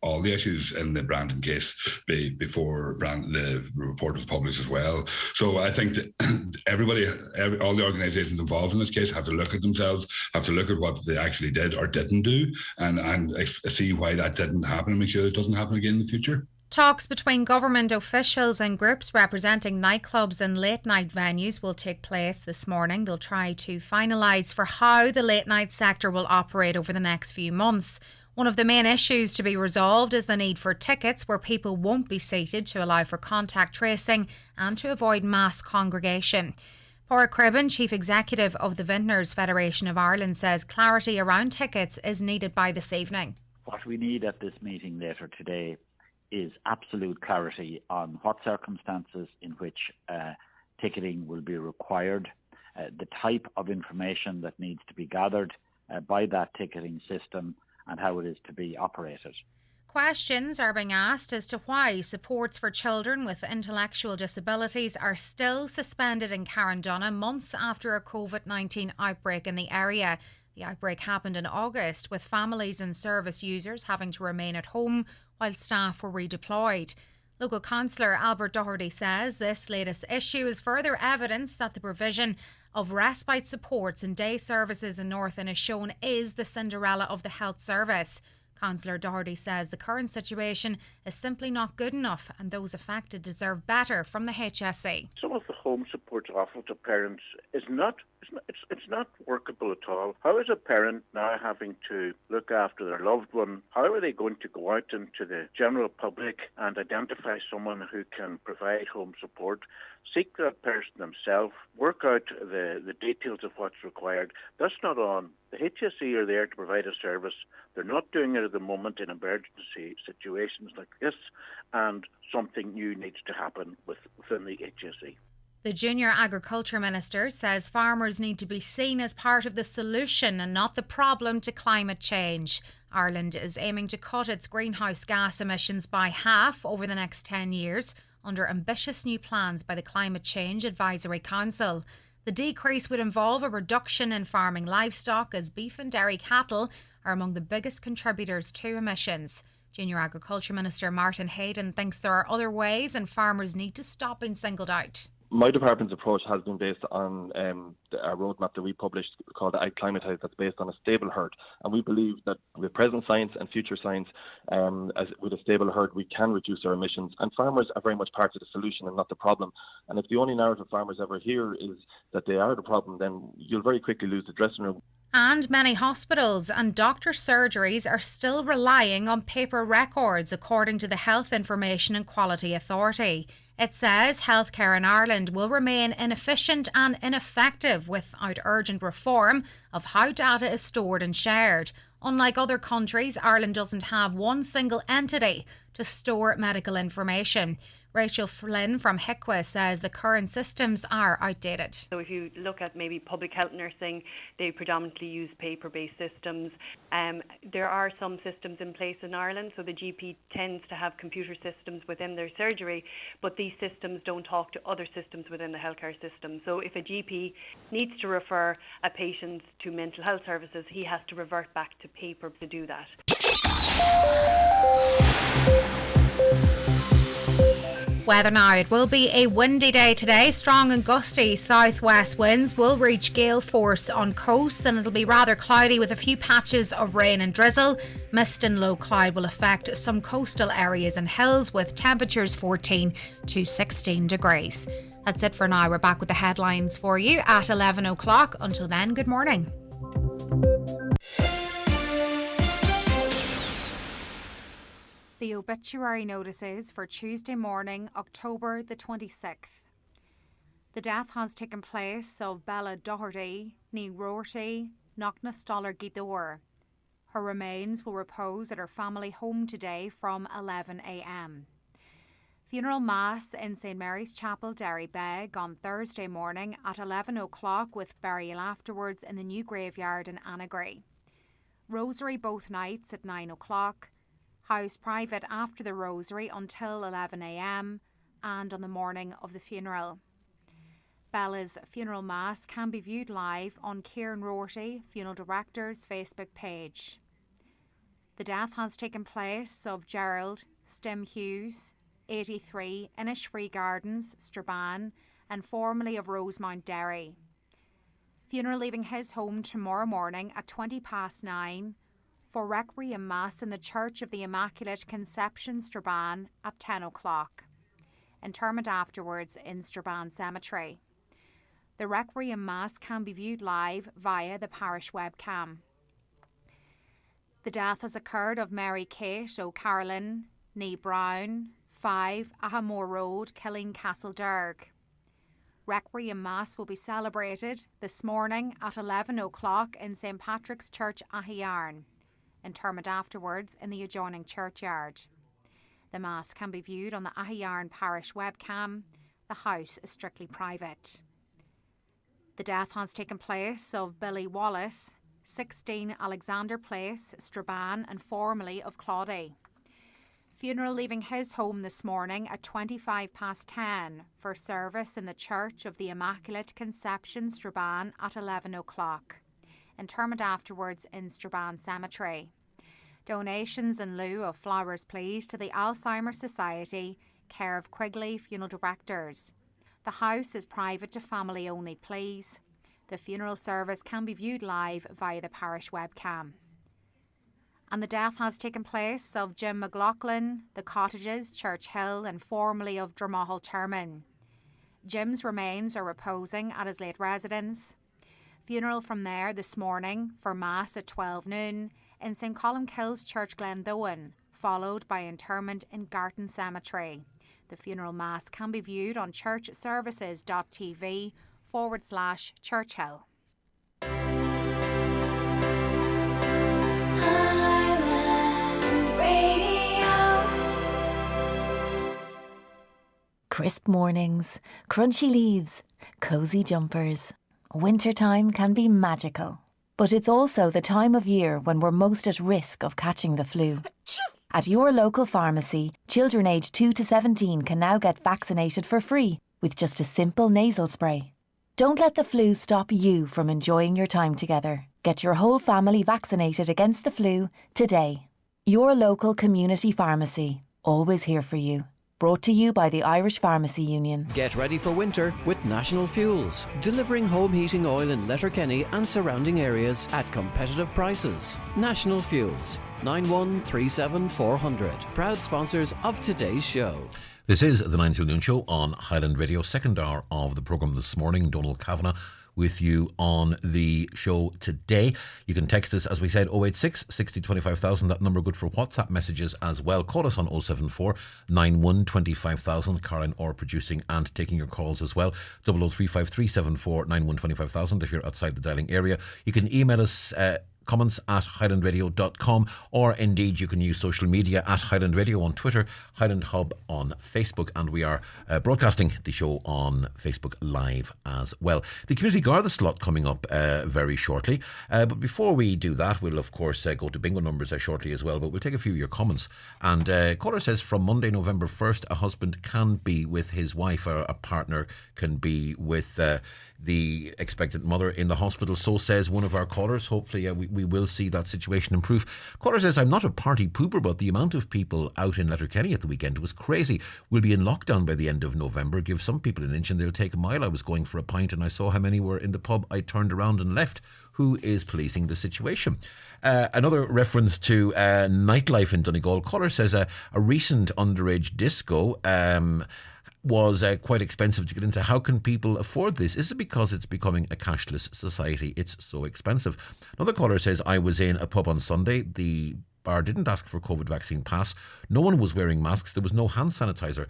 S10: all the issues in the Brandon case before the report was published as well. So I think that all the organisations involved in this case have to look at themselves, have to look at what they actually did or didn't do, and see why that didn't happen and make sure it doesn't happen again in the future.
S8: Talks between government officials and groups representing nightclubs and late night venues will take place this morning. They'll try to finalise for how the late night sector will operate over the next few months. One of the main issues to be resolved is the need for tickets where people won't be seated to allow for contact tracing and to avoid mass congregation. Padraig Cribben, Chief Executive of the Vintners Federation of Ireland, says clarity around tickets is needed by this evening.
S11: What we need at this meeting later today is absolute clarity on what circumstances in which ticketing will be required, the type of information that needs to be gathered by that ticketing system and how it is to be operated.
S8: Questions are being asked as to why supports for children with intellectual disabilities are still suspended in Carndonagh months after a COVID-19 outbreak in the area. The outbreak happened in August, with families and service users having to remain at home while staff were redeployed. Local councillor Albert Doherty says this latest issue is further evidence that the provision of respite supports and day services in North Inishowen is the Cinderella of the health service. Councillor Doherty says the current situation is simply not good enough and those affected deserve better from the HSE.
S13: Some of the home support offered to parents is not workable at all. How is a parent now having to look after their loved one? How are they going to go out into the general public and identify someone who can provide home support, seek that person themselves, work out the details of what's required? That's not on. The HSE are there to provide a service. They're not doing it at the moment in emergency situations like this, and something new needs to happen within the HSE.
S8: The Junior Agriculture Minister says farmers need to be seen as part of the solution and not the problem to climate change. Ireland is aiming to cut its greenhouse gas emissions by half over the next 10 years under ambitious new plans by the Climate Change Advisory Council. The decrease would involve a reduction in farming livestock, as beef and dairy cattle are among the biggest contributors to emissions. Junior Agriculture Minister Martin Hayden thinks there are other ways and farmers need to stop being singled out.
S14: My department's approach has been based on a roadmap that we published called Ag Climatise, that's based on a stable herd. And we believe that with present science and future science, with a stable herd, we can reduce our emissions. And farmers are very much part of the solution and not the problem. And if the only narrative farmers ever hear is that they are the problem, then you'll very quickly lose the dressing room.
S8: And many hospitals and doctor surgeries are still relying on paper records, according to the Health Information and Quality Authority. It says healthcare in Ireland will remain inefficient and ineffective without urgent reform of how data is stored and shared. Unlike other countries, Ireland doesn't have one single entity to store medical information. Rachel Flynn from HICWA says the current systems are outdated.
S12: So if you look at maybe public health nursing, they predominantly use paper-based systems. There are some systems in place in Ireland, so the GP tends to have computer systems within their surgery, but these systems don't talk to other systems within the healthcare system. So if a GP needs to refer a patient to mental health services, he has to revert back to paper to do that.
S8: Weather now. It will be a windy day today. Strong and gusty southwest winds will reach gale force on coasts, and it'll be rather cloudy with a few patches of rain and drizzle. Mist and low cloud will affect some coastal areas and hills with temperatures 14 to 16 degrees. That's it for now. We're back with the headlines for you at 11 o'clock. Until then, good morning. The obituary notices for Tuesday morning, October the 26th. The death has taken place of Bella Doherty, ní Roirty, Knocknastoller Gidor. Her remains will repose at her family home today from 11 a.m. Funeral Mass in St Mary's Chapel, Derrybeg on Thursday morning at 11 o'clock with burial afterwards in the new graveyard in Annagry. Rosary both nights at 9 o'clock. House private after the rosary until 11 a.m. and on the morning of the funeral. Bella's funeral mass can be viewed live on Kieran Roirty, funeral director's Facebook page. The death has taken place of Gerald Stim Hughes, 83, Innisfree Gardens, Strabane, and formerly of Rosemount Derry. Funeral leaving his home tomorrow morning at 9:20 for Requiem Mass in the Church of the Immaculate Conception, Strabane at 10 o'clock. Interment afterwards in Strabane Cemetery. The Requiem Mass can be viewed live via the parish webcam. The death has occurred of Mary Kate O'Carolyn, née Brown, 5 Ahamore Road, Killeen Castle Derg. Requiem Mass will be celebrated this morning at 11 o'clock in St Patrick's Church, Ahiarn. Interment afterwards in the adjoining churchyard. The Mass can be viewed on the Ahiarn Parish webcam. The house is strictly private. The death has taken place of Billy Wallace, 16 Alexander Place, Strabane, and formerly of Claudy. Funeral leaving his home this morning at 10:25 for service in the Church of the Immaculate Conception, Strabane at 11 o'clock. Interment afterwards in Strabane Cemetery. Donations in lieu of flowers please to the Alzheimer's Society, care of Quigley Funeral Directors. The house is private to family only please. The funeral service can be viewed live via the parish webcam. And the death has taken place of Jim McLaughlin, The Cottages, Church Hill, and formerly of Dromahal Termin. Jim's remains are reposing at his late residence. Funeral from there this morning for Mass at 12 noon in St Columkille's Church Glendowen, followed by interment in Garton Cemetery. The funeral Mass can be viewed on churchservices.tv/Churchill.
S25: Highland Radio. Crisp mornings, crunchy leaves, cosy jumpers. Wintertime can be magical, but it's also the time of year when we're most at risk of catching the flu. At your local pharmacy, children aged 2 to 17 can now get vaccinated for free with just a simple nasal spray. Don't let the flu stop you from enjoying your time together. Get your whole family vaccinated against the flu today. Your local community pharmacy, always here for you. Brought to you by the Irish Pharmacy Union.
S6: Get ready for winter with National Fuels, delivering home heating oil in Letterkenny and surrounding areas at competitive prices. National Fuels, 9137 400. Proud sponsors of today's show.
S7: This is the 9 till noon show on Highland Radio, second hour of the programme this morning. Donald Kavanagh with you on the show today. You can text us, as we said, 086 60 25000. That number good for WhatsApp messages as well. Call us on 074 91 25000. Karen Orr producing and taking your calls as well. 0035374 91 25000 if you're outside the dialing area. You can email us comments at highlandradio.com, or indeed you can use social media at Highland Radio on Twitter, Highland Hub on Facebook, and we are broadcasting the show on Facebook Live as well. The Community Garda slot coming up very shortly, but before we do that, we'll of course go to bingo numbers shortly as well, but we'll take a few of your comments. And caller says, from Monday, November 1st, a husband can be with his wife, or a partner can be with the expectant mother in the hospital. So says one of our callers. Hopefully we will see that situation improve. Caller says, I'm not a party pooper, but the amount of people out in Letterkenny at the weekend was crazy. We'll be in lockdown by the end of November. Give some people an inch and they'll take a mile. I was going for a pint and I saw how many were in the pub. I turned around and left. Who is policing the situation? Another reference to nightlife in Donegal. Caller says a recent underage disco was quite expensive to get into. How can people afford this? Is it because it's becoming a cashless society? It's so expensive. Another caller says, I was in a pub on Sunday. The bar didn't ask for COVID vaccine pass. No one was wearing masks. There was no hand sanitizer.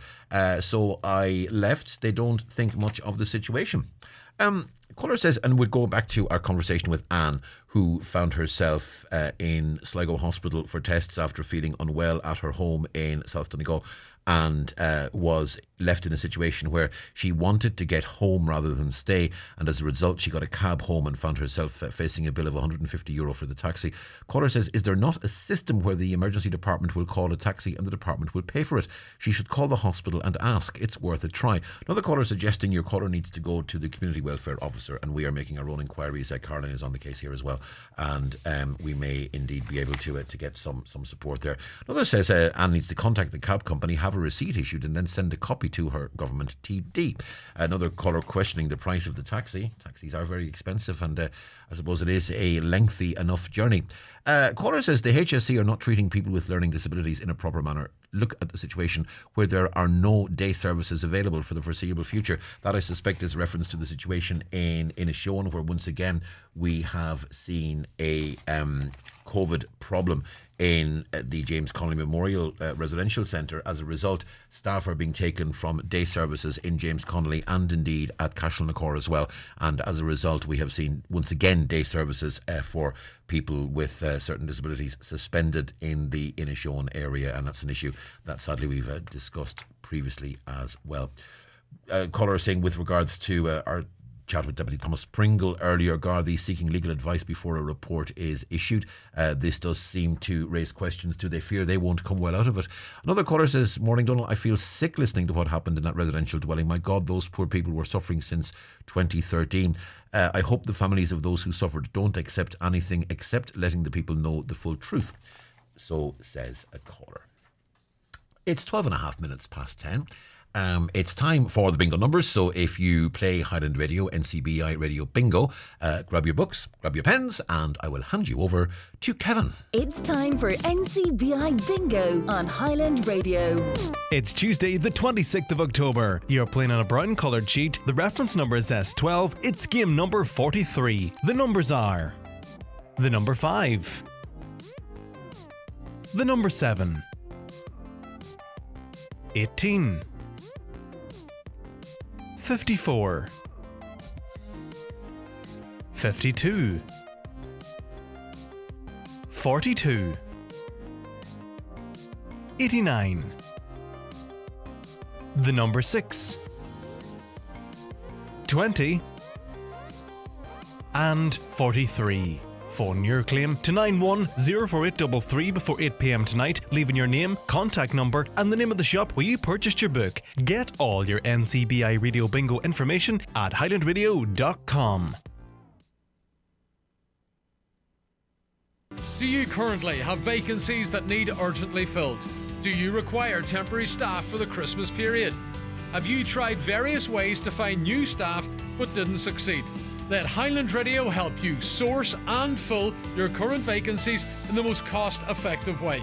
S7: So I left. They don't think much of the situation. Caller says, and we'll go back to our conversation with Anne, who found herself in Sligo Hospital for tests after feeling unwell at her home in South Donegal, and was left in a situation where she wanted to get home rather than stay, and as a result she got a cab home and found herself facing a bill of €150 for the taxi. Caller says, is there not a system where the emergency department will call a taxi and the department will pay for it? She should call the hospital and ask. It's worth a try. Another caller suggesting your caller needs to go to the community welfare officer, and we are making our own inquiries. Caroline is on the case here as well, and we may indeed be able to get some support there. Another says Anne needs to contact the cab company, have a receipt issued, and then send a copy to her government TD. Another caller questioning the price of the taxi. Taxis are very expensive, and I suppose it is a lengthy enough journey. Caller says the HSE are not treating people with learning disabilities in a proper manner. Look at the situation where there are no day services available for the foreseeable future. That, I suspect, is reference to the situation in Inishowen, where once again we have seen a COVID problem in the James Connolly Memorial Residential Centre. As a result, staff are being taken from day services in James Connolly and indeed at Cashel-na-Cor as well. And as a result, we have seen once again day services for people with certain disabilities suspended in the Inishowen area, and that's an issue that sadly we've discussed previously as well. Caller saying, with regards to our chat with Deputy Thomas Pringle earlier, Gardaí seeking legal advice before a report is issued. This does seem to raise questions. Do they fear they won't come well out of it? Another caller says, morning Donald, I feel sick listening to what happened in that residential dwelling. My God, those poor people were suffering since 2013. I hope the families of those who suffered don't accept anything except letting the people know the full truth. So says a caller. It's 12 and a half minutes past 10. It's time for the bingo numbers. So if you play Highland Radio, Ncbi Radio Bingo, grab your books, grab your pens, and I will hand you over to Kevin.
S15: It's time for Ncbi Bingo on Highland Radio.
S16: It's Tuesday, the 26th of October. You're playing on a brown coloured sheet. The reference number is S12. It's game number 43. The numbers are the number 5, the number 7, 18, 54, 52, 42, 89, the number 6, 20, and 43. Phone your claim to 9104833 before 8 p.m. tonight, leaving your name, contact number, and the name of the shop where you purchased your book. Get all your Ncbi Radio Bingo information at highlandradio.com.
S17: Do you currently have vacancies that need urgently filled? Do you require temporary staff for the Christmas period? Have you tried various ways to find new staff but didn't succeed? Let Highland Radio help you source and fill your current vacancies in the most cost-effective way.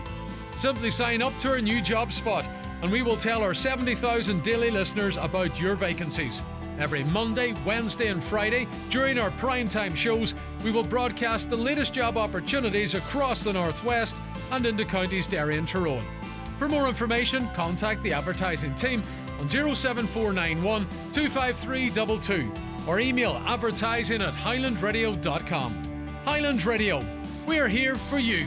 S17: Simply sign up to our new job spot and we will tell our 70,000 daily listeners about your vacancies. Every Monday, Wednesday and Friday during our primetime shows, we will broadcast the latest job opportunities across the Northwest and into counties Derry and Tyrone. For more information, contact the advertising team on 07491 25322 or email advertising@highlandradio.com. Highland Radio, We're here for you.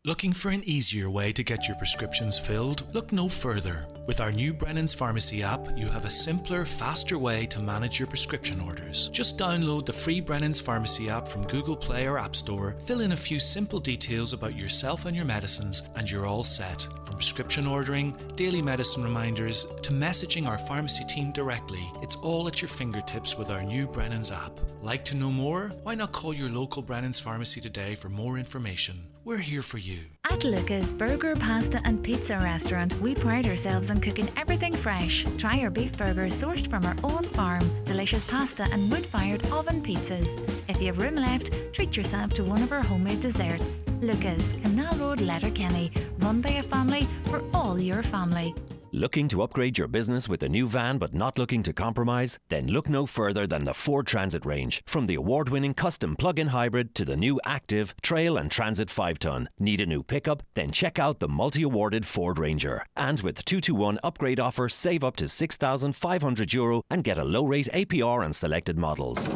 S9: Looking for an easier way to get your prescriptions filled? Look no further. With our new Brennan's Pharmacy app, you have a simpler, faster way to manage your prescription orders. Just download the free Brennan's Pharmacy app from Google Play or App Store, fill in a few simple details about yourself and your medicines, and you're all set. From prescription ordering, daily medicine reminders, to messaging our pharmacy team directly, it's all at your fingertips with our new Brennan's app. Like to know more? Why not call your local Brennan's Pharmacy today for more information? We're here for you.
S18: At Luca's Burger, Pasta and Pizza Restaurant, we pride ourselves on cooking everything fresh. Try our beef burgers sourced from our own farm, delicious pasta and wood-fired oven pizzas. If you have room left, treat yourself to one of our homemade desserts. Luca's, Canal Road, Letterkenny, run by a family for all your family.
S19: Looking to upgrade your business with a new van but not looking to compromise? Then look no further than the Ford Transit range. From the award-winning custom plug-in hybrid to the new Active, Trail and Transit 5-ton. Need a new pickup? Then check out the multi-awarded Ford Ranger. And with the 2-to-1 upgrade offer, save up to €6,500 and get a low-rate APR on selected models.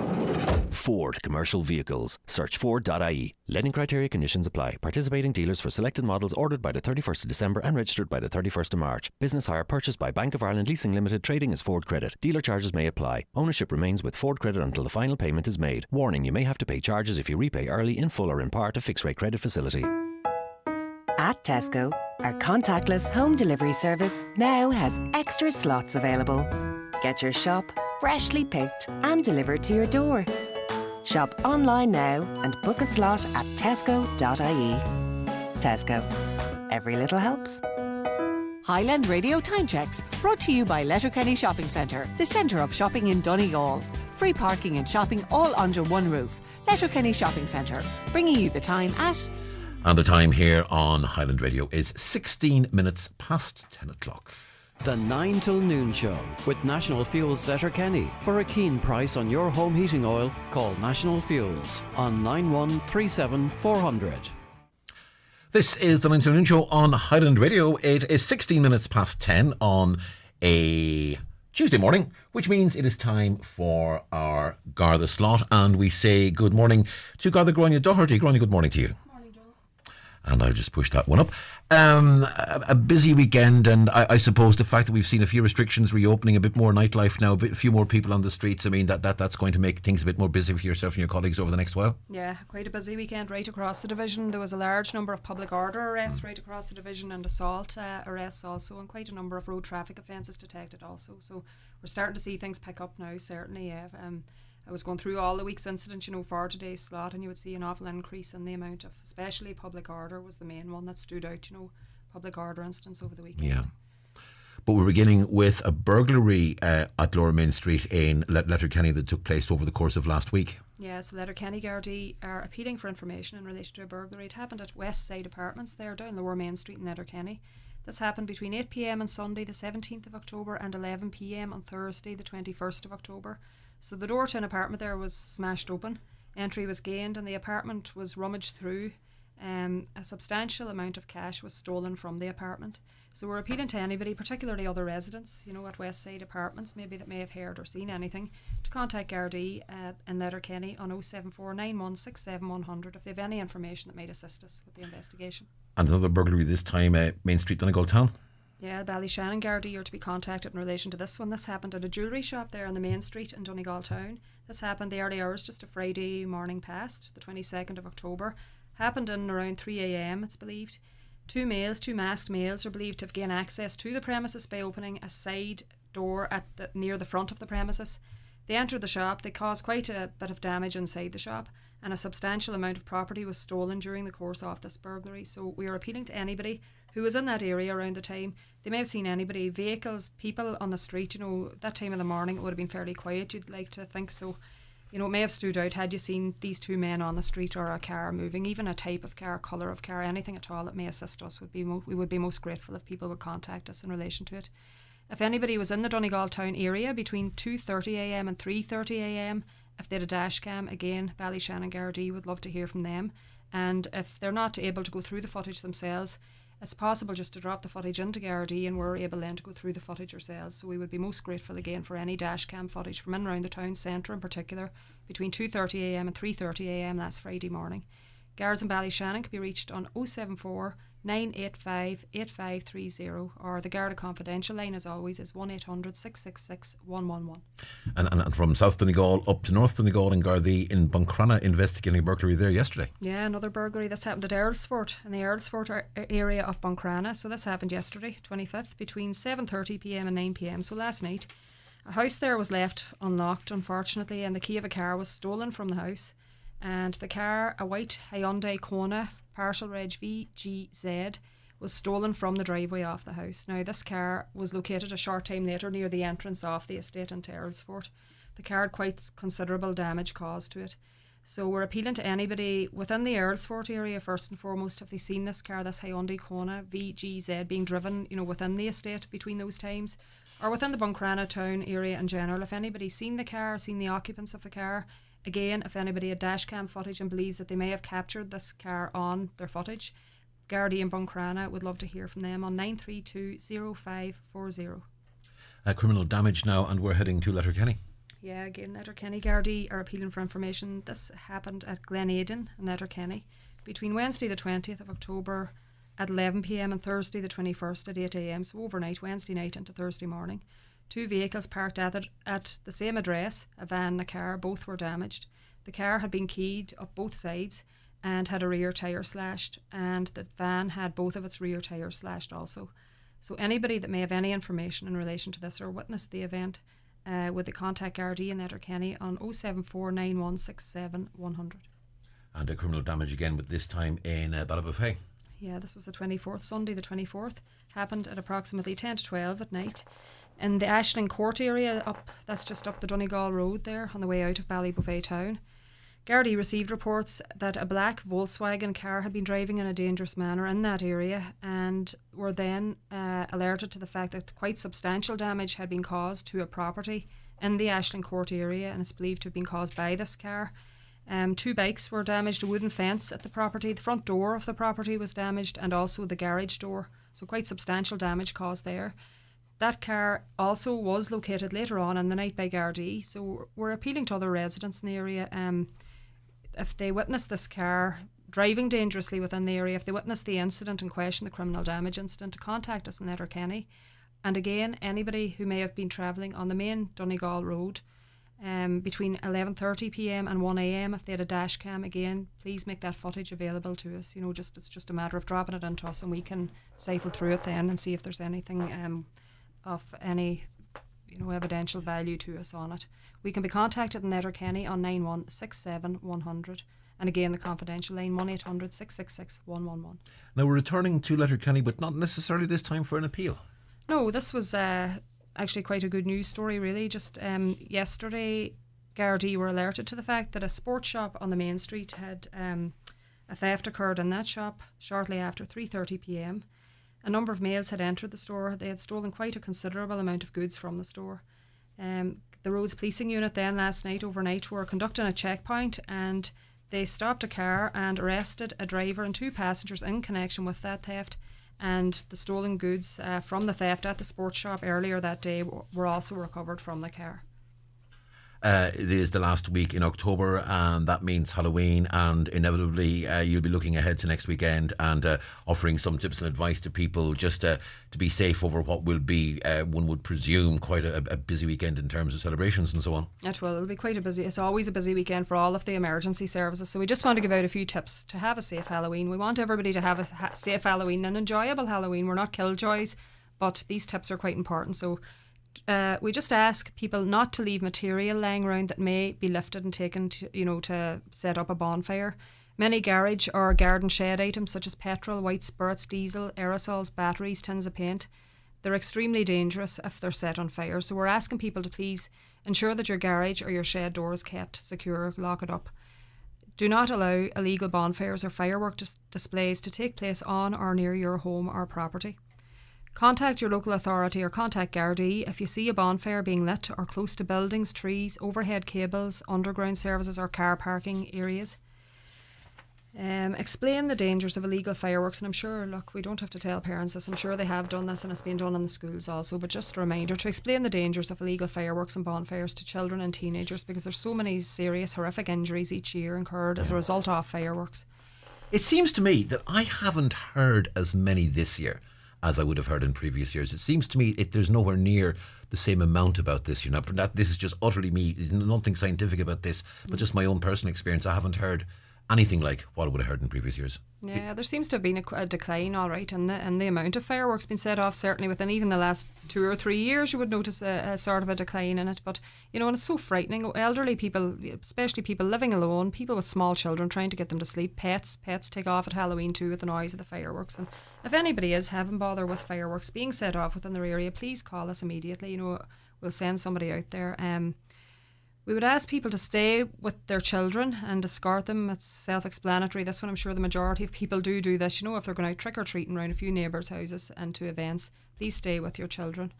S19: Ford Commercial Vehicles. Search Ford.ie. Lending criteria conditions apply. Participating dealers for selected models ordered by the 31st of December and registered by the 31st of March. Business hire purchased by Bank of Ireland Leasing Limited, trading as Ford Credit. Dealer charges may apply. Ownership remains with Ford Credit until the final payment is made. Warning, you may have to pay charges if you repay early, in full or in part, a fixed rate credit facility.
S20: At Tesco, our contactless home delivery service now has extra slots available. Get your shop freshly picked and delivered to your door. Shop online now and book a slot at tesco.ie. Tesco. Every little helps.
S21: Highland Radio Time Checks, brought to you by Letterkenny Shopping Centre, the centre of shopping in Donegal. Free parking and shopping all under one roof. Letterkenny Shopping Centre, bringing you the time at...
S7: And the time here on Highland Radio is 16 minutes past 10 o'clock.
S6: The 9 till noon show with National Fuels Letterkenny. For a keen price on your home heating oil, call National Fuels on 9137 400.
S7: This is the 9 till noon show on Highland Radio. It is 16 minutes past 10 on a Tuesday morning, which means it is time for our Garda slot, and we say good morning to Garda Gráinne Doherty. Gráinne, good morning to you. And I'll just push that one up. A busy weekend, and I suppose the fact that we've seen a few restrictions reopening, a bit more nightlife now, a few more people on the streets, I mean, that's going to make things a bit more busy for yourself and your colleagues over the next while.
S22: Yeah, quite a busy weekend right across the division. There was a large number of public order arrests right across the division, and assault arrests also, and quite a number of road traffic offences detected also. So we're starting to see things pick up now, certainly, yeah. I was going through all the week's incidents, for today's slot, and you would see an awful increase in the amount of, especially public order was the main one that stood out, public order incidents over the weekend.
S7: Yeah. But we're beginning with a burglary at Lower Main Street in Letterkenny that took place over the course of last week.
S22: Yeah, so Letterkenny Gardaí are appealing for information in relation to a burglary. It happened at West Side Apartments there down Lower Main Street in Letterkenny. This happened between 8 p.m. on Sunday the 17th of October and 11 p.m. on Thursday the 21st of October. So the door to an apartment there was smashed open, entry was gained, and the apartment was rummaged through. A substantial amount of cash was stolen from the apartment. So we're appealing to anybody, particularly other residents, at West Side Apartments, maybe that may have heard or seen anything, to contact Gardaí in Letterkenny on 074 9167 100 if they have any information that might assist us with the investigation.
S7: And another burglary this time at Main Street, Donegal Town.
S22: Yeah, Ballyshannon Gardaí are to be contacted in relation to this one. This happened at a jewellery shop there on the Main Street in Donegal Town. This happened the early hours, just a Friday morning past, the 22nd of October. Happened in around 3 a.m, it's believed. Two masked males are believed to have gained access to the premises by opening a side door near the front of the premises. They entered the shop, they caused quite a bit of damage inside the shop, and a substantial amount of property was stolen during the course of this burglary. So we are appealing to anybody who was in that area around the time. They may have seen anybody, vehicles, people on the street, that time of the morning it would have been fairly quiet, you'd like to think. So, it may have stood out had you seen these two men on the street or a car moving, even a type of car, colour of car, anything at all that may assist us. We would be most grateful if people would contact us in relation to it. If anybody was in the Donegal Town area between 2:30 a.m. and 3:30 a.m, if they had a dash cam, again, Ballyshannon Gardaí would love to hear from them. And if they're not able to go through the footage themselves, it's possible just to drop the footage into Gardaí, and we're able then to go through the footage ourselves. So we would be most grateful again for any dash cam footage from in around the town centre in particular between 2:30am and 3:30am last Friday morning. Guards in Ballyshannon can be reached on 074 985 8530, or the Garda Confidential line, as always, is 1800 666 111.
S7: And from South Donegal up to North Donegal and Gardaí in Buncrana investigating a burglary there yesterday.
S22: Yeah, another burglary that's happened at Earlsfort, in the Earlsfort area of Buncrana. So this happened yesterday, 25th, between 7:30pm and 9pm, so last night. A house there was left unlocked, unfortunately, and the key of a car was stolen from the house. And the car, a white Hyundai Kona, partial reg VGZ, was stolen from the driveway off the house. Now, this car was located a short time later near the entrance of the estate in Earlsfort. The car had quite considerable damage caused to it. So we're appealing to anybody within the Earlsfort area, first and foremost, have they seen this car, this Hyundai Kona VGZ, being driven, within the estate between those times, or within the Buncrana town area in general. If anybody's seen the car, seen the occupants of the car, again, if anybody had dash cam footage and believes that they may have captured this car on their footage, Gardaí in Buncrana would love to hear from them on 932 0540.
S7: Criminal damage now, and we're heading to Letterkenny.
S22: Yeah, again, Letterkenny Gardaí are appealing for information. This happened at Glen Aden in Letterkenny between Wednesday the 20th of October at 11pm and Thursday the 21st at 8am, so overnight, Wednesday night into Thursday morning. 2 vehicles parked at the same address, a van and a car, both were damaged. The car had been keyed up both sides and had a rear tyre slashed, and the van had both of its rear tyres slashed also. So anybody that may have any information in relation to this or witnessed the event, would they contact Gardaí in Letterkenny on 074 9167 100.
S7: And a criminal damage again, but this time in Ballybofey.
S22: Yeah, this was the 24th, Sunday the 24th, happened at approximately 10 to 12 at night. In the Ashling Court area, that's just up the Donegal Road there, on the way out of Ballybofey town. Gardaí received reports that a black Volkswagen car had been driving in a dangerous manner in that area, and were then alerted to the fact that quite substantial damage had been caused to a property in the Ashling Court area, and it's believed to have been caused by this car. 2 bikes were damaged, a wooden fence at the property, the front door of the property was damaged, and also the garage door, so quite substantial damage caused there. That car also was located later on in the night by Gardaí, so we're appealing to other residents in the area, if they witness this car driving dangerously within the area, if they witness the incident in question, the criminal damage incident, to contact us in Letterkenny. And again, anybody who may have been travelling on the main Donegal Road between 11:30pm and 1am, if they had a dash cam, again, please make that footage available to us. It's just a matter of dropping it into us, and we can cipher through it then and see if there's anything of any evidential value to us on it. We can be contacted in Letterkenny on 9167 100, and again the confidential line 1800 666 111.
S7: Now we're returning to Letterkenny, but not necessarily this time for an appeal.
S22: No, this was actually quite a good news story really. Just yesterday Gardaí were alerted to the fact that a sports shop on the main street had a theft occurred in that shop shortly after 3:30pm. A number of males had entered the store. They had stolen quite a considerable amount of goods from the store. The Roads Policing Unit then last night, overnight, were conducting a checkpoint, and they stopped a car and arrested a driver and 2 passengers in connection with that theft. And the stolen goods from the theft at the sports shop earlier that day were also recovered from the car.
S7: It is the last week in October, and that means Halloween, and inevitably you'll be looking ahead to next weekend and offering some tips and advice to people just to be safe over what will be, one would presume, quite a busy weekend in terms of celebrations and so on.
S22: It'll be quite it's always a busy weekend for all of the emergency services, so we just want to give out a few tips to have a safe Halloween. We want everybody to have a safe Halloween, an enjoyable Halloween. We're not killjoys, but these tips are quite important. So we just ask people not to leave material lying around that may be lifted and taken to set up a bonfire. Many garage or garden shed items such as petrol, white spirits, diesel, aerosols, batteries, tins of paint, they're extremely dangerous if they're set on fire. So we're asking people to please ensure that your garage or your shed door is kept secure, lock it up. Do not allow illegal bonfires or firework displays to take place on or near your home or property. Contact your local authority or contact Gardaí if you see a bonfire being lit or close to buildings, trees, overhead cables, underground services or car parking areas. Explain the dangers of illegal fireworks, and I'm sure, look, we don't have to tell parents this, I'm sure they have done this and it's been done in the schools also, but just a reminder to explain the dangers of illegal fireworks and bonfires to children and teenagers, because there's so many serious, horrific injuries each year incurred as a result of fireworks.
S7: It seems to me that I haven't heard as many this year as I would have heard in previous years. It seems to me there's nowhere near the same amount about this. This is just utterly me, nothing scientific about this, but just my own personal experience. I haven't heard anything like what I would have heard in previous years.
S22: Yeah, there seems to have been a decline, all right, in the amount of fireworks being set off. Certainly within even the last 2 or 3 years, you would notice a sort of a decline in it. But, and it's so frightening. Elderly people, especially people living alone, people with small children, trying to get them to sleep, pets take off at Halloween too with the noise of the fireworks. And if anybody is having bother with fireworks being set off within their area, please call us immediately. We'll send somebody out there. We would ask people to stay with their children and escort them. It's self-explanatory. This one, I'm sure the majority of people do this. If they're going out trick-or-treating around a few neighbours' houses and to events, please stay with your children.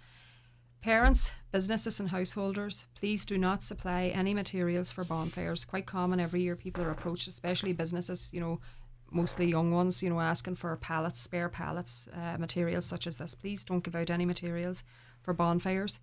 S22: Parents, businesses and householders, please do not supply any materials for bonfires. Quite common every year people are approached, especially businesses, mostly young ones, asking for pallets, spare pallets, materials such as this. Please don't give out any materials for bonfires.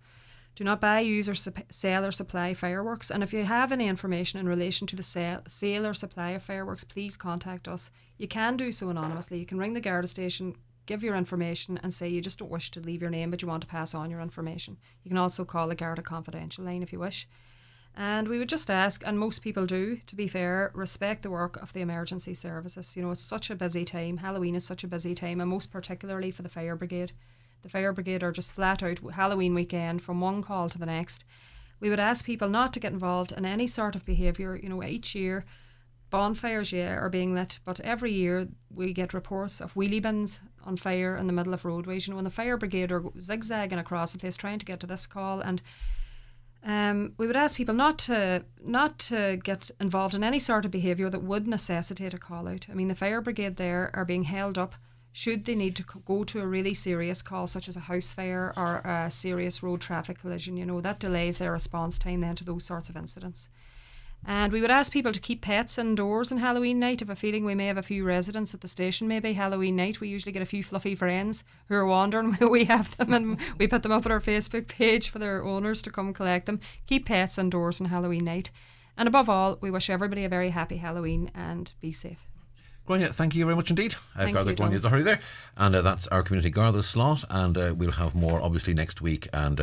S22: Do not buy, use or sell or supply fireworks. And if you have any information in relation to the sale or supply of fireworks, please contact us. You can do so anonymously. You can ring the Garda station, give your information and say you just don't wish to leave your name but you want to pass on your information. You can also call the Garda confidential line if you wish. And we would just ask, and most people do, to be fair, respect the work of the emergency services. It's such a busy time. Halloween is such a busy time, and most particularly for the fire brigade. The fire brigade are just flat out Halloween weekend from one call to the next. We would ask people not to get involved in any sort of behaviour. Each year bonfires are being lit, but every year we get reports of wheelie bins on fire in the middle of roadways. And the fire brigade are zigzagging across the place trying to get to this call, and we would ask people not to get involved in any sort of behaviour that would necessitate a call out. The fire brigade there are being held up should they need to go to a really serious call, such as a house fire or a serious road traffic collision. That delays their response time then to those sorts of incidents. And we would ask people to keep pets indoors on Halloween night. I have a feeling we may have a few residents at the station maybe Halloween night. We usually get a few fluffy friends who are wandering. We have them and we put them up on our Facebook page for their owners to come collect them. Keep pets indoors on Halloween night. And above all, we wish everybody a very happy Halloween and be safe.
S7: Grania, thank you very much indeed. Garda Grania Doherty there. And that's our community Garda slot. And we'll have more obviously next week. And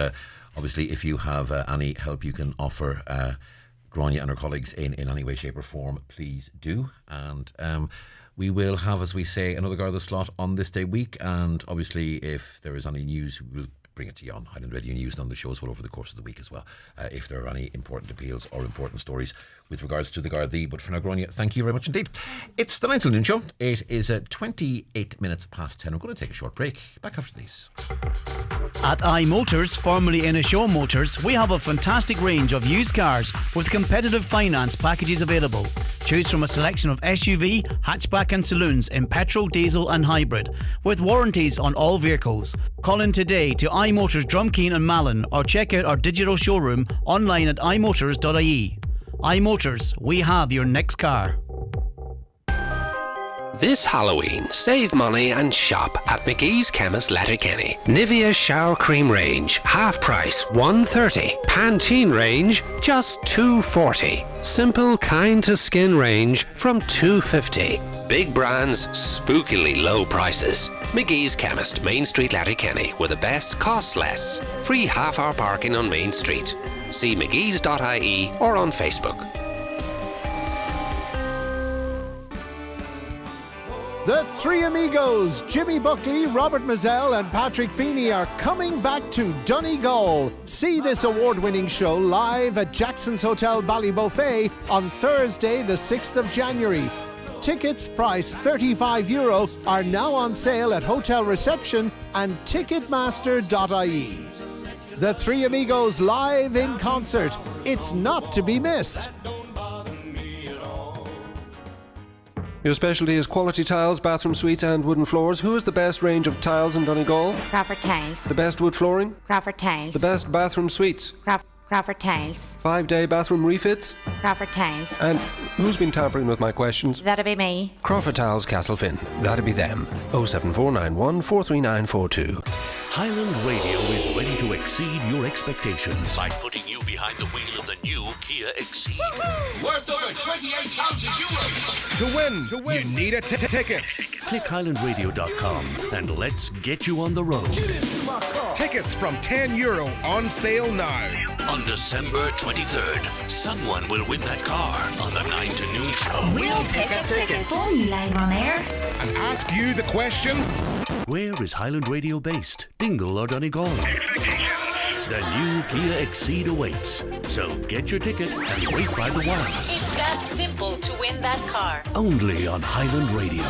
S7: obviously if you have any help you can offer Grania and her colleagues in any way, shape or form, please do. And we will have, as we say, another Garda slot on this day week. And obviously if there is any news, we'll bring it to you on Highland Radio News and on the shows well over the course of the week as well, if there are any important appeals or important stories with regards to the Gardaí. But for now, Grania, thank you very much indeed. It's the 9 till noon show. It is 28 minutes past 10. I'm going to take a short break. Back after these.
S1: At iMotors, formerly Inishow Motors, we have a fantastic range of used cars with competitive finance packages available. Choose from a selection of SUV, hatchback and saloons in petrol, diesel and hybrid, with warranties on all vehicles. Call in today to iMotors Drumkeen and Malin or check out our digital showroom online at imotors.ie. iMotors, we have your next car.
S3: This Halloween, save money and shop at Mcgill's Chemist Letterkenny. Nivea Shower Cream range, half price, $1.30. Pantene range, just $2.40. Simple, kind to skin range from $2.50. Big brands, spookily low prices. Mcgill's Chemist, Main Street, Letterkenny, where the best costs less. Free half-hour parking on Main Street. See mcgills.ie or on Facebook.
S4: The three amigos, Jimmy Buckley, Robert Mazzell and Patrick Feeney, are coming back to Donegal. See this award-winning show live at Jackson's Hotel Ballyboufet on Thursday the 6th of January. Tickets, price €35, are now on sale at hotel reception and ticketmaster.ie. The three amigos live in concert. It's not to be missed.
S5: Your specialty is quality tiles, bathroom suites and wooden floors. Who has the best range of tiles in Donegal?
S23: Crawford Tiles.
S5: The best wood flooring?
S23: Crawford Tiles.
S5: The best bathroom suites?
S2: Crawford Tiles.
S5: 5-day bathroom refits?
S2: Crawford Tiles.
S5: And who's been tampering with my questions?
S2: That'll be me.
S3: Crawford Tiles, Castlefin. That'd be them. 07491 43942.
S10: Highland Radio is ready to exceed your expectations by putting you behind the wheel of the new Kia Exceed.
S11: Worth over 28,000 euros. To win, you need a ticket.
S10: Click highlandradio.com and let's get you on the road.
S11: Tickets from €10 on sale now.
S10: On December 23rd, someone will win that car on the 9 to noon show.
S18: We'll pick a ticket for you live on air.
S11: And ask you the question.
S10: Where is Highland Radio based? Dingle or Donegal? The new Kia Exceed awaits. So get your ticket and wait by the wires.
S23: It's that simple to win that car.
S10: Only on Highland Radio.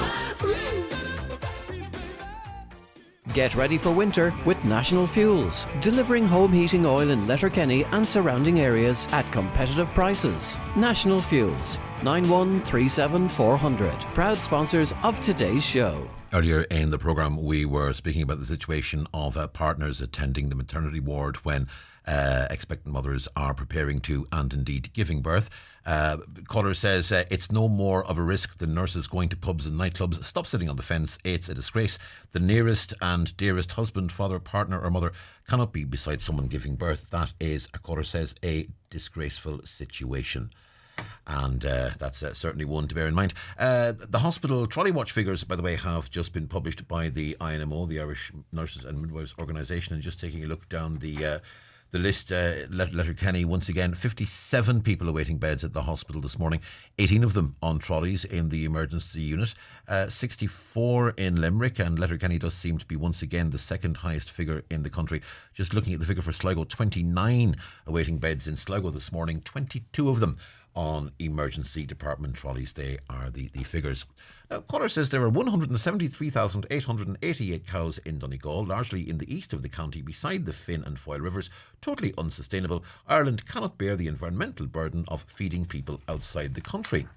S6: Get ready for winter with National Fuels, delivering home heating oil in Letterkenny and surrounding areas at competitive prices. National Fuels, 9137 400, proud sponsors of today's show.
S7: Earlier in the programme, we were speaking about the situation of partners attending the maternity ward when expectant mothers are preparing to and indeed giving birth. Caller says it's no more of a risk than nurses going to pubs and nightclubs. Stop sitting on the fence. It's a disgrace. The nearest and dearest husband, father, partner or mother cannot be beside someone giving birth. That is, a caller says, a disgraceful situation. And that's certainly one to bear in mind. The hospital trolley watch figures, by the way, have just been published by the INMO, the Irish Nurses and Midwives Organisation. And just taking a look down the list, Letterkenny, once again, 57 people awaiting beds at the hospital this morning, 18 of them on trolleys in the emergency unit, 64 in Limerick, and Letterkenny does seem to be once again the second highest figure in the country. Just looking at the figure for Sligo, 29 awaiting beds in Sligo this morning, 22 of them on emergency department trolleys. They are the figures. Now, caller says there are 173,888 cows in Donegal, largely in the east of the county, beside the Finn and Foyle rivers. Totally unsustainable. Ireland cannot bear the environmental burden of feeding people outside the country.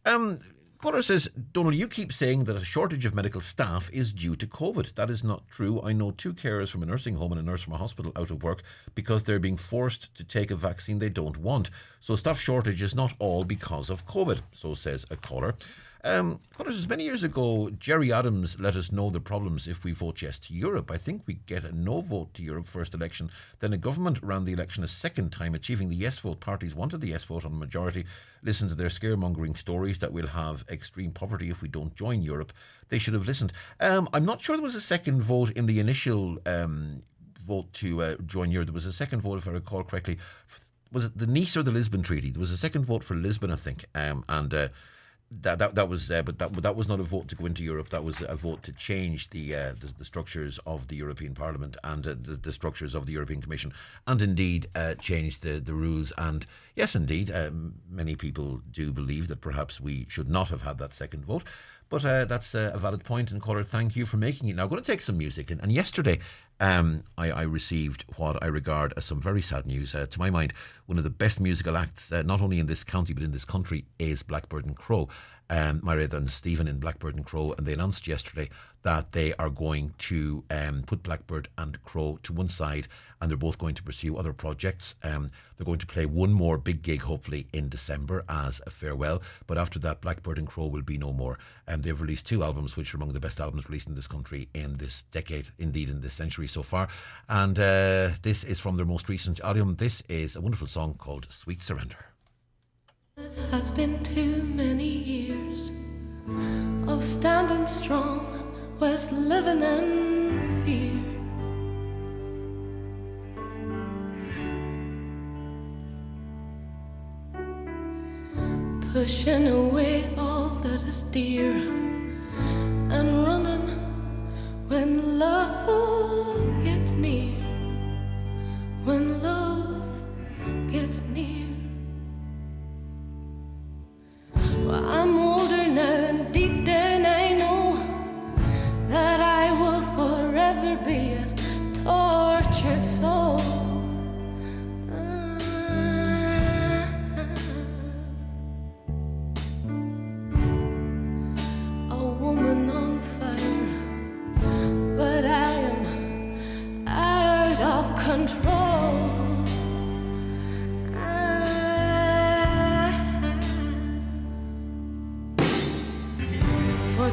S7: Caller says, Donald, you keep saying that a shortage of medical staff is due to COVID. That is not true. I know 2 carers from a nursing home and a nurse from a hospital out of work because they're being forced to take a vaccine they don't want. So staff shortage is not all because of COVID, so says a caller. Caller says, many years ago, Jerry Adams let us know the problems if we vote yes to Europe. I think we get a no vote to Europe first election, then a government ran the election a second time, achieving the yes vote. Parties wanted the yes vote on the majority. Listen to their scaremongering stories that we'll have extreme poverty if we don't join Europe. They should have listened. I'm not sure there was a second vote in the initial vote to join Europe. There was a second vote, if I recall correctly. Was it the Nice or the Lisbon Treaty? There was a second vote for Lisbon, I think, That was but that was not a vote to go into Europe. That was a vote to change the structures of the European Parliament and the structures of the European Commission, and indeed change the rules. And yes, indeed, many people do believe that perhaps we should not have had that second vote. But that's a valid point, and caller, thank you for making it. Now, I'm going to take some music. And yesterday, I received what I regard as some very sad news. To my mind, one of the best musical acts, not only in this county but in this country, is Blackbird and Crow. Myra and Stephen in Blackbird and Crow, and they announced yesterday that they are going to put Blackbird and Crow to one side, and they're both going to pursue other projects. They're going to play one more big gig, hopefully in December, as a farewell, but after that, Blackbird and Crow will be no more. They've released 2 albums, which are among the best albums released in this country in this decade, indeed in this century so far, and this is from their most recent album. This is a wonderful song called Sweet Surrender.
S24: It has been too many years of standing strong with living in fear. Pushing away all that is dear and running when love gets near. When love gets near. Well, I'm older now and deep down I know that I will forever be a tortured soul. A woman on fire, but I am out of control.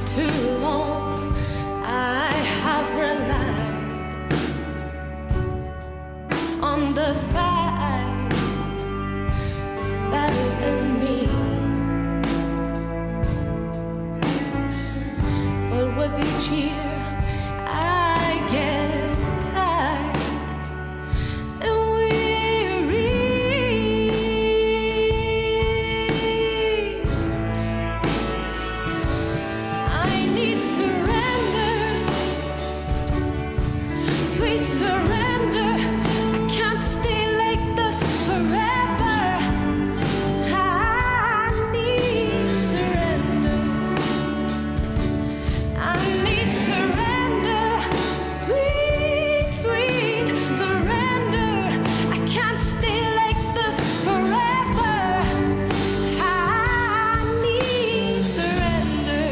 S24: too long I have relied on the fight that is in me. But with each year I get tired and weary. I need surrender, sweet surrender. I can't stay like this forever. I need surrender. I need surrender, sweet, sweet surrender. I can't stay like this forever. I need surrender.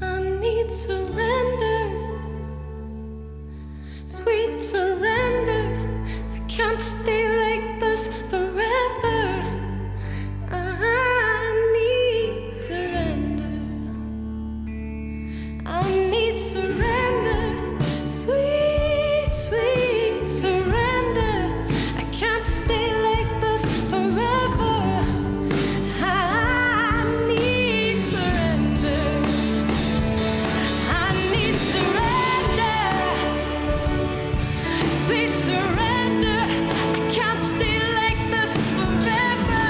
S24: I need surrender, sweet surrender. I can't stay like this forever. I need surrender. I need surrender, sweet, sweet surrender. I can't stay like this forever. I need surrender. I need surrender, sweet surrender. I can't stay like this forever.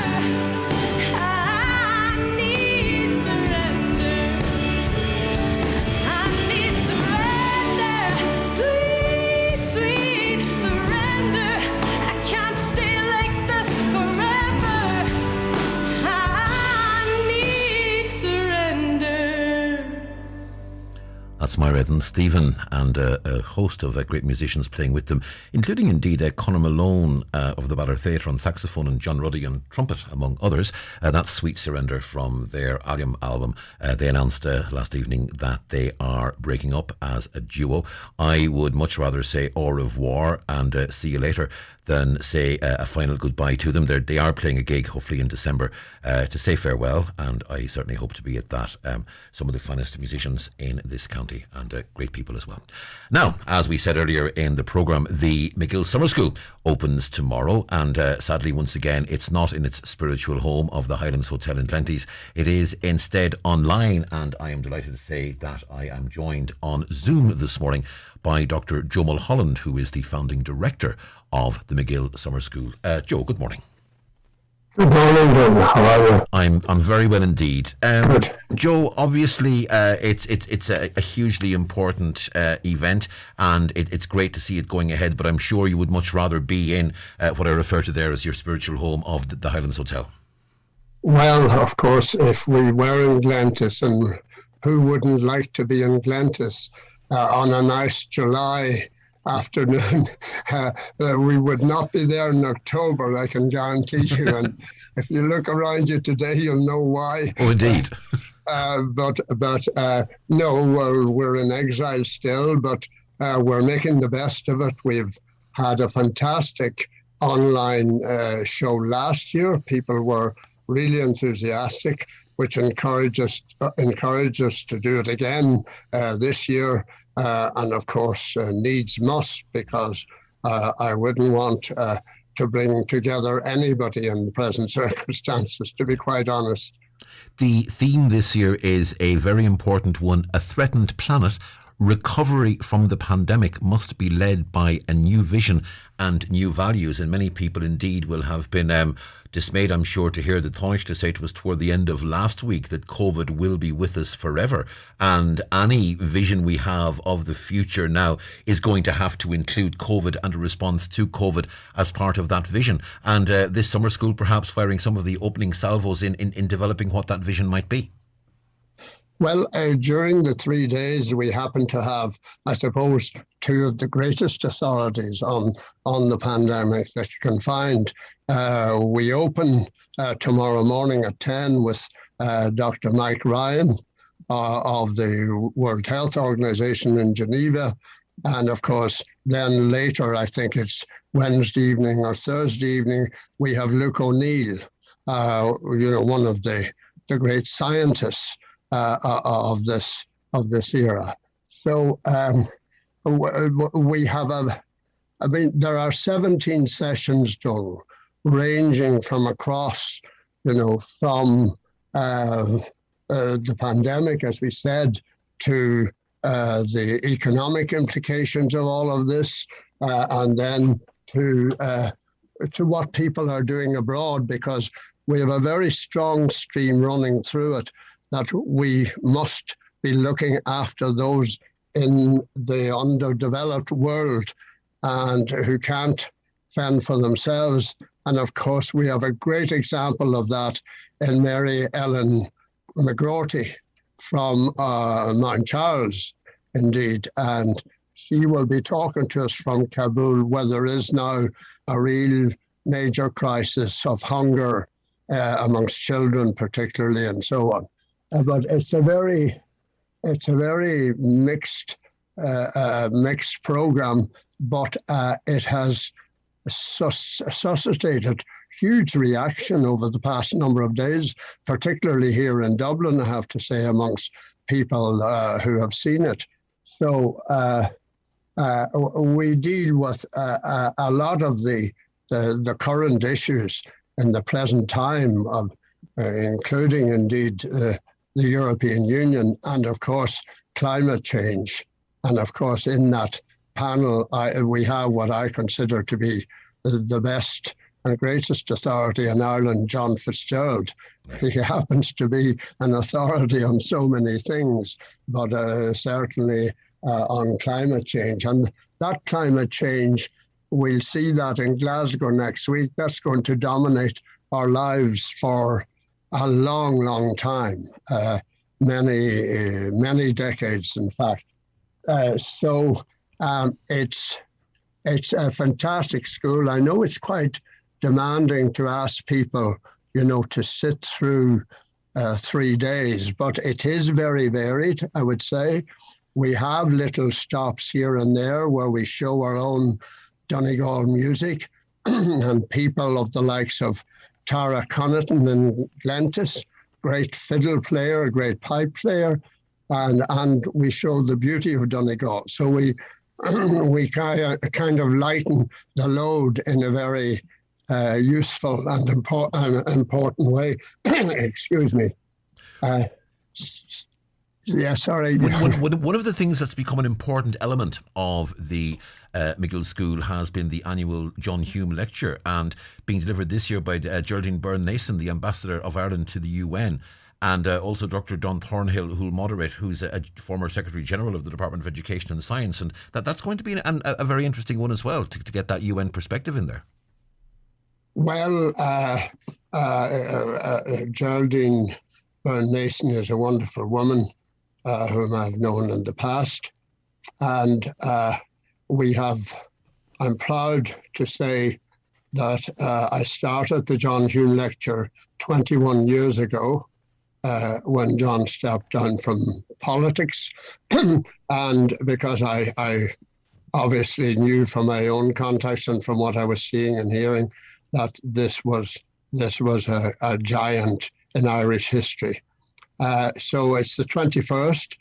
S24: I need surrender. I need surrender, sweet, sweet surrender. I can't stay like this forever. I need surrender.
S7: That's Myra and Stephen, and a host of great musicians playing with them, including indeed Conor Malone of the Ballard Theatre on saxophone and John Ruddy on trumpet, among others. That's Sweet Surrender from their Allium album. They announced last evening that they are breaking up as a duo. I would much rather say au revoir and see you later than say a final goodbye to them. They are playing a gig, hopefully in December, to say farewell, and I certainly hope to be at that. Some of the finest musicians in this county, and great people as well. Now, as we said earlier in the programme, the Mcgill Summer School opens tomorrow, and sadly, once again, it's not in its spiritual home of the Highlands Hotel in Glenties. It is instead online, and I am delighted to say that I am joined on Zoom this morning by Dr. Joe Mulholland, who is the founding director of the Mcgill Summer School. Joe, good morning.
S8: Good morning, John. How are you?
S7: I'm very well indeed. Good. Joe, obviously it's a hugely important event, and it's great to see it going ahead, but I'm sure you would much rather be in what I refer to there as your spiritual home of the Highlands Hotel.
S8: Well, of course, if we were in Glentis, and who wouldn't like to be in Glentis on a nice July afternoon, we would not be there in October, I can guarantee you. And if you look around you today, you'll know why.
S7: Oh, indeed.
S8: But no, well, we're in exile still, but we're making the best of it. We've had a fantastic online show last year. People were really enthusiastic, which encouraged us to do it again this year. And of course, needs must, because I wouldn't want to bring together anybody in the present circumstances, to be quite honest.
S7: The theme this year is a very important one: a threatened planet recovery from the pandemic must be led by a new vision and new values. And many people indeed will have been dismayed, I'm sure, to hear the Taoiseach say to us toward the end of last week that COVID will be with us forever. And any vision we have of the future now is going to have to include COVID and a response to COVID as part of that vision. And this summer school perhaps firing some of the opening salvos in developing what that vision might be.
S8: Well, during the 3 days, we happen to have, I suppose, two of the greatest authorities on the pandemic that you can find. We open tomorrow morning at 10 with Dr. Mike Ryan of the World Health Organization in Geneva. And of course, then later, I think it's Wednesday evening or Thursday evening, we have Luke O'Neill, one of the great scientists of this era. So we have there are 17 sessions done, ranging from across, from the pandemic, as we said, to the economic implications of all of this, and then to what people are doing abroad, because we have a very strong stream running through it that we must be looking after those in the underdeveloped world and who can't fend for themselves. And of course, we have a great example of that in Mary Ellen McGrorty from Mount Charles, indeed. And she will be talking to us from Kabul, where there is now a real major crisis of hunger amongst children, particularly, and so on. But it's a very mixed program, but it has suscitated huge reaction over the past number of days, particularly here in Dublin, I have to say, amongst people who have seen it. So we deal with a lot of the current issues in the present time, of including indeed the European Union, and of course climate change. And of course in that panel we have what I consider to be the best and greatest authority in Ireland, John Fitzgerald. He happens to be an authority on so many things, but certainly on climate change. And that climate change, we'll see that in Glasgow next week. That's going to dominate our lives for a long, long time, many decades, in fact. So it's a fantastic school. I know it's quite demanding to ask people, to sit through 3 days, but it is very varied, I would say. We have little stops here and there where we show our own Donegal music and people of the likes of Tara Connaughton and Glentis, great fiddle player, a great pipe player, and we show the beauty of Donegal. So we kind of lighten the load in a very useful and important way. Excuse me. Yeah, sorry.
S7: One of the things that's become an important element of the Mcgill School has been the annual John Hume Lecture, and being delivered this year by Geraldine Byrne-Nason, the Ambassador of Ireland to the UN, and also Dr. Don Thornhill, who'll moderate, who's a former Secretary General of the Department of Education and Science, and that's going to be a very interesting one as well, to get that UN perspective in there.
S8: Well, Geraldine Byrne-Nason is a wonderful woman whom I've known in the past, and I'm proud to say that I started the John Hume Lecture 21 years ago when John stepped down from politics, and because I obviously knew from my own context and from what I was seeing and hearing that this was a giant in Irish history. So it's the 21st.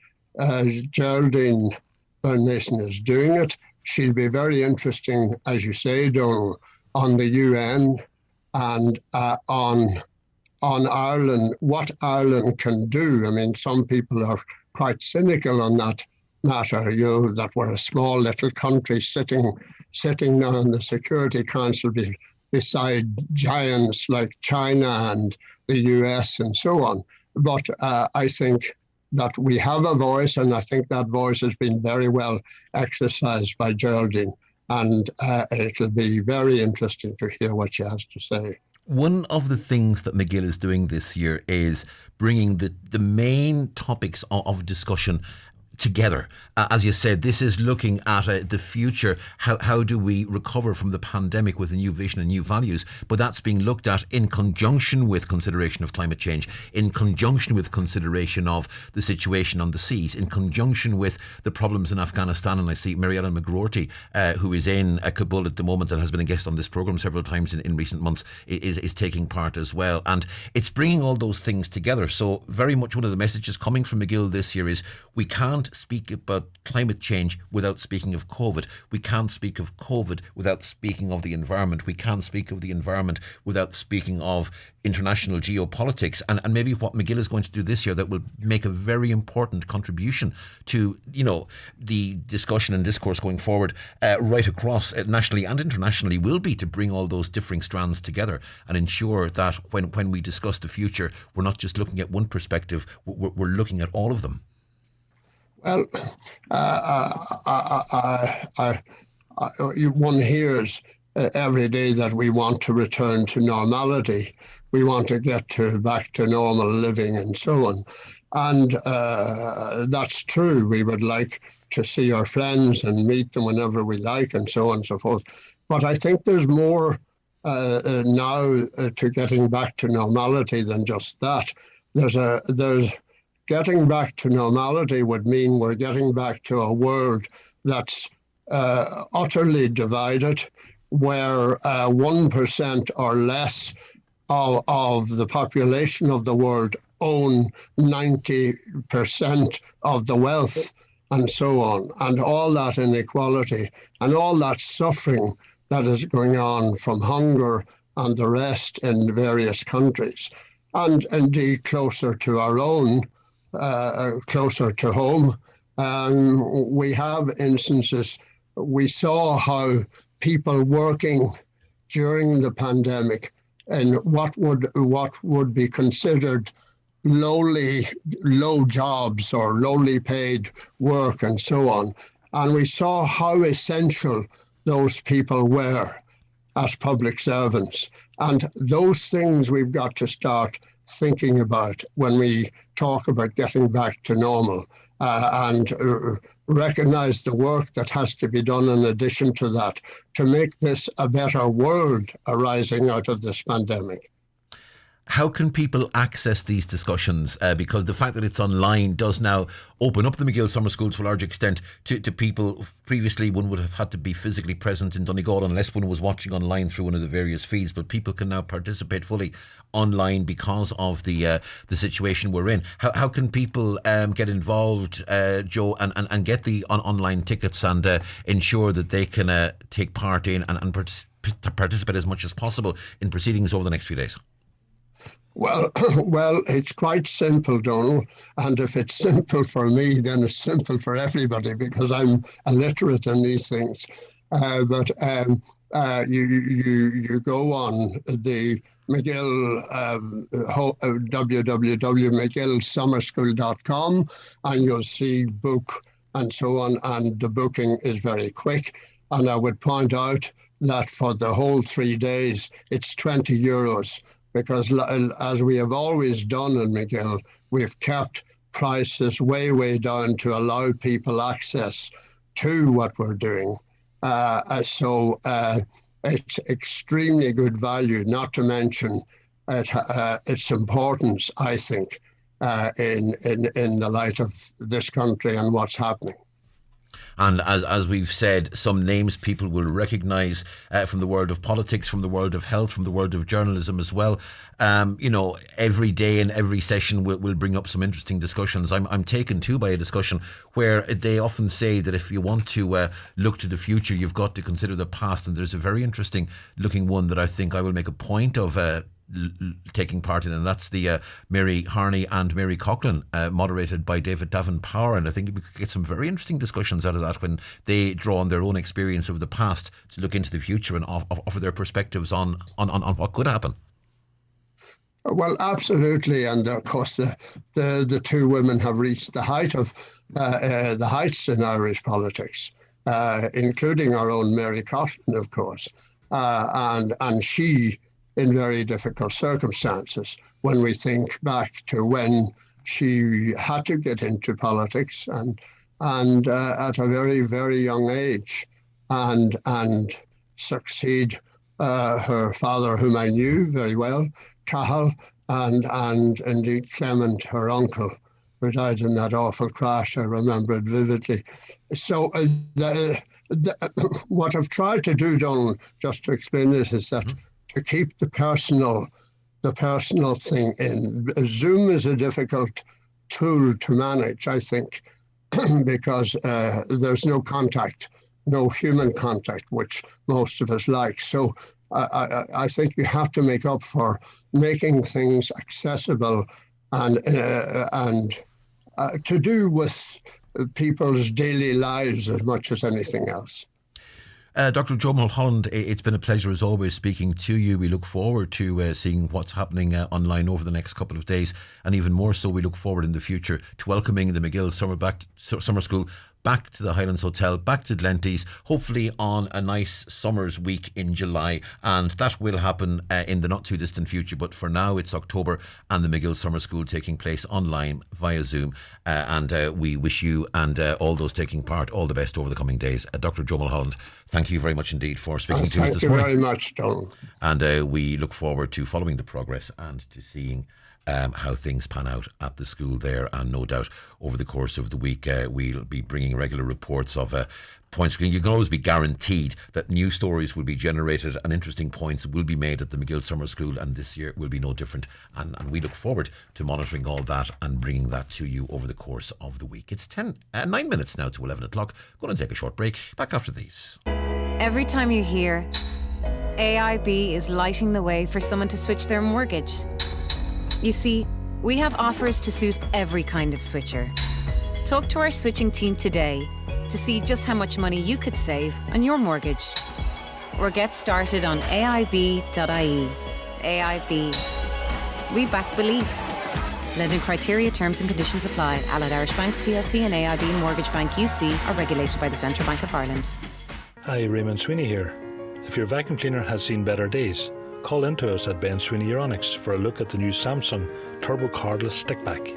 S8: Geraldine Byrne-Nason is doing it. She'll be very interesting, as you say, Donal, on the UN and on Ireland, what Ireland can do. I mean, some people are quite cynical on that matter. That we're a small little country sitting now in the Security Council beside giants like China and the US and so on. But I think that we have a voice, and I think that voice has been very well exercised by Geraldine. And it'll be very interesting to hear what she has to say.
S7: One of the things that Mcgill is doing this year is bringing the main topics of discussion together. As you said, this is looking at the future. How do we recover from the pandemic with a new vision and new values? But that's being looked at in conjunction with consideration of climate change, in conjunction with consideration of the situation on the seas, in conjunction with the problems in Afghanistan. And I see Mary-Ellen McGroarty, who is in Kabul at the moment and has been a guest on this programme several times in recent months, is taking part as well. And it's bringing all those things together. So very much one of the messages coming from Mcgill this year is we can't speak about climate change without speaking of COVID. We can't speak of COVID without speaking of the environment. We can't speak of the environment without speaking of international geopolitics. And maybe what Mcgill is going to do this year that will make a very important contribution to, the discussion and discourse going forward right across nationally and internationally will be to bring all those differing strands together and ensure that when we discuss the future, we're not just looking at one perspective, we're looking at all of them.
S8: Well, one hears every day that we want to return to normality. We want to get back to normal living and so on. And that's true. We would like to see our friends and meet them whenever we like and so on and so forth. But I think there's more now to getting back to normality than just that. There's getting back to normality would mean we're getting back to a world that's utterly divided, where 1% or less of the population of the world own 90% of the wealth and so on, and all that inequality and all that suffering that is going on from hunger and the rest in various countries, and indeed closer to our own, closer to home. We have instances. We saw how people working during the pandemic in what would be considered low jobs or lowly paid work and so on. And we saw how essential those people were as public servants. And those things we've got to start thinking about when we talk about getting back to normal, and recognize the work that has to be done in addition to that to make this a better world arising out of this pandemic.
S7: How can people access these discussions? Because the fact that it's online does now open up the Mcgill Summer School to a large extent to people. Previously, one would have had to be physically present in Donegal unless one was watching online through one of the various feeds. But people can now participate fully online because of the situation we're in. How can people get involved, Joe, and get the online tickets and ensure that they can take part in and participate as much as possible in proceedings over the next few days?
S8: Well, it's quite simple, Donald. And if it's simple for me, then it's simple for everybody because I'm illiterate in these things. But you go on the Mcgill, www.mcgillsummerschool.com, and you'll see book and so on. And the booking is very quick. And I would point out that for the whole 3 days, it's €20. Because as we have always done in Mcgill, we've kept prices way, way down to allow people access to what we're doing. So it's extremely good value, not to mention its importance, I think, in the light of this country and what's happening.
S7: And as we've said, some names people will recognise from the world of politics, from the world of health, from the world of journalism as well. Every day and every session will bring up some interesting discussions. I'm taken too by a discussion where they often say that if you want to look to the future, you've got to consider the past. And there's a very interesting looking one that I think I will make a point of taking part in, and that's the Mary Harney and Mary Coughlin, moderated by David Davin-Power. And I think we could get some very interesting discussions out of that when they draw on their own experience of the past to look into the future and offer their perspectives on what could happen.
S8: Well, absolutely, and of course the two women have reached the heights in Irish politics, including our own Mary Coughlin, of course, and she in very difficult circumstances. When we think back to when she had to get into politics and at a very, very young age, and succeed her father, whom I knew very well, Cathal, and indeed Clement, her uncle, who died in that awful crash. I remember it vividly. So what I've tried to do, Donald, just to explain this, is that to keep the personal thing in. Zoom is a difficult tool to manage, I think, because there's no contact, no human contact, which most of us like. So I think you have to make up for making things accessible and to do with people's daily lives as much as anything else.
S7: Dr. Joe Mulholland, it's been a pleasure as always speaking to you. We look forward to seeing what's happening online over the next couple of days, and even more so we look forward in the future to welcoming the Mcgill Summer School back to the Highlands Hotel, back to Glenties, hopefully on a nice summer's week in July, and that will happen in the not too distant future. But for now it's October and the Mcgill Summer School taking place online via Zoom, and we wish you and all those taking part all the best over the coming days. Dr. Joe Mulholland, thank you very much indeed for speaking to us this morning.
S8: Thank you very much, Donald.
S7: And we look forward to following the progress and to seeing how things pan out at the school there, and no doubt over the course of the week we'll be bringing regular reports of points. You can always be guaranteed that new stories will be generated and interesting points will be made at the Mcgill Summer School, and this year will be no different, and we look forward to monitoring all that and bringing that to you over the course of the week. It's 9 minutes now to 11 o'clock. Going to take a short break. Back after these.
S12: Every time you hear AIB is lighting the way for someone to switch their mortgage. You see, we have offers to suit every kind of switcher. Talk to our switching team today to see just how much money you could save on your mortgage. Or get started on AIB.ie. AIB. We back belief. Lending criteria, terms and conditions apply. Allied Irish Banks plc and AIB Mortgage Bank UC are regulated by the Central Bank of Ireland.
S13: Hi, Raymond Sweeney here. If your vacuum cleaner has seen better days, call in to us at Ben Sweeney Euronics for a look at the new Samsung Turbo Cordless Stickback.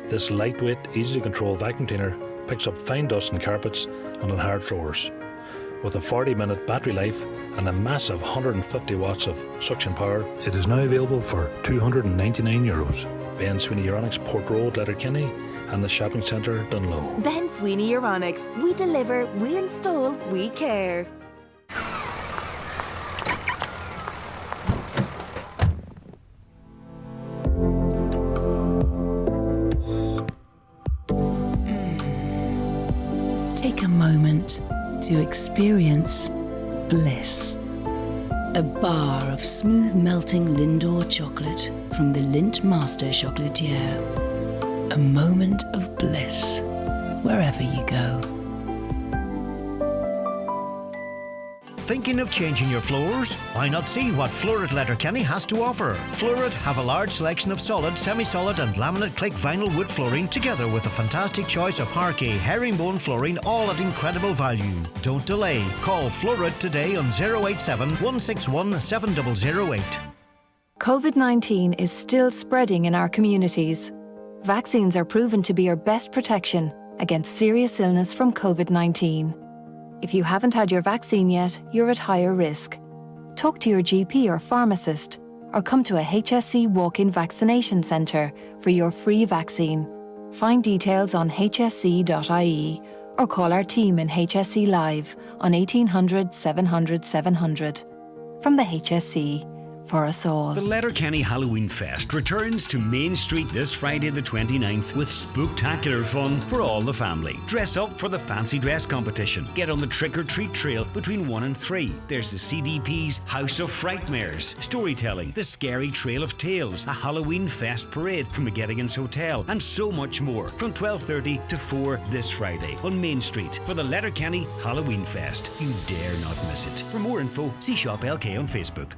S13: This lightweight, easy to control vacuum cleaner picks up fine dust in carpets and on hard floors. With a 40-minute battery life and a massive 150 watts of suction power, it is now available for €299. Ben Sweeney Euronics, Port Road, Letterkenny, and the shopping centre, Dunlow.
S14: Ben Sweeney Euronics. We deliver, we install, we care.
S15: Take a moment to experience bliss. A bar of smooth melting Lindor chocolate from the Lindt Master Chocolatier. A moment of bliss wherever you go.
S1: Thinking of changing your floors? Why not see what Florid Letterkenny has to offer? Florid have a large selection of solid, semi-solid and laminate click vinyl wood flooring, together with a fantastic choice of parquet, herringbone flooring, all at incredible value. Don't delay. Call Florid today on 087 161 7008.
S25: COVID-19 is still spreading in our communities. Vaccines are proven to be our best protection against serious illness from COVID-19. If you haven't had your vaccine yet, you're at higher risk. Talk to your GP or pharmacist, or come to a HSC walk-in vaccination centre for your free vaccine. Find details on hsc.ie or call our team in HSC Live on 1800 700 700. From the HSC, for us all.
S10: The Letterkenny Halloween Fest returns to Main Street this Friday the 29th with spooktacular fun for all the family. Dress up for the fancy dress competition. Get on the trick-or-treat trail between 1 and 3. There's the CDP's House of Frightmares, storytelling, the Scary Trail of Tales, a Halloween Fest parade from Mcgill Hotel, and so much more from 12:30 to 4 this Friday on Main Street for the Letterkenny Halloween Fest. You dare not miss it. For more info, see Shop LK on Facebook.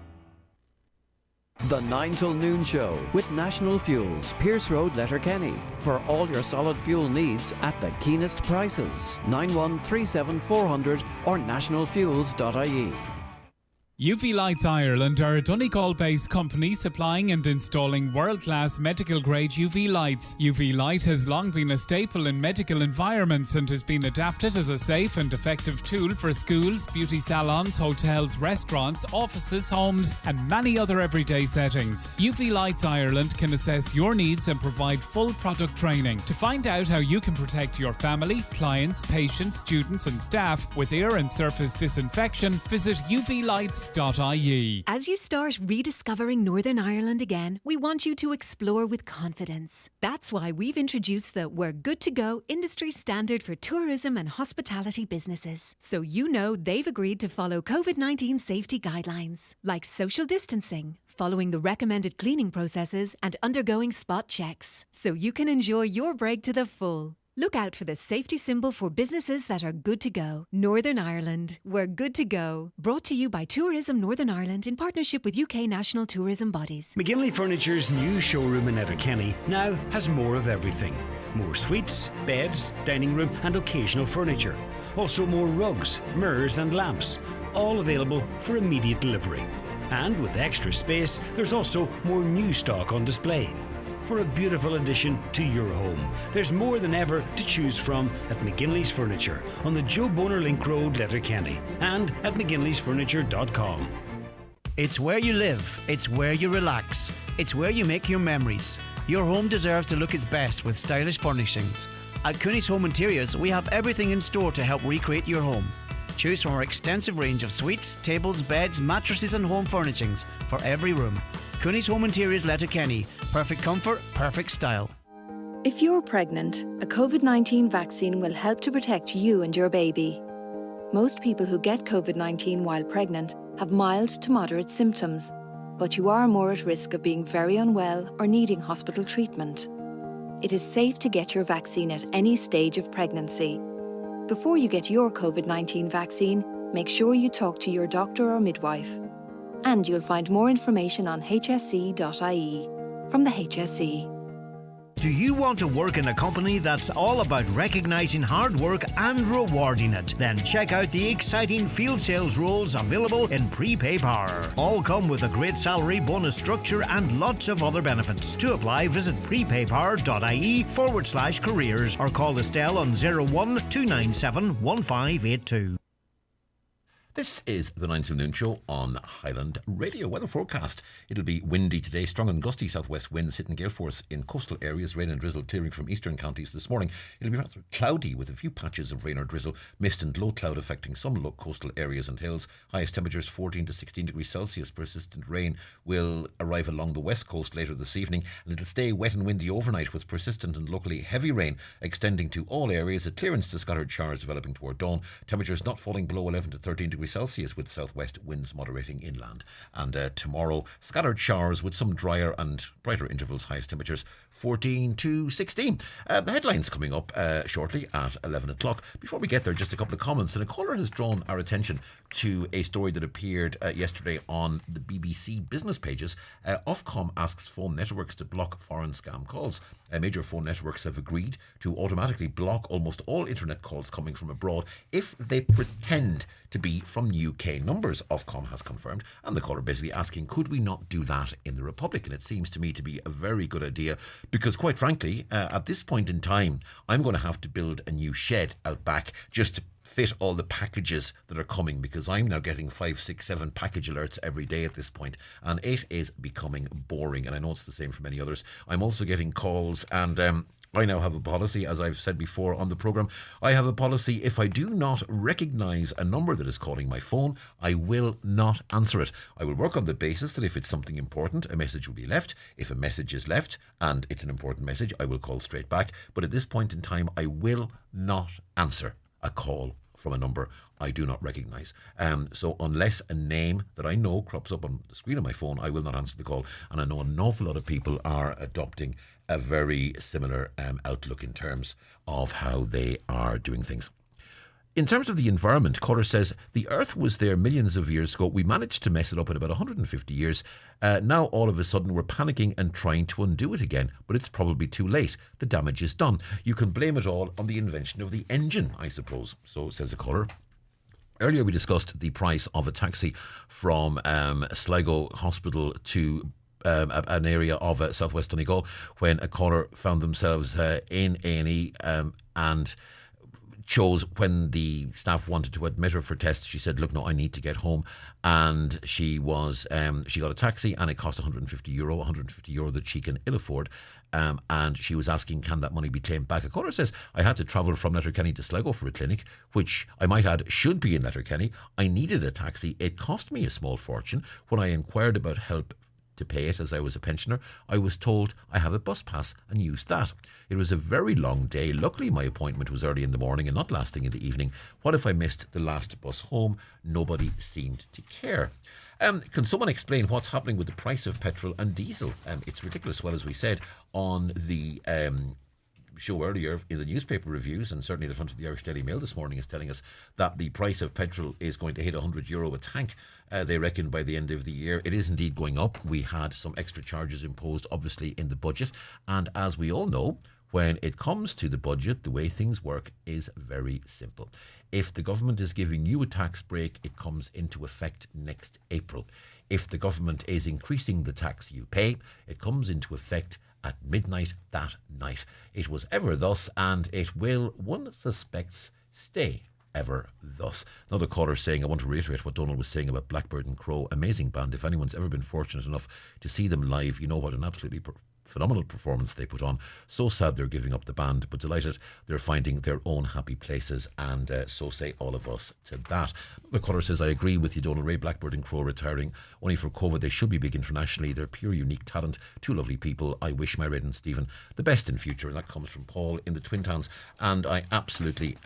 S6: The 9 till noon show with National Fuels, Pierce Road, Letterkenny. For all your solid fuel needs at the keenest prices. 9137 400 or nationalfuels.ie.
S9: UV Lights Ireland are a Donegal-based company supplying and installing world-class medical-grade UV lights. UV light has long been a staple in medical environments and has been adapted as a safe and effective tool for schools, beauty salons, hotels, restaurants, offices, homes and many other everyday settings. UV Lights Ireland can assess your needs and provide full product training. To find out how you can protect your family, clients, patients, students and staff with ear and surface disinfection, visit UVLights.ie.
S16: As you start rediscovering Northern Ireland again, we want you to explore with confidence. That's why we've introduced the We're Good to Go industry standard for tourism and hospitality businesses. So you know they've agreed to follow COVID-19 safety guidelines, like social distancing, following the recommended cleaning processes and undergoing spot checks, so you can enjoy your break to the full. Look out for the safety symbol for businesses that are good to go. Northern Ireland, we're good to go. Brought to you by Tourism Northern Ireland in partnership with UK national tourism bodies.
S10: McGinley Furniture's new showroom in Letterkenny now has more of everything. More suites, beds, dining room and occasional furniture. Also more rugs, mirrors and lamps. All available for immediate delivery. And with extra space, there's also more new stock on display. For a beautiful addition to your home. There's more than ever to choose from at McGinley's Furniture on the Joe Boner Link Road, Letterkenny, and at mcginleysfurniture.com.
S1: It's where you live, it's where you relax, it's where you make your memories. Your home deserves to look its best with stylish furnishings. At Cooney's Home Interiors, we have everything in store to help recreate your home. Choose from our extensive range of suites, tables, beds, mattresses and home furnishings for every room. Cooney's Home Interiors, Letterkenny. Perfect comfort, perfect style.
S25: If you're pregnant, a COVID-19 vaccine will help to protect you and your baby. Most people who get COVID-19 while pregnant have mild to moderate symptoms, but you are more at risk of being very unwell or needing hospital treatment. It is safe to get your vaccine at any stage of pregnancy. Before you get your COVID-19 vaccine, make sure you talk to your doctor or midwife. And you'll find more information on hsc.ie. From the HSE.
S17: Do you want to work in a company that's all about recognising hard work and rewarding it? Then check out the exciting field sales roles available in Prepay Power. All come with a great salary, bonus structure and lots of other benefits. To apply, visit prepaypower.ie/careers or call Estelle on 01 297 1582.
S7: This is the 9 till noon show on Highland Radio. Weather forecast. It'll be windy today. Strong and gusty southwest winds hitting gale force in coastal areas. Rain and drizzle clearing from eastern counties this morning. It'll be rather cloudy with a few patches of rain or drizzle. Mist and low cloud affecting some low coastal areas and hills. Highest temperatures 14 to 16 degrees Celsius. Persistent rain will arrive along the west coast later this evening. And it'll stay wet and windy overnight with persistent and locally heavy rain extending to all areas. A clearance to scattered showers developing toward dawn. Temperatures not falling below 11 to 13 degrees Celsius with southwest winds moderating inland. And tomorrow, scattered showers with some drier and brighter intervals. Highest temperatures 14 to 16. The headlines coming up shortly at 11 o'clock. Before we get there, just a couple of comments. And a caller has drawn our attention to a story that appeared yesterday on the BBC business pages. Ofcom asks phone networks to block foreign scam calls. Major phone networks have agreed to automatically block almost all internet calls coming from abroad if they pretend to be from UK numbers, Ofcom has confirmed. And the caller basically asking, could we not do that in the Republic? And it seems to me to be a very good idea because, quite frankly, at this point in time, I'm going to have to build a new shed out back just to fit all the packages that are coming, because I'm now getting 5, 6, 7 package alerts every day at this point, and it is becoming boring. And I know it's the same for many others. I'm also getting calls and I now have a policy, as I've said before on the programme. I have a policy: if I do not recognise a number that is calling my phone, I will not answer it. I will work on the basis that if it's something important, a message will be left. If a message is left and it's an important message, I will call straight back. But at this point in time, I will not answer a call from a number I do not recognise. So unless a name that I know crops up on the screen of my phone, I will not answer the call. And I know an awful lot of people are adopting a very similar outlook in terms of how they are doing things. In terms of the environment, caller says, the Earth was there millions of years ago. We managed to mess it up in about 150 years. Now all of a sudden we're panicking and trying to undo it again, but it's probably too late. The damage is done. You can blame it all on the invention of the engine, I suppose. So says a caller. Earlier we discussed the price of a taxi from Sligo Hospital to an area of southwest Donegal, when a caller found themselves in A&E and chose, when the staff wanted to admit her for tests, she said, look, no, I need to get home. And she got a taxi, and it cost €150 that she can ill afford. And she was asking, can that money be claimed back? A caller says, I had to travel from Letterkenny to Sligo for a clinic, which I might add should be in Letterkenny. I needed a taxi. It cost me a small fortune. When I inquired about help to pay it, as I was a pensioner, I was told I have a bus pass and used that. It was a very long day. Luckily my appointment was early in the morning and not lasting in the evening. What if I missed the last bus home? Nobody seemed to care. Can someone explain what's happening with the price of petrol and diesel? It's ridiculous. Well, as we said on the show earlier, in the newspaper reviews, and certainly the front of the Irish Daily Mail this morning is telling us that the price of petrol is going to hit €100 a tank, they reckon, by the end of the year. It is indeed going up. We had some extra charges imposed, obviously, in the budget, and as we all know, when it comes to the budget, the way things work is very simple. If the government is giving you a tax break, it comes into effect next April. If the government is increasing the tax you pay, it comes into effect at midnight that night. It was ever thus, and it will, one suspects, stay ever thus. Another caller saying, I want to reiterate what Donald was saying about Blackbird and Crow. Amazing band. If anyone's ever been fortunate enough to see them live, you know what an absolutely phenomenal performance they put on. So sad they're giving up the band, but delighted they're finding their own happy places, and so say all of us to that. The caller says, I agree with you, Donald. Ray, Blackbird and Crow retiring only for COVID. They should be big internationally. They're pure unique talent. Two lovely people. I wish my Red and Stephen the best in future. And that comes from Paul in the Twin Towns, and I absolutely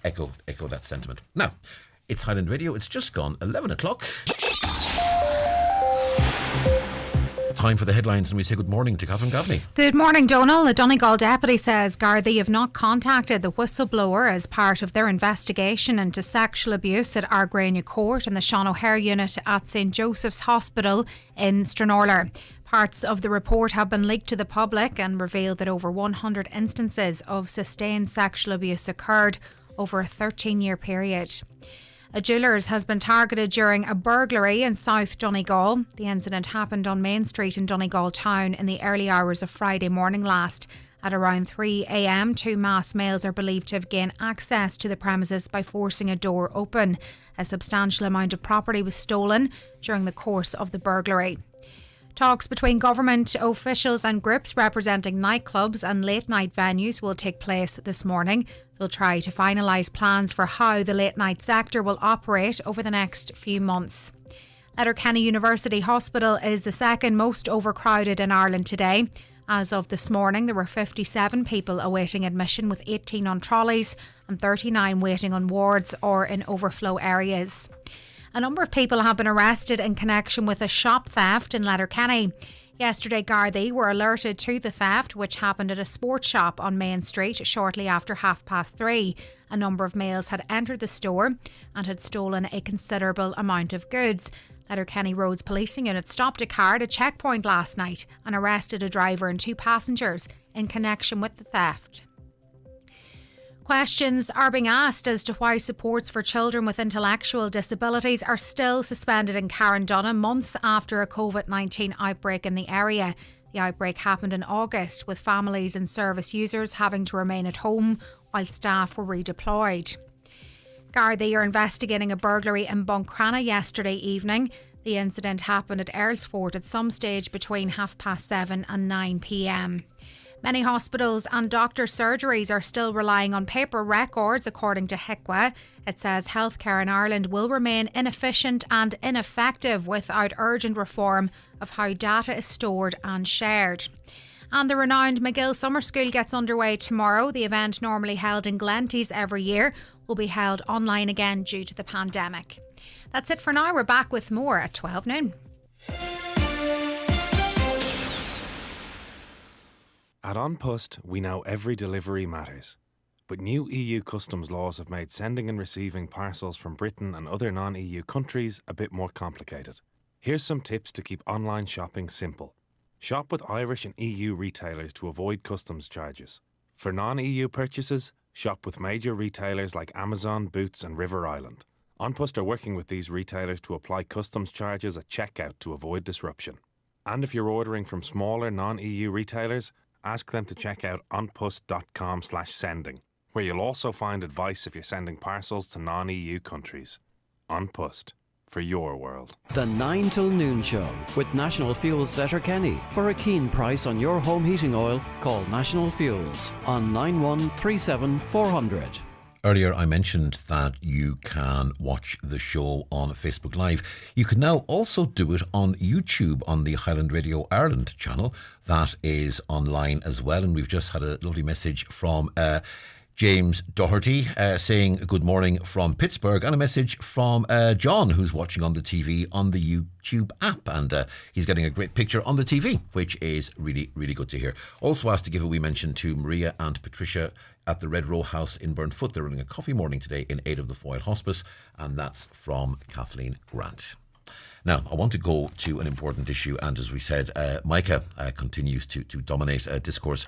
S7: echo that sentiment. Now, it's Highland Radio. It's just gone 11 o'clock. Time for the headlines, and we say good morning to Catherine Gaffney.
S4: Good morning, Donal. The Donegal deputy says Gardaí have not contacted the whistleblower as part of their investigation into sexual abuse at Argrania Court and the Sean O'Hare unit at St Joseph's Hospital in Stranorlar. Parts of the report have been leaked to the public and revealed that over 100 instances of sustained sexual abuse occurred over a 13-year period. A jeweller's has been targeted during a burglary in South Donegal. The incident happened on Main Street in Donegal town in the early hours of Friday morning last. At around 3 a.m, two masked males are believed to have gained access to the premises by forcing a door open. A substantial amount of property was stolen during the course of the burglary. Talks between government officials and groups representing nightclubs and late-night venues will take place this morning. They'll try to finalise plans for how the late-night sector will operate over the next few months. Letterkenny University Hospital is the second most overcrowded in Ireland today. As of this morning, there were 57 people awaiting admission, with 18 on trolleys and 39 waiting on wards or in overflow areas. A number of people have been arrested in connection with a shop theft in Letterkenny. Yesterday, Gardaí were alerted to the theft, which happened at a sports shop on Main Street shortly after 3:30. A number of males had entered the store and had stolen a considerable amount of goods. Letterkenny Roads Policing Unit stopped a car at a checkpoint last night and arrested a driver and two passengers in connection with the theft. Questions are being asked as to why supports for children with intellectual disabilities are still suspended in Carndonagh months after a COVID-19 outbreak in the area. The outbreak happened in August, with families and service users having to remain at home while staff were redeployed. Gardaí are investigating a burglary in Buncrana yesterday evening. The incident happened at Earlsfort at some stage between 7:30 and 9 p.m. Many hospitals and doctor surgeries are still relying on paper records, according to HICWA. It says healthcare in Ireland will remain inefficient and ineffective without urgent reform of how data is stored and shared. And the renowned Mcgill Summer School gets underway tomorrow. The event, normally held in Glenties every year, will be held online again due to the pandemic. That's it for now. We're back with more at 12 noon.
S5: At An Post, we know every delivery matters. But new EU customs laws have made sending and receiving parcels from Britain and other non-EU countries a bit more complicated. Here's some tips to keep online shopping simple. Shop with Irish and EU retailers to avoid customs charges. For non-EU purchases, shop with major retailers like Amazon, Boots and River Island. An Post are working with these retailers to apply customs charges at checkout to avoid disruption. And if you're ordering from smaller non-EU retailers, ask them to check out anpost.com/sending, where you'll also find advice if you're sending parcels to non-EU countries. An Post, for your world.
S6: The 9 till noon show with National Fuels Letterkenny. For a keen price on your home heating oil, call National Fuels on 9137 400.
S7: Earlier I mentioned that you can watch the show on Facebook Live. You can now also do it on YouTube on the Highland Radio Ireland channel. That is online as well. And we've just had a lovely message from James Doherty saying good morning from Pittsburgh, and a message from John, who's watching on the TV on the YouTube app, and he's getting a great picture on the TV, which is really, really good to hear. Also asked to give a wee mention to Maria and Patricia at the Red Row House in Burnfoot. They're running a coffee morning today in aid of the Foyle Hospice, and that's from Kathleen Grant. Now, I want to go to an important issue, and as we said, Micah continues to dominate discourse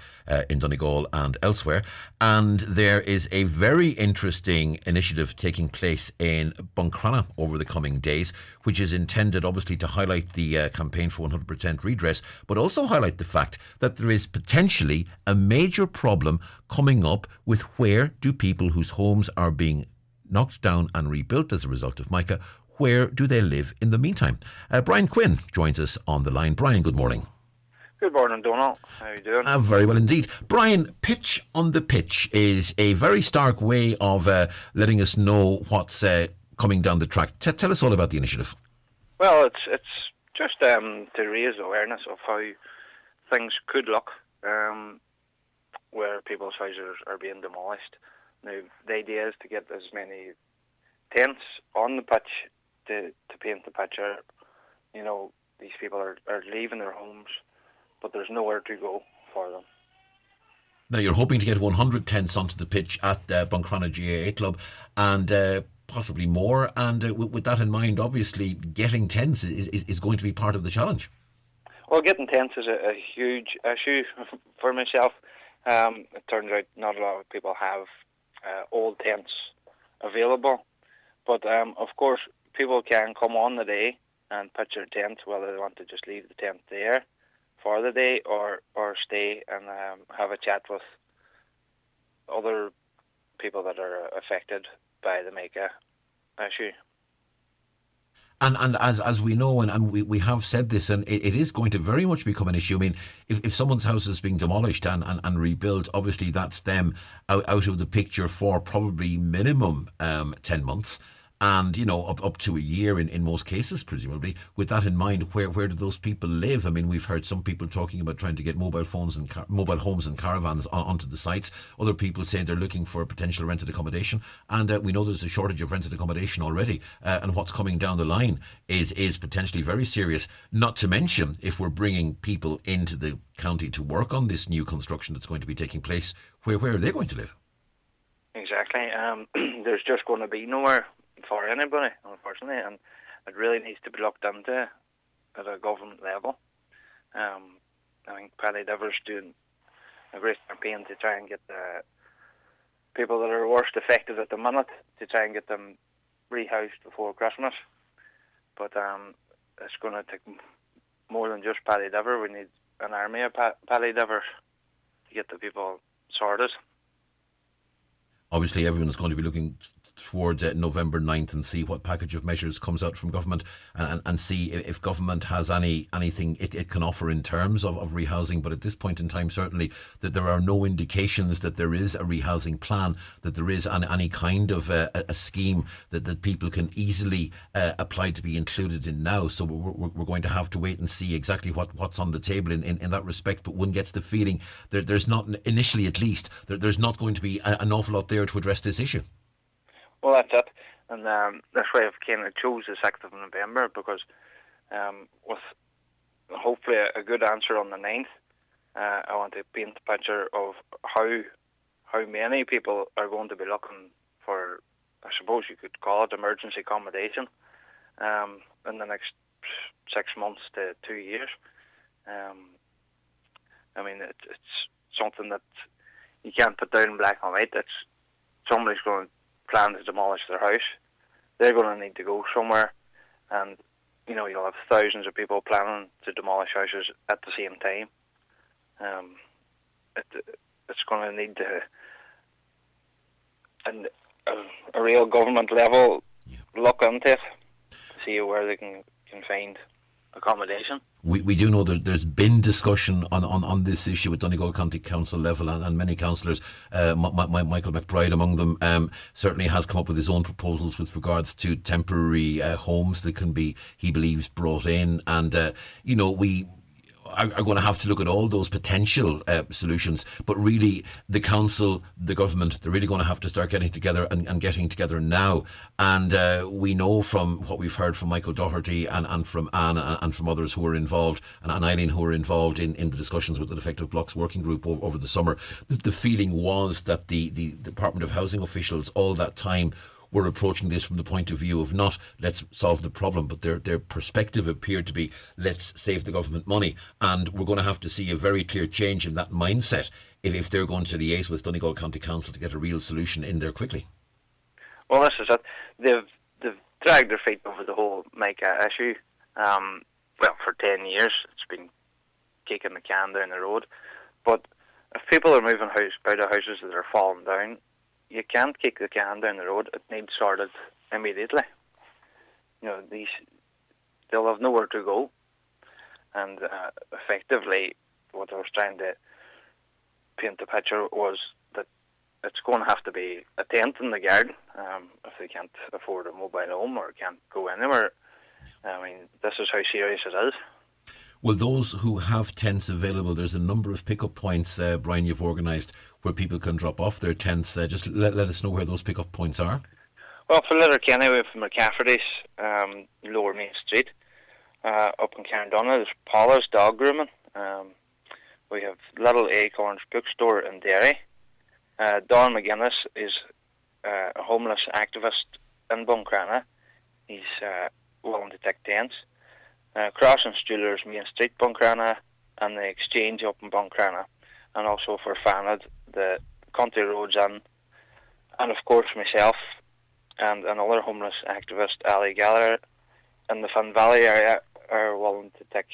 S7: in Donegal and elsewhere, and there is a very interesting initiative taking place in Buncrana over the coming days, which is intended obviously to highlight the campaign for 100% redress, but also highlight the fact that there is potentially a major problem coming up with where do people whose homes are being knocked down and rebuilt as a result of Micah, where do they live in the meantime? Brian Quinn joins us on the line. Brian, good morning.
S19: Good morning, Donald. How are you doing?
S7: Very well indeed. Brian, pitch on the pitch is a very stark way of letting us know what's coming down the track. Tell us all about the initiative.
S19: Well, it's just to raise awareness of how things could look where people's houses are being demolished. Now, the idea is to get as many tents on the pitch to paint the picture. You know, these people are leaving their homes, but there's nowhere to go for them.
S7: Now, you're hoping to get 100 tents onto the pitch at Buncrana GAA Club, and possibly more. And with that in mind, obviously, getting tents is going to be part of the challenge.
S19: Well, getting tents is a huge issue for myself. It turns out not a lot of people have old tents available. But, of course, people can come on the day and pitch their tent, whether they want to just leave the tent there for the day or stay and have a chat with other people that are affected by the Micah issue.
S7: And as we know, and we have said this, and it is going to very much become an issue. I mean, if someone's house is being demolished and rebuilt, obviously that's them out of the picture for probably minimum 10 months. And, you know, up to a year in most cases, presumably. With that in mind, where do those people live? I mean, we've heard some people talking about trying to get mobile homes and caravans onto the sites. Other people say they're looking for potential rented accommodation. And we know there's a shortage of rented accommodation already. And what's coming down the line is potentially very serious. Not to mention, if we're bringing people into the county to work on this new construction that's going to be taking place, where are they going to live?
S19: Exactly. There's just going to be nowhere for anybody, unfortunately, and it really needs to be looked into at a government level. I think Paddy Diver's doing a great campaign to try and get the people that are worst affected at the minute, to try and get them rehoused before Christmas. But it's going to take more than just Paddy Diver. We need an army of Paddy Divers to get the people sorted.
S7: Obviously, everyone's going to be looking towards November 9th and see what package of measures comes out from government, and see if government has anything it can offer in terms of rehousing. But at this point in time, certainly that there are no indications that there is a rehousing plan, that there is any kind of a scheme that people can easily apply to be included in now. So we're going to have to wait and see exactly what's on the table in that respect. But one gets the feeling there's not, initially at least, there's not going to be an awful lot there to address this issue.
S19: Well, that's it. And that's why I've kind of chose the 6th of November, because with hopefully a good answer on the 9th, I want to paint the picture of how many people are going to be looking for, I suppose you could call it, emergency accommodation in the next 6 months to 2 years. I mean, it's something that you can't put down in black and white. It's somebody's going to plan to demolish their house. They're going to need to go somewhere, and you'll have thousands of people planning to demolish houses at the same time. It's going to need a real government level look into it to see where they can find accommodation.
S7: We do know that there's been discussion on this issue at Donegal County Council level, and many councillors, Michael McBride among them, certainly has come up with his own proposals with regards to temporary homes that can be, he believes, brought in. And, we are going to have to look at all those potential solutions, but really the council, the government, they're really going to have to start getting together and getting together now. And we know from what we've heard from Michael Doherty and from Anne and from others who are involved, and Eileen who are involved in the discussions with the Defective Blocks Working Group over the summer, that the feeling was that the Department of Housing officials all that time were approaching this from the point of view of not let's solve the problem, but their perspective appeared to be let's save the government money. And we're going to have to see a very clear change in that mindset if they're going to liaise with Donegal County Council to get a real solution in there quickly.
S19: Well, this is it. They've dragged their feet over the whole MICA issue. For 10 years, it's been kicking the can down the road. But if people are moving out of houses that are falling down, you can't kick the can down the road. It needs sorted immediately. They'll have nowhere to go. And effectively, what I was trying to paint the picture was that it's going to have to be a tent in the garden if they can't afford a mobile home or can't go anywhere. I mean, this is how serious it is.
S7: Well, those who have tents available, there's a number of pickup points, Brian, you've organised where people can drop off their tents. Just let us know where those pickup points are. Well,
S19: for Letterkenny, we have McCafferty's, Lower Main Street. Up in Carndonna, there's Paula's Dog Grooming. We have Little Acorns Bookstore in Derry. Don McGuinness is a homeless activist in Buncrana. He's willing to take tents. Crossing Jewelers, Main Street, Buncrana, and the Exchange up in Buncrana, and also for Fanad, the Country Roads Inn, and of course myself and another homeless activist, Ali Gallagher, in the Finn Valley area are willing to take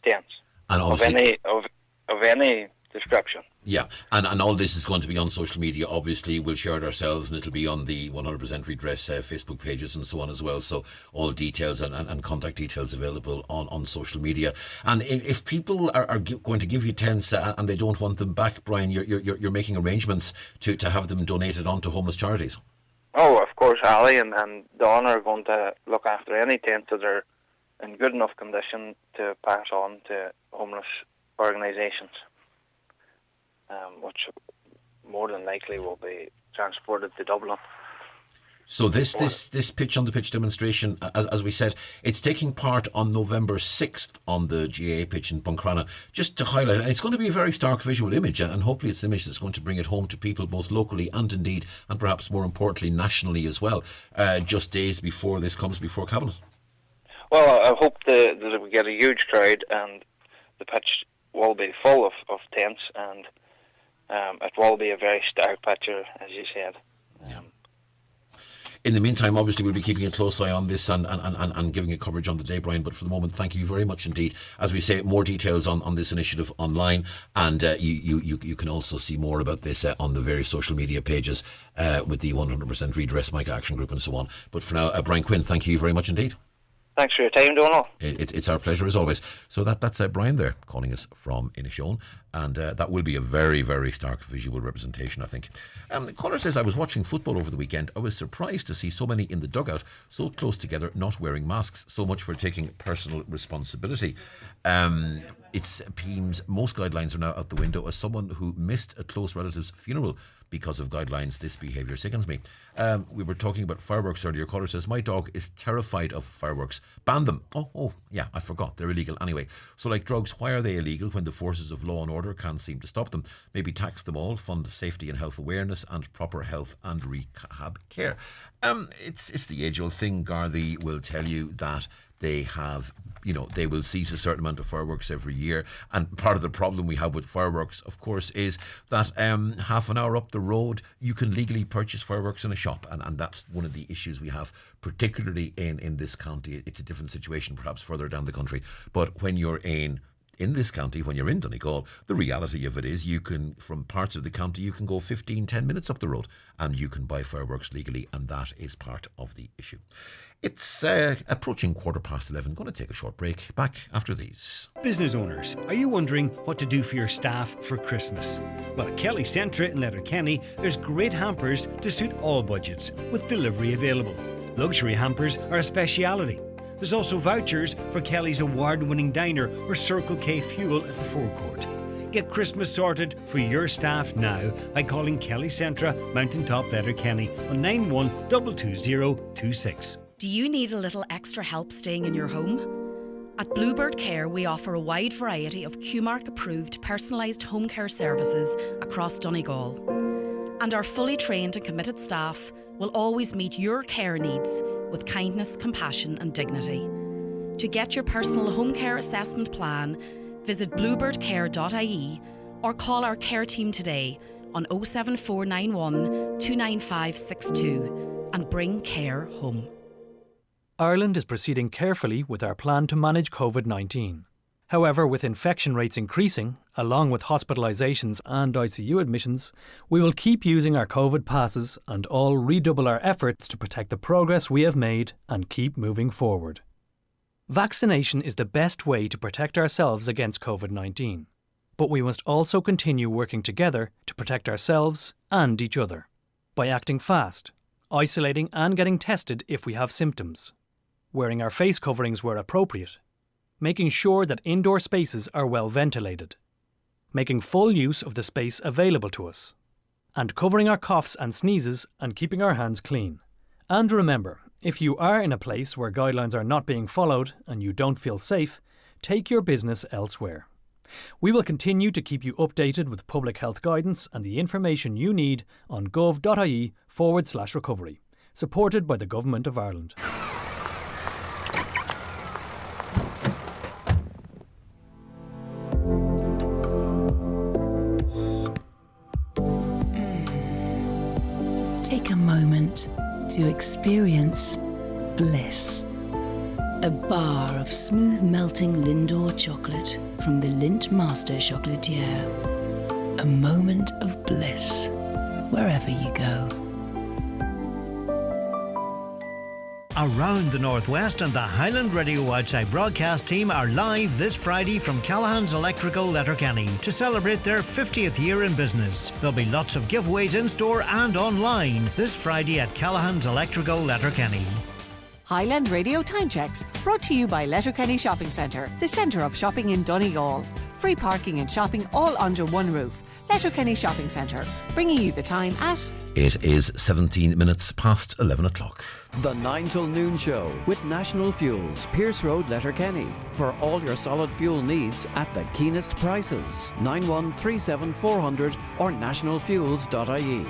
S19: tents of any description.
S7: Yeah, and all this is going to be on social media. Obviously, we'll share it ourselves, and it'll be on the 100% Redress Facebook pages and so on as well. So all details and contact details available on social media. And if people are going to give you tents and they don't want them back, Brian, you're making arrangements to have them donated on to homeless charities.
S19: Oh, of course, Ali and Don are going to look after any tents that are in good enough condition to pass on to homeless organisations. Which more than likely will be transported to Dublin.
S7: So this pitch on the pitch demonstration, as we said, it's taking part on November 6th on the GAA pitch in Buncrana. Just to highlight, and it's going to be a very stark visual image, and hopefully it's an image that's going to bring it home to people both locally and indeed, and perhaps more importantly, nationally as well, just days before this comes before Cabinet.
S19: Well, I hope that we get a huge crowd and the pitch will be full of tents, and it will be a very stark picture, as you said.
S7: In the meantime, obviously, we'll be keeping a close eye on this and giving it coverage on the day, Brian. But for the moment, thank you very much indeed. As we say, more details on this initiative online, and you can also see more about this on the various social media pages with the 100% Redress Micah Action Group and so on. But for now, Brian Quinn, thank you very much indeed.
S19: Thanks for your time, Donald.
S7: It's our pleasure as always. So that's Brian there calling us from Inishowen, and that will be a very, very stark visual representation, I think. The caller says, I was watching football over the weekend. I was surprised to see so many in the dugout so close together not wearing masks. So much for taking personal responsibility. It's Peam's most guidelines are now out the window. As someone who missed a close relative's funeral because of guidelines, this behaviour sickens me. We were talking about fireworks earlier. Caller says, my dog is terrified of fireworks. Ban them. Oh, yeah, I forgot. They're illegal anyway. So like drugs, why are they illegal when the forces of law and order can't seem to stop them? Maybe tax them all, fund safety and health awareness and proper health and rehab care. It's the age-old thing. Gardaí will tell you that they have, they will cease a certain amount of fireworks every year. And part of the problem we have with fireworks, of course, is that half an hour up the road, you can legally purchase fireworks in a shop. And that's one of the issues we have, particularly in this county. It's a different situation, perhaps further down the country. But when you're in this county, when you're in Donegal, the reality of it is you can, from parts of the county, you can go 10 minutes up the road and you can buy fireworks legally, and that is part of the issue. It's approaching 11:15. Going to take a short break. Back after these.
S10: Business owners, are you wondering what to do for your staff for Christmas? Well, at Kelly Centre in Letterkenny, there's great hampers to suit all budgets, with delivery available. Luxury hampers are a speciality. There's also vouchers for Kelly's award-winning diner or Circle K fuel at the forecourt. Get Christmas sorted for your staff now by calling Kelly Centre, Mountaintop Letterkenny on 91222026.
S2: Do you need a little extra help staying in your home? At Bluebird Care, we offer a wide variety of QMark-approved personalised home care services across Donegal. And our fully trained and committed staff will always meet your care needs with kindness, compassion and dignity. To get your personal home care assessment plan, visit bluebirdcare.ie or call our care team today on 07491 29562 and bring care home.
S3: Ireland is proceeding carefully with our plan to manage COVID-19. However, with infection rates increasing, along with hospitalisations and ICU admissions, we will keep using our COVID passes and all redouble our efforts to protect the progress we have made and keep moving forward. Vaccination is the best way to protect ourselves against COVID-19, but we must also continue working together to protect ourselves and each other by acting fast, isolating and getting tested if we have symptoms, wearing our face coverings where appropriate, making sure that indoor spaces are well ventilated, making full use of the space available to us, and covering our coughs and sneezes and keeping our hands clean. And remember, if you are in a place where guidelines are not being followed and you don't feel safe, take your business elsewhere. We will continue to keep you updated with public health guidance and the information you need on gov.ie/recovery, supported by the Government of Ireland.
S15: Take a moment to experience bliss. A bar of smooth melting Lindor chocolate from the Lindt Master Chocolatier. A moment of bliss wherever you go.
S17: Around the Northwest and the Highland Radio Outside broadcast team are live this Friday from Callahan's Electrical Letterkenny to celebrate their 50th year in business. There'll be lots of giveaways in store and online this Friday at Callahan's Electrical Letterkenny.
S20: Highland Radio Time Checks, brought to you by Letterkenny Shopping Centre, the centre of shopping in Donegal. Free parking and shopping all under one roof. Letterkenny Shopping Centre, bringing you the time at...
S7: It is 17 minutes past 11 o'clock.
S6: The 9 till noon show with National Fuels, Pierce Road, Letterkenny. For all your solid fuel needs at the keenest prices. 9137 400 or nationalfuels.ie.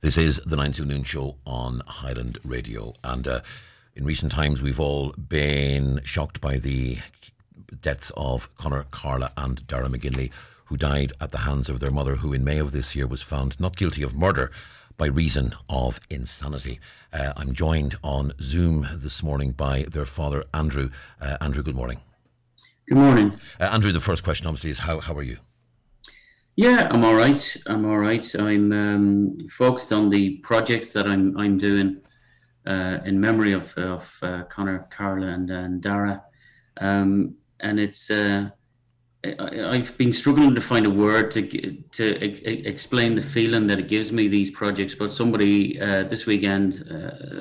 S7: This is the 9 till noon show on Highland Radio. And in recent times, we've all been shocked by the deaths of Conor, Carla and Dara McGinley, who died at the hands of their mother, who in May of this year was found not guilty of murder, by reason of insanity. I'm joined on Zoom this morning by their father, Andrew. Andrew, good morning.
S11: Good morning.
S7: Andrew, the first question obviously is how are you?
S11: Yeah, I'm all right. I'm focused on the projects that I'm doing in memory of Conor, Carla, and Dara, and it's. I've been struggling to find a word to explain the feeling that it gives me, these projects. But somebody this weekend,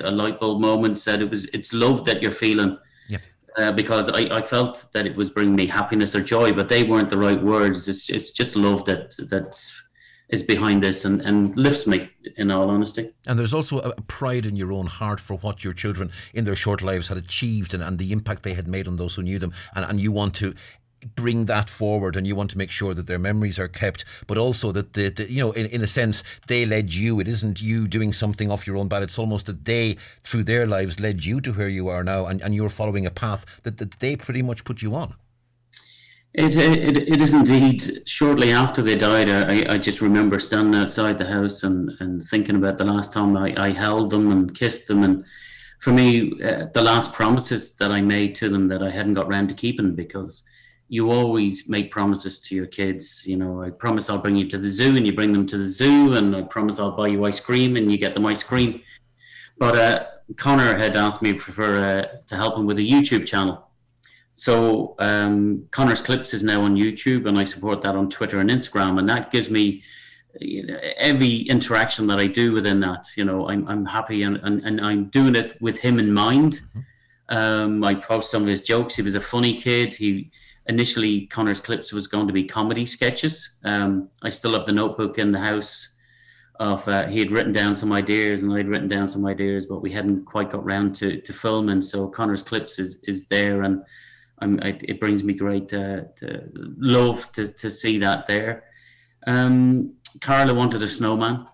S11: a light bulb moment, said it's love that you're feeling. Yeah. Because I felt that it was bringing me happiness or joy, but they weren't the right words. It's just love that is behind this and lifts me, in all honesty.
S7: And there's also a pride in your own heart for what your children in their short lives had achieved and the impact they had made on those who knew them, and you want to bring that forward, and you want to make sure that their memories are kept, but also that in a sense they led you. It isn't you doing something off your own bat. It's almost that they, through their lives, led you to where you are now, and you're following a path that they pretty much put you on.
S11: It is indeed. Shortly after they died, I just remember standing outside the house and thinking about the last time I held them and kissed them, and for me, the last promises that I made to them that I hadn't got round to keeping, because you always make promises to your kids. I promise I'll bring you to the zoo, and you bring them to the zoo, and I promise I'll buy you ice cream, and you get them ice cream. But Conor had asked me to help him with a YouTube channel. So Conor's Clips is now on YouTube, and I support that on Twitter and Instagram, and that gives me every interaction that I do within that. I'm happy, and I'm doing it with him in mind. I post some of his jokes. He was a funny kid. Initially, Conor's Clips was going to be comedy sketches. I still have the notebook in the house of he had written down some ideas, and I'd written down some ideas, but we hadn't quite got round to filming. So Conor's Clips is there, and it brings me great love to see that there. Carla wanted a snowman.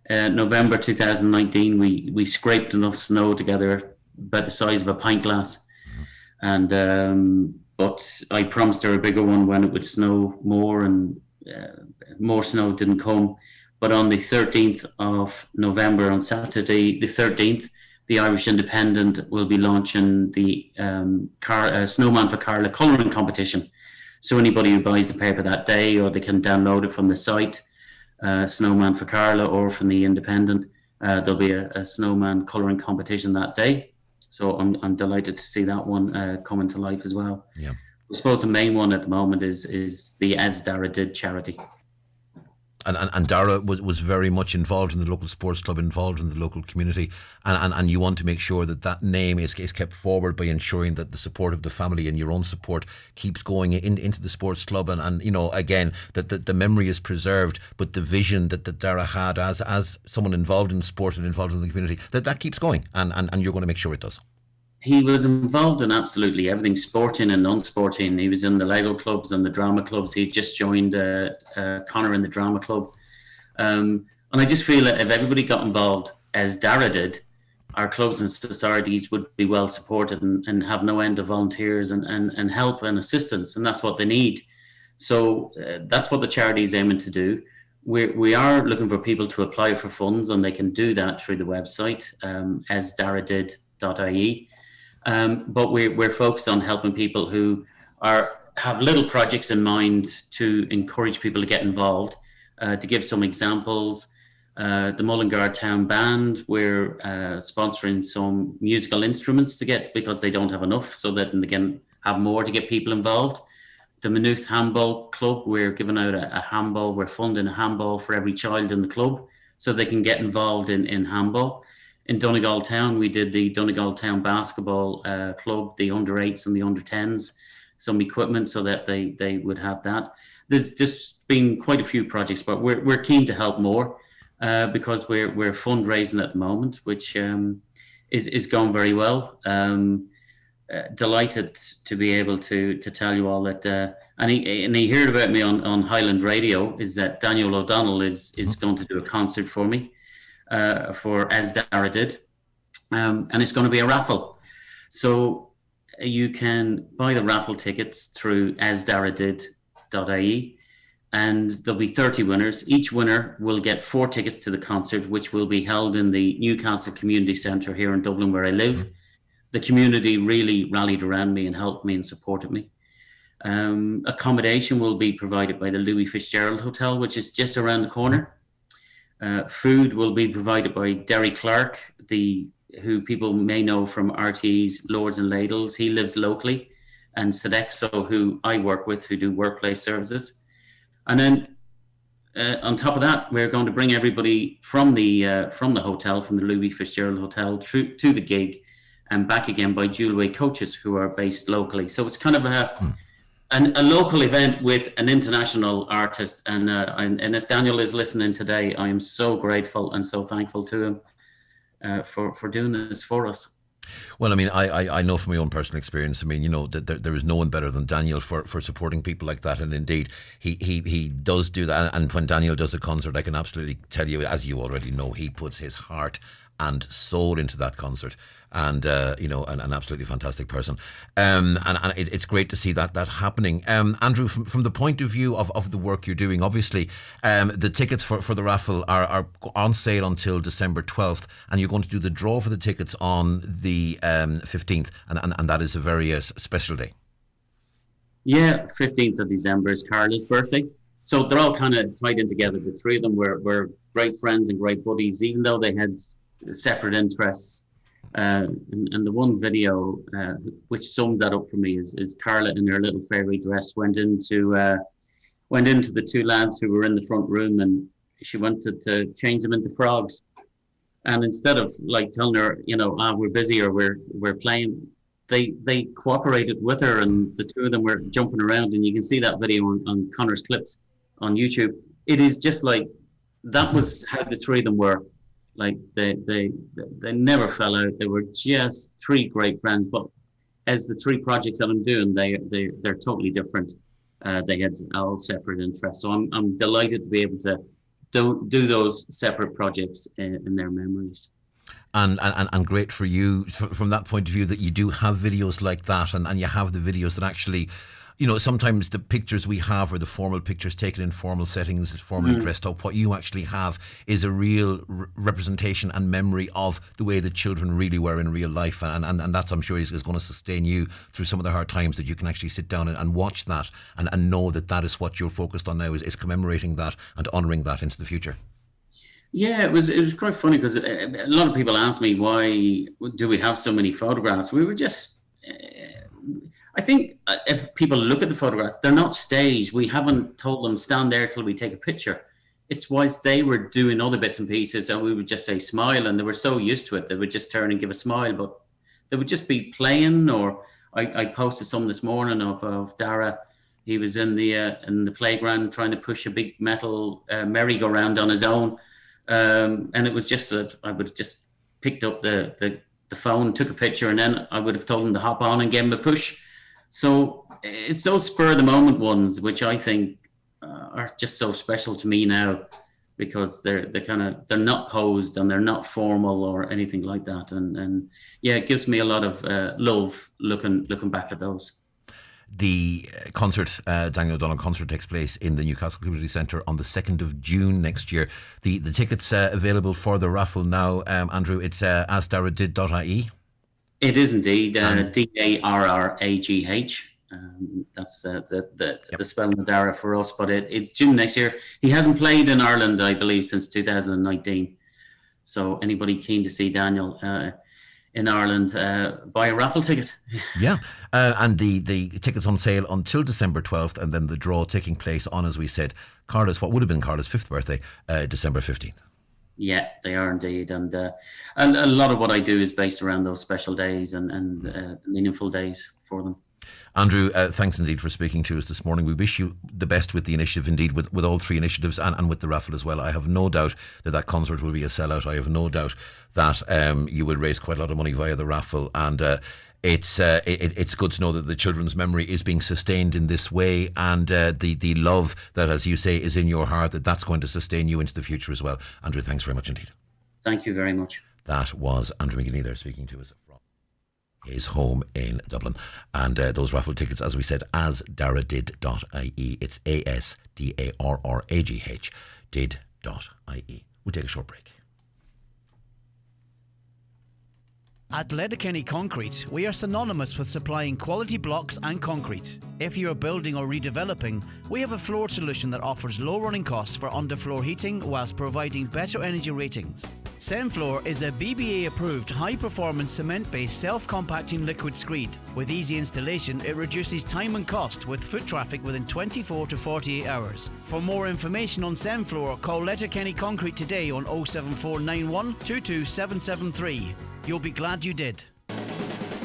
S11: November 2019, we scraped enough snow together about the size of a pint glass, and but I promised her a bigger one when it would snow more, and more snow didn't come. But on the 13th of November, on Saturday the 13th, the Irish Independent will be launching the Snowman for Carla colouring competition. So anybody who buys the paper that day, or they can download it from the site, Snowman for Carla, or from the Independent, there'll be a snowman colouring competition that day. So I'm delighted to see that one coming to life as well.
S7: Yeah.
S11: I suppose the main one at the moment is the As Dara Did charity.
S7: And Dara was very much involved in the local sports club, involved in the local community, and you want to make sure that name is kept forward by ensuring that the support of the family and your own support keeps going into the sports club, and again, that the memory is preserved, but the vision that Dara had as someone involved in sport and involved in the community, that keeps going, and you're going to make sure it does.
S11: He was involved in absolutely everything, sporting and non-sporting. He was in the Lego clubs and the drama clubs. He just joined Conor in the drama club. And I just feel that if everybody got involved, as Dara did, our clubs and societies would be well supported and have no end of volunteers and help and assistance. And that's what they need. So that's what the charity is aiming to do. We are looking for people to apply for funds, and they can do that through the website, asdaradid.ie. But we're focused on helping people who have little projects in mind, to encourage people to get involved. To give some examples, the Mullingar Town Band, we're sponsoring some musical instruments because they don't have enough, so that they can have more to get people involved. The Maynooth Handball Club, we're giving out a handball. We're funding a handball for every child in the club, so they can get involved in handball. In Donegal Town, we did the Donegal Town Basketball Club, the under-8s and the under-10s, some equipment so that they would have that. There's just been quite a few projects, but we're keen to help more because we're fundraising at the moment, which is going very well. Delighted to be able to tell you all that, and he heard about me on Highland Radio, is that Daniel O'Donnell is going to do a concert for me. For As Dara Did, and it's going to be a raffle. So you can buy the raffle tickets through asdaradid.ie, and there'll be 30 winners. Each winner will get 4 tickets to the concert, which will be held in the Newcastle Community Centre here in Dublin, where I live. The community really rallied around me and helped me and supported me. Accommodation will be provided by the Louis Fitzgerald Hotel, which is just around the corner. Food will be provided by Derry Clark, who people may know from RT's Lords and Ladles. He lives locally, and Sodexo, who I work with, who do workplace services. And then on top of that, we're going to bring everybody from the hotel, from the Louis Fitzgerald Hotel, to the gig and back again by Jewelway coaches who are based locally. So it's kind of a local event with an international artist. And if Daniel is listening today, I am so grateful and so thankful to him for doing this for us.
S7: Well, I mean, I know from my own personal experience, I mean, you know, that there is no one better than Daniel for supporting people like that. And indeed, he does do that. And when Daniel does a concert, I can absolutely tell you, as you already know, he puts his heart and soul into that concert, and you know, an absolutely fantastic person, and it's great to see that happening. Andrew, from the point of view of the work you're doing, obviously the tickets for the raffle are on sale until December 12th, and you're going to do the draw for the tickets on the 15th, and that is a very special day.
S11: Yeah, 15th of December is Carla's birthday, so they're all kind of tied in together. The three of them were great friends and great buddies, even though they had separate interests. And the one video which sums that up for me is Carla in her little fairy dress went into the two lads who were in the front room, and she wanted to change them into frogs. And instead of like telling her, you know, we're busy or we're playing, they cooperated with her, and the two of them were jumping around, and you can see that video on Connor's Clips on YouTube. It is just like, that was how the three of them were. Like they never fell out. They were just three great friends. But as the three projects that I'm doing, they're totally different. They had all separate interests. So I'm delighted to be able to do those separate projects in their memories.
S7: And great for you from that point of view, that you do have videos like that, and you have the videos that actually, you know, sometimes the pictures we have are the formal pictures taken in formal settings, formally dressed up. What you actually have is a real representation and memory of the way the children really were in real life. And that's, I'm sure, is going to sustain you through some of the hard times, that you can actually sit down and watch that and know that is what you're focused on now, is commemorating that and honouring that into the future.
S11: Yeah, it was quite funny, because a lot of people ask me, why do we have so many photographs? We were just... I think if people look at the photographs, they're not staged. We haven't told them stand there till we take a picture. It's whilst they were doing other bits and pieces, and we would just say smile, and they were so used to it, they would just turn and give a smile, but they would just be playing. Or I posted some this morning of Dara. He was in the playground trying to push a big metal merry-go-round on his own, and it was just that I would have just picked up the phone, took a picture, and then I would have told him to hop on and give him a push. So it's those spur of the moment ones which I think are just so special to me now, because they're not posed and they're not formal or anything like that. And yeah, it gives me a lot of love looking back at those.
S7: The concert, Daniel O'Donnell concert, takes place in the Newcastle Community Centre on the 2nd of June next year. The tickets available for the raffle now, Andrew, it's asdaradid.ie.
S11: It is indeed, DARRAGH. That's the spelling of Dara for us, but it's June next year. He hasn't played in Ireland, I believe, since 2019. So anybody keen to see Daniel in Ireland, buy a raffle ticket.
S7: Yeah, and the tickets on sale until December 12th, and then the draw taking place on, as we said, what would have been Carla's 5th birthday, December 15th.
S11: Yeah, they are indeed, and a lot of what I do is based around those special days and meaningful days for them.
S7: Andrew, thanks indeed for speaking to us this morning. We wish you the best with the initiative, indeed, with all three initiatives and with the raffle as well. I have no doubt that concert will be a sellout. I have no doubt that you will raise quite a lot of money via the raffle, and it's good to know that the children's memory is being sustained in this way, and the love that, as you say, is in your heart, that's going to sustain you into the future as well. Andrew, thanks very much indeed.
S11: Thank you very much.
S7: That was Andrew Mcgill there speaking to us from his home in Dublin. And those raffle tickets, as we said, asdarragh.ie. It's ASDARRAGH did.ie. We'll take a short break.
S1: At Letterkenny Concrete, we are synonymous with supplying quality blocks and concrete. If you are building or redeveloping, we have a floor solution that offers low running costs for underfloor heating whilst providing better energy ratings. Semfloor is a BBA-approved high-performance cement-based self-compacting liquid screed. With easy installation, it reduces time and cost with foot traffic within 24 to 48 hours. For more information on Semfloor, call Letterkenny Concrete today on 07491 22773. You'll be glad you did.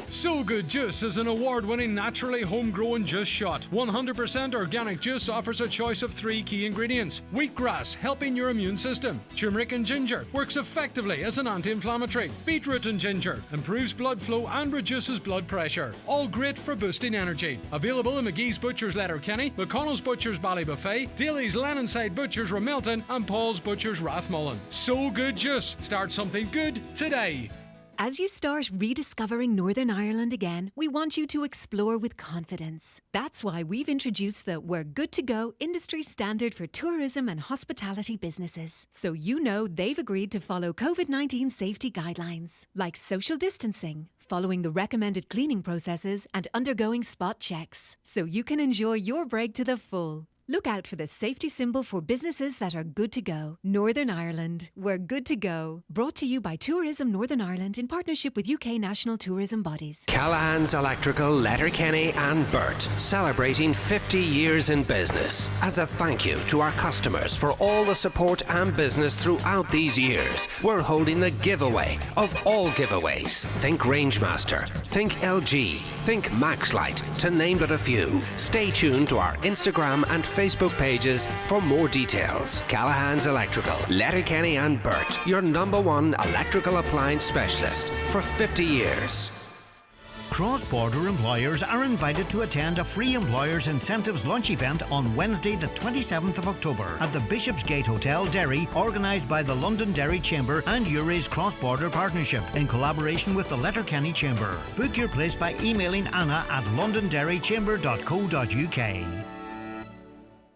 S18: So Good Juice is an award-winning naturally homegrown juice shot. 100% organic juice offers a choice of 3 key ingredients. Wheatgrass, helping your immune system. Turmeric and ginger, works effectively as an anti-inflammatory. Beetroot and ginger, improves blood flow and reduces blood pressure. All great for boosting energy. Available in McGee's Butchers Letterkenny, McConnell's Butchers Ballybuffet, Daly's Lannonside Butchers Ramelton and Paul's Butchers Rathmullen. So Good Juice. Start something good today.
S16: As you start rediscovering Northern Ireland again, we want you to explore with confidence. That's why we've introduced the We're Good to Go industry standard for tourism and hospitality businesses. So you know they've agreed to follow COVID-19 safety guidelines, like social distancing, following the recommended cleaning processes and undergoing spot checks, so you can enjoy your break to the full. Look out for the safety symbol for businesses that are good to go. Northern Ireland, we're good to go. Brought to you by Tourism Northern Ireland in partnership with UK national tourism bodies.
S21: Callahan's Electrical, Letterkenny and Burt, celebrating 50 years in business. As a thank you to our customers for all the support and business throughout these years, we're holding the giveaway of all giveaways. Think Rangemaster, think LG, think Maxlight, to name but a few. Stay tuned to our Instagram and Facebook pages for more details. Callahan's Electrical, Letterkenny and Burt, your #1 electrical appliance specialist for 50 years.
S17: Cross-border employers are invited to attend a free Employers Incentives lunch event on Wednesday the 27th of October at the Bishopsgate Hotel, Derry, organised by the London Derry Chamber and Urays Cross-Border Partnership in collaboration with the Letterkenny Chamber. Book your place by emailing Anna at londonderrychamber.co.uk.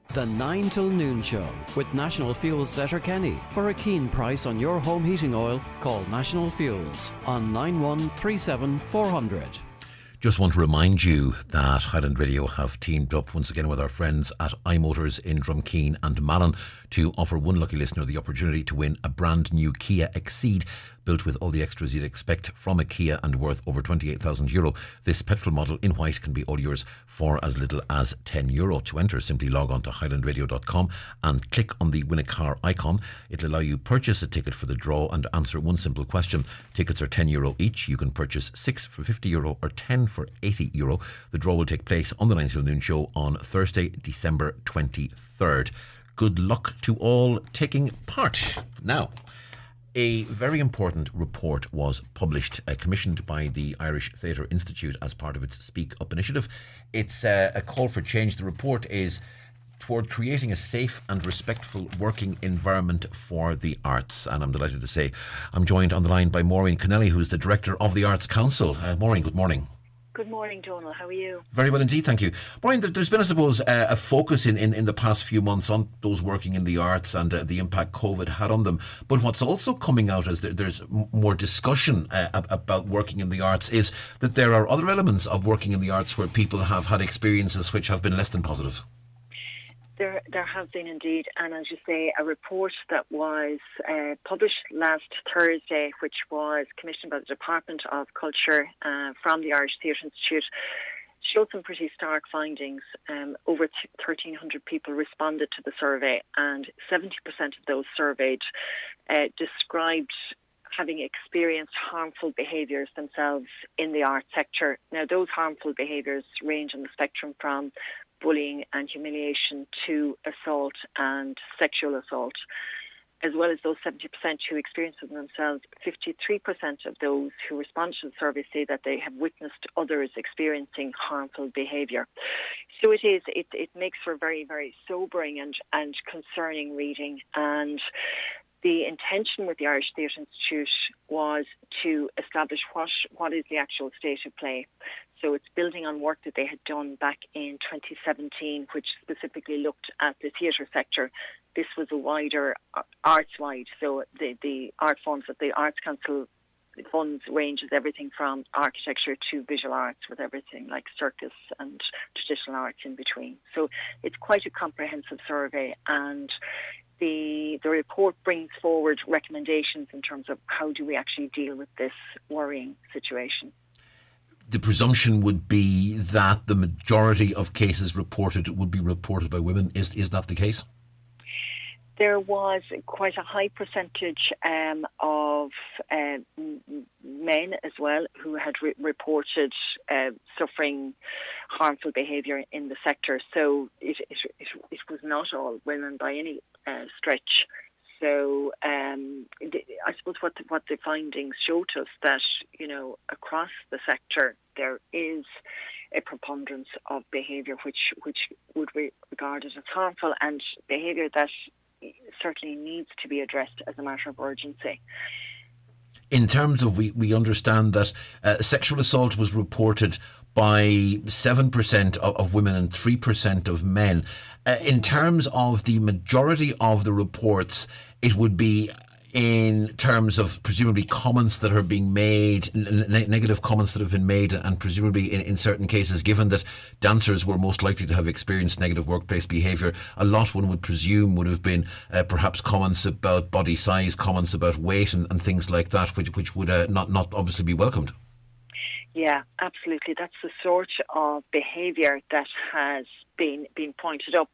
S6: The 9 till noon show with National Fuels Letterkenny. For a keen price on your home heating oil, call National Fuels on 9137 400.
S7: Just want to remind you that Highland Radio have teamed up once again with our friends at iMotors in Drumkeen and Malin to offer one lucky listener the opportunity to win a brand new Kia Exceed, built with all the extras you'd expect from a Kia and worth over €28,000. This petrol model in white can be all yours for as little as €10. To enter, simply log on to highlandradio.com and click on the win a car icon. It'll allow you purchase a ticket for the draw and answer one simple question. Tickets are €10 each. You can purchase 6 for €50 or 10 for €80. The draw will take place on the 9 till noon show on Thursday, December 23rd. Good luck to all taking part. Now, a very important report was published, commissioned by the Irish Theatre Institute as part of its Speak Up initiative. It's a call for change. The report is toward creating a safe and respectful working environment for the arts. And I'm delighted to say I'm joined on the line by Maureen Connelly, who's the Director of the Arts Council. Maureen, good morning.
S22: Good morning, Donal. How are you?
S7: Very well indeed, thank you. Maureen, there's been, I suppose, a focus in the past few months on those working in the arts and the impact COVID had on them. But what's also coming out as there's more discussion about working in the arts is that there are other elements of working in the arts where people have had experiences which have been less than positive.
S22: There have been indeed, and as you say, a report that was published last Thursday, which was commissioned by the Department of Culture from the Irish Theatre Institute, showed some pretty stark findings. Over 1,300 people responded to the survey, and 70% of those surveyed described having experienced harmful behaviours themselves in the arts sector. Now, those harmful behaviours range on the spectrum from bullying and humiliation to assault and sexual assault. As well as those 70% who experience it themselves, 53% of those who respond to the survey say that they have witnessed others experiencing harmful behaviour. So it makes for very, very sobering and concerning reading. And The intention with the Irish Theatre Institute was to establish what is the actual state of play. So it's building on work that they had done back in 2017, which specifically looked at the theatre sector. This was a wider, arts-wide, so the art funds that the Arts Council funds ranges everything from architecture to visual arts, with everything like circus and traditional arts in between. So it's quite a comprehensive survey, and the report brings forward recommendations in terms of how do we actually deal with this worrying situation.
S7: The presumption would be that the majority of cases reported would be reported by women. Is that the case?
S22: There was quite a high percentage of men as well who had reported suffering harmful behaviour in the sector. So it was not all women by any stretch. So I suppose what the findings showed us that, you know, across the sector there is a preponderance of behaviour which would be regarded as harmful, and behaviour that certainly needs to be addressed as a matter of urgency.
S7: In terms of, we understand that sexual assault was reported by 7% of women and 3% of men. In terms of the majority of the reports, it would be in terms of presumably comments that are being made, negative comments that have been made, and presumably in certain cases, given that dancers were most likely to have experienced negative workplace behaviour, a lot, one would presume, would have been perhaps comments about body size, comments about weight and things like that, which would not obviously be welcomed.
S22: Yeah, absolutely. That's the sort of behaviour that has been pointed up.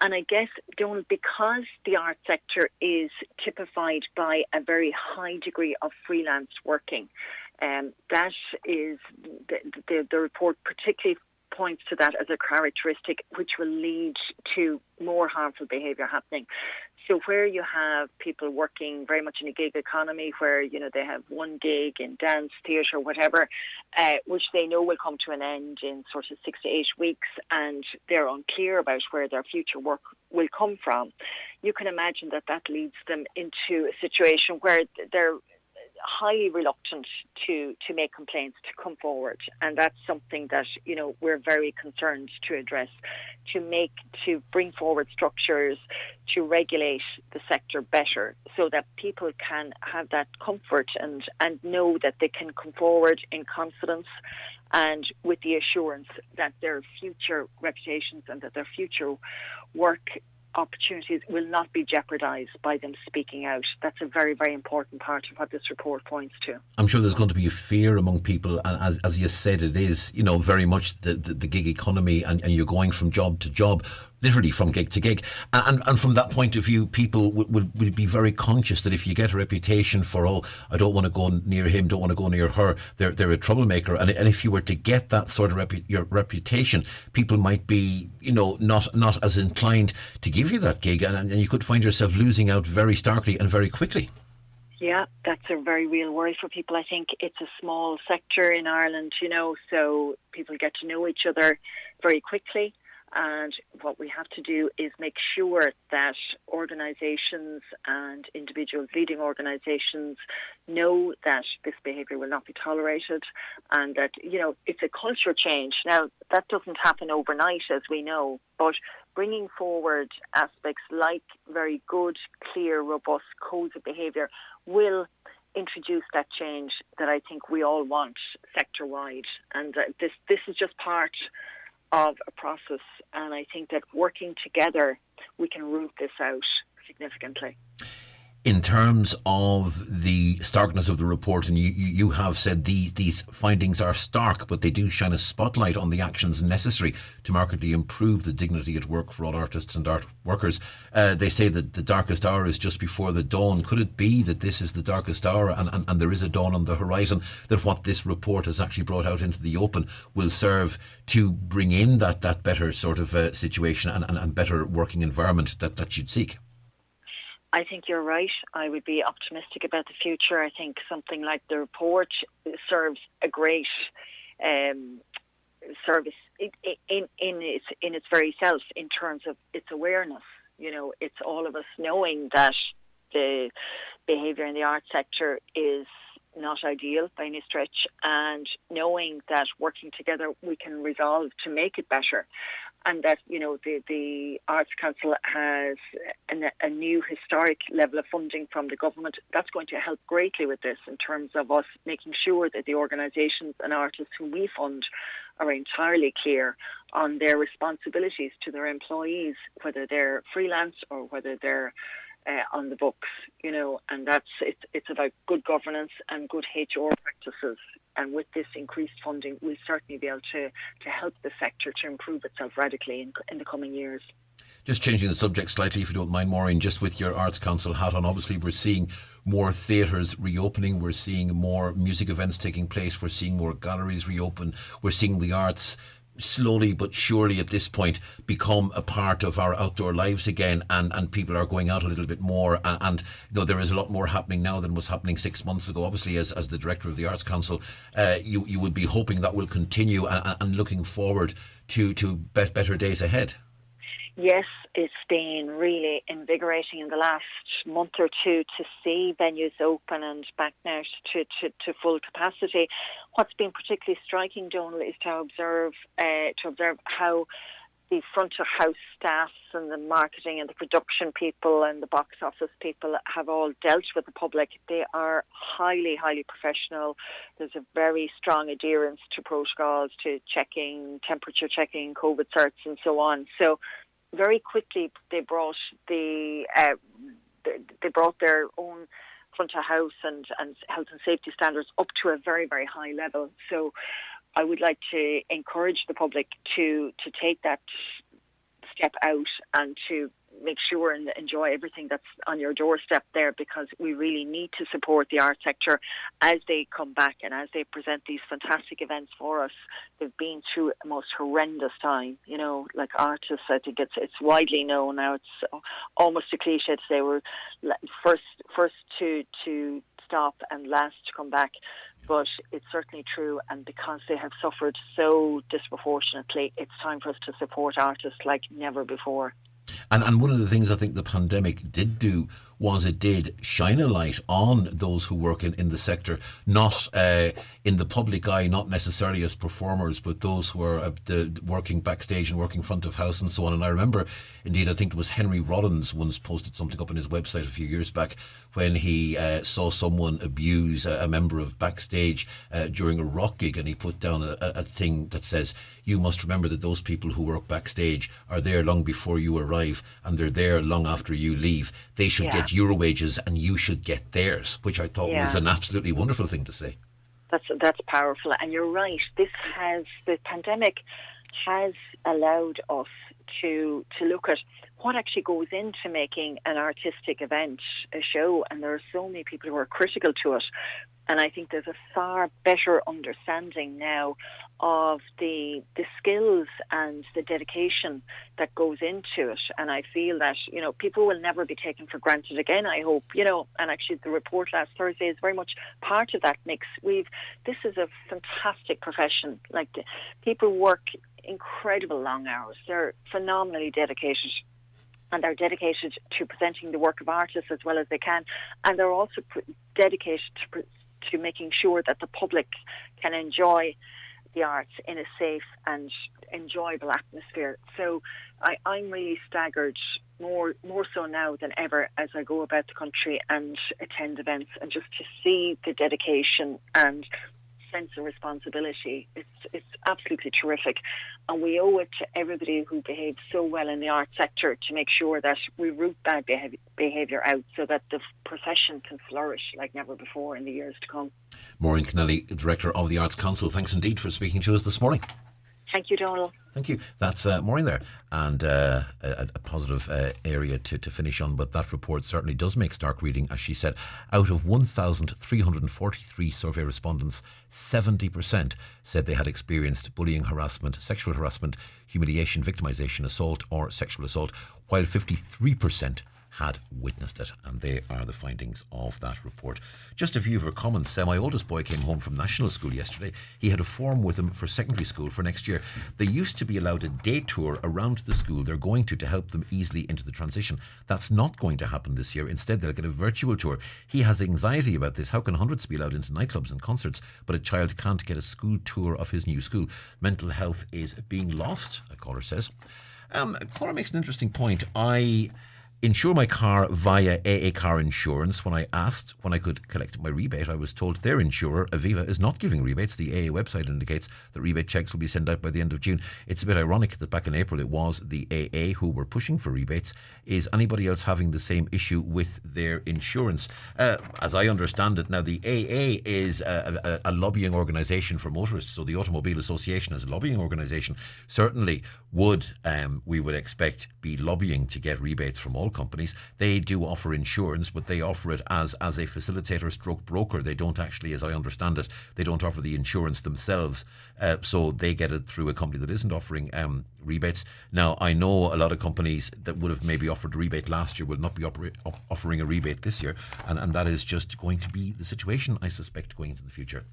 S22: And I guess, Donald, because the art sector is typified by a very high degree of freelance working, that is the report particularly points to that as a characteristic which will lead to more harmful behaviour happening. So where you have people working very much in a gig economy, where, you know, they have one gig in dance, theatre, whatever, which they know will come to an end in sort of 6 to 8 weeks, and they're unclear about where their future work will come from, you can imagine that leads them into a situation where they're highly reluctant to make complaints, to come forward, and that's something that, you know, we're very concerned to address, to bring forward structures to regulate the sector better, so that people can have that comfort and know that they can come forward in confidence and with the assurance that their future reputations and that their future work opportunities will not be jeopardised by them speaking out. That's a very, very important part of what this report points to.
S7: I'm sure there's going to be a fear among people, and as you said, it is, you know, very much the gig economy, and you're going from job to job, literally from gig to gig, and from that point of view, people would be very conscious that if you get a reputation for, oh, I don't want to go near him, don't want to go near her, they're a troublemaker, and if you were to get that sort of your reputation, people might be, you know, not as inclined to give you that gig, and you could find yourself losing out very starkly and very quickly.
S22: Yeah, that's a very real worry for people. I think it's a small sector in Ireland, you know, so people get to know each other very quickly. And what we have to do is make sure that organisations and individuals, leading organisations, know that this behaviour will not be tolerated, and that, you know, it's a culture change. Now, that doesn't happen overnight, as we know, but bringing forward aspects like very good, clear, robust codes of behaviour will introduce that change that I think we all want sector-wide. And this is just part of a process, and I think that working together we can root this out significantly.
S7: In terms of the starkness of the report, and you have said these findings are stark, but they do shine a spotlight on the actions necessary to markedly improve the dignity at work for all artists and art workers. They say that the darkest hour is just before the dawn. Could it be that this is the darkest hour, and there is a dawn on the horizon, that what this report has actually brought out into the open will serve to bring in that better sort of situation and better working environment that you'd seek?
S22: I think you're right. I would be optimistic about the future. I think something like the report serves a great service in its very self, in terms of its awareness. You know, it's all of us knowing that the behaviour in the arts sector is not ideal by any stretch, and knowing that working together we can resolve to make it better, and that the Arts Council has a new historic level of funding from the government. That's going to help greatly with this in terms of us making sure that the organisations and artists who we fund are entirely clear on their responsibilities to their employees, whether they're freelance or whether they're on the books, and it's about good governance and good HR practices. And with this increased funding, we'll certainly be able to help the sector to improve itself radically in the coming years.
S7: Just changing the subject slightly, if you don't mind, Maureen, just with your Arts Council hat on, obviously we're seeing more theatres reopening, we're seeing more music events taking place, we're seeing more galleries reopen, we're seeing the arts slowly but surely at this point become a part of our outdoor lives again, and people are going out a little bit more, and there is a lot more happening now than was happening 6 months ago. Obviously, as the Director of the Arts Council, you would be hoping that will continue and looking forward to better days ahead.
S22: Yes, it's been really invigorating in the last month or two to see venues open and back now to full capacity. What's been particularly striking, Donal, is to observe how the front of house staffs and the marketing and the production people and the box office people have all dealt with the public. They are highly, highly professional. There's a very strong adherence to protocols, to temperature checking, COVID certs and so on. So very quickly they brought their own front of house and health and safety standards up to a very, very high level. So I would like to encourage the public to take that step out and to make sure and enjoy everything that's on your doorstep there, because we really need to support the art sector as they come back and as they present these fantastic events for us. They've been through a most horrendous time, like artists. I think it's widely known now. It's almost a cliche to say we're first to stop and last to come back. But it's certainly true, and because they have suffered so disproportionately, it's time for us to support artists like never before.
S7: And one of the things I think the pandemic did do was it did shine a light on those who work in the sector, not in the public eye, not necessarily as performers, but those who are working backstage and working front of house and so on. And I remember, indeed, I think it was Henry Rollins once posted something up on his website a few years back when he saw someone abuse a member of backstage during a rock gig, and he put down a thing that says, you must remember that those people who work backstage are there long before you arrive, and they're there long after you leave. They should get your wages and you should get theirs, which I thought was an absolutely wonderful thing to say.
S22: That's powerful, and you're right. The pandemic has allowed us to look at what actually goes into making an artistic event a show, and there are so many people who are critical to it. And I think there's a far better understanding now of the skills and the dedication that goes into it. And I feel that, people will never be taken for granted again, I hope, and actually the report last Thursday is very much part of that mix. This is a fantastic profession. Like, people work incredible long hours. They're phenomenally dedicated. And they're dedicated to presenting the work of artists as well as they can. And they're also dedicated to making sure that the public can enjoy the arts in a safe and enjoyable atmosphere. So I'm really staggered, more so now than ever, as I go about the country and attend events, and just to see the dedication and sense of responsibility. It's absolutely terrific, and we owe it to everybody who behaves so well in the arts sector to make sure that we root bad behaviour out so that the profession can flourish like never before in the years to come.
S7: Maureen Kennelly, Director of the Arts Council, thanks indeed for speaking to us this morning.
S22: Thank you, Donal.
S7: Thank you. That's Maureen there, and a positive area to finish on, but that report certainly does make stark reading. As she said, out of 1,343 survey respondents, 70% said they had experienced bullying, harassment, sexual harassment, humiliation, victimisation, assault or sexual assault, while 53% had witnessed it, and they are the findings of that report. Just a few of her comments. My oldest boy came home from national school yesterday. He had a form with him for secondary school for next year. They used to be allowed a day tour around the school they're going to help them easily into the transition. That's not going to happen this year. Instead, they'll get a virtual tour. He has anxiety about this. How can hundreds be allowed into nightclubs and concerts, but a child can't get a school tour of his new school? Mental health is being lost, a caller says. A caller makes an interesting point. I insure my car via AA Car Insurance. When I asked when I could collect my rebate, I was told their insurer, Aviva, is not giving rebates. The AA website indicates that rebate checks will be sent out by the end of June. It's a bit ironic that back in April it was the AA who were pushing for rebates. Is anybody else having the same issue with their insurance? As I understand it now, the AA is a lobbying organisation for motorists, so the Automobile Association as a lobbying organisation certainly would, we would expect, be lobbying to get rebates from all companies. They do offer insurance, but they offer it as a facilitator stroke broker. They don't actually, as I understand it, they don't offer the insurance themselves. So they get it through a company that isn't offering rebates. Now, I know a lot of companies that would have maybe offered a rebate last year will not be offering a rebate this year. And that is just going to be the situation, I suspect, going into the future.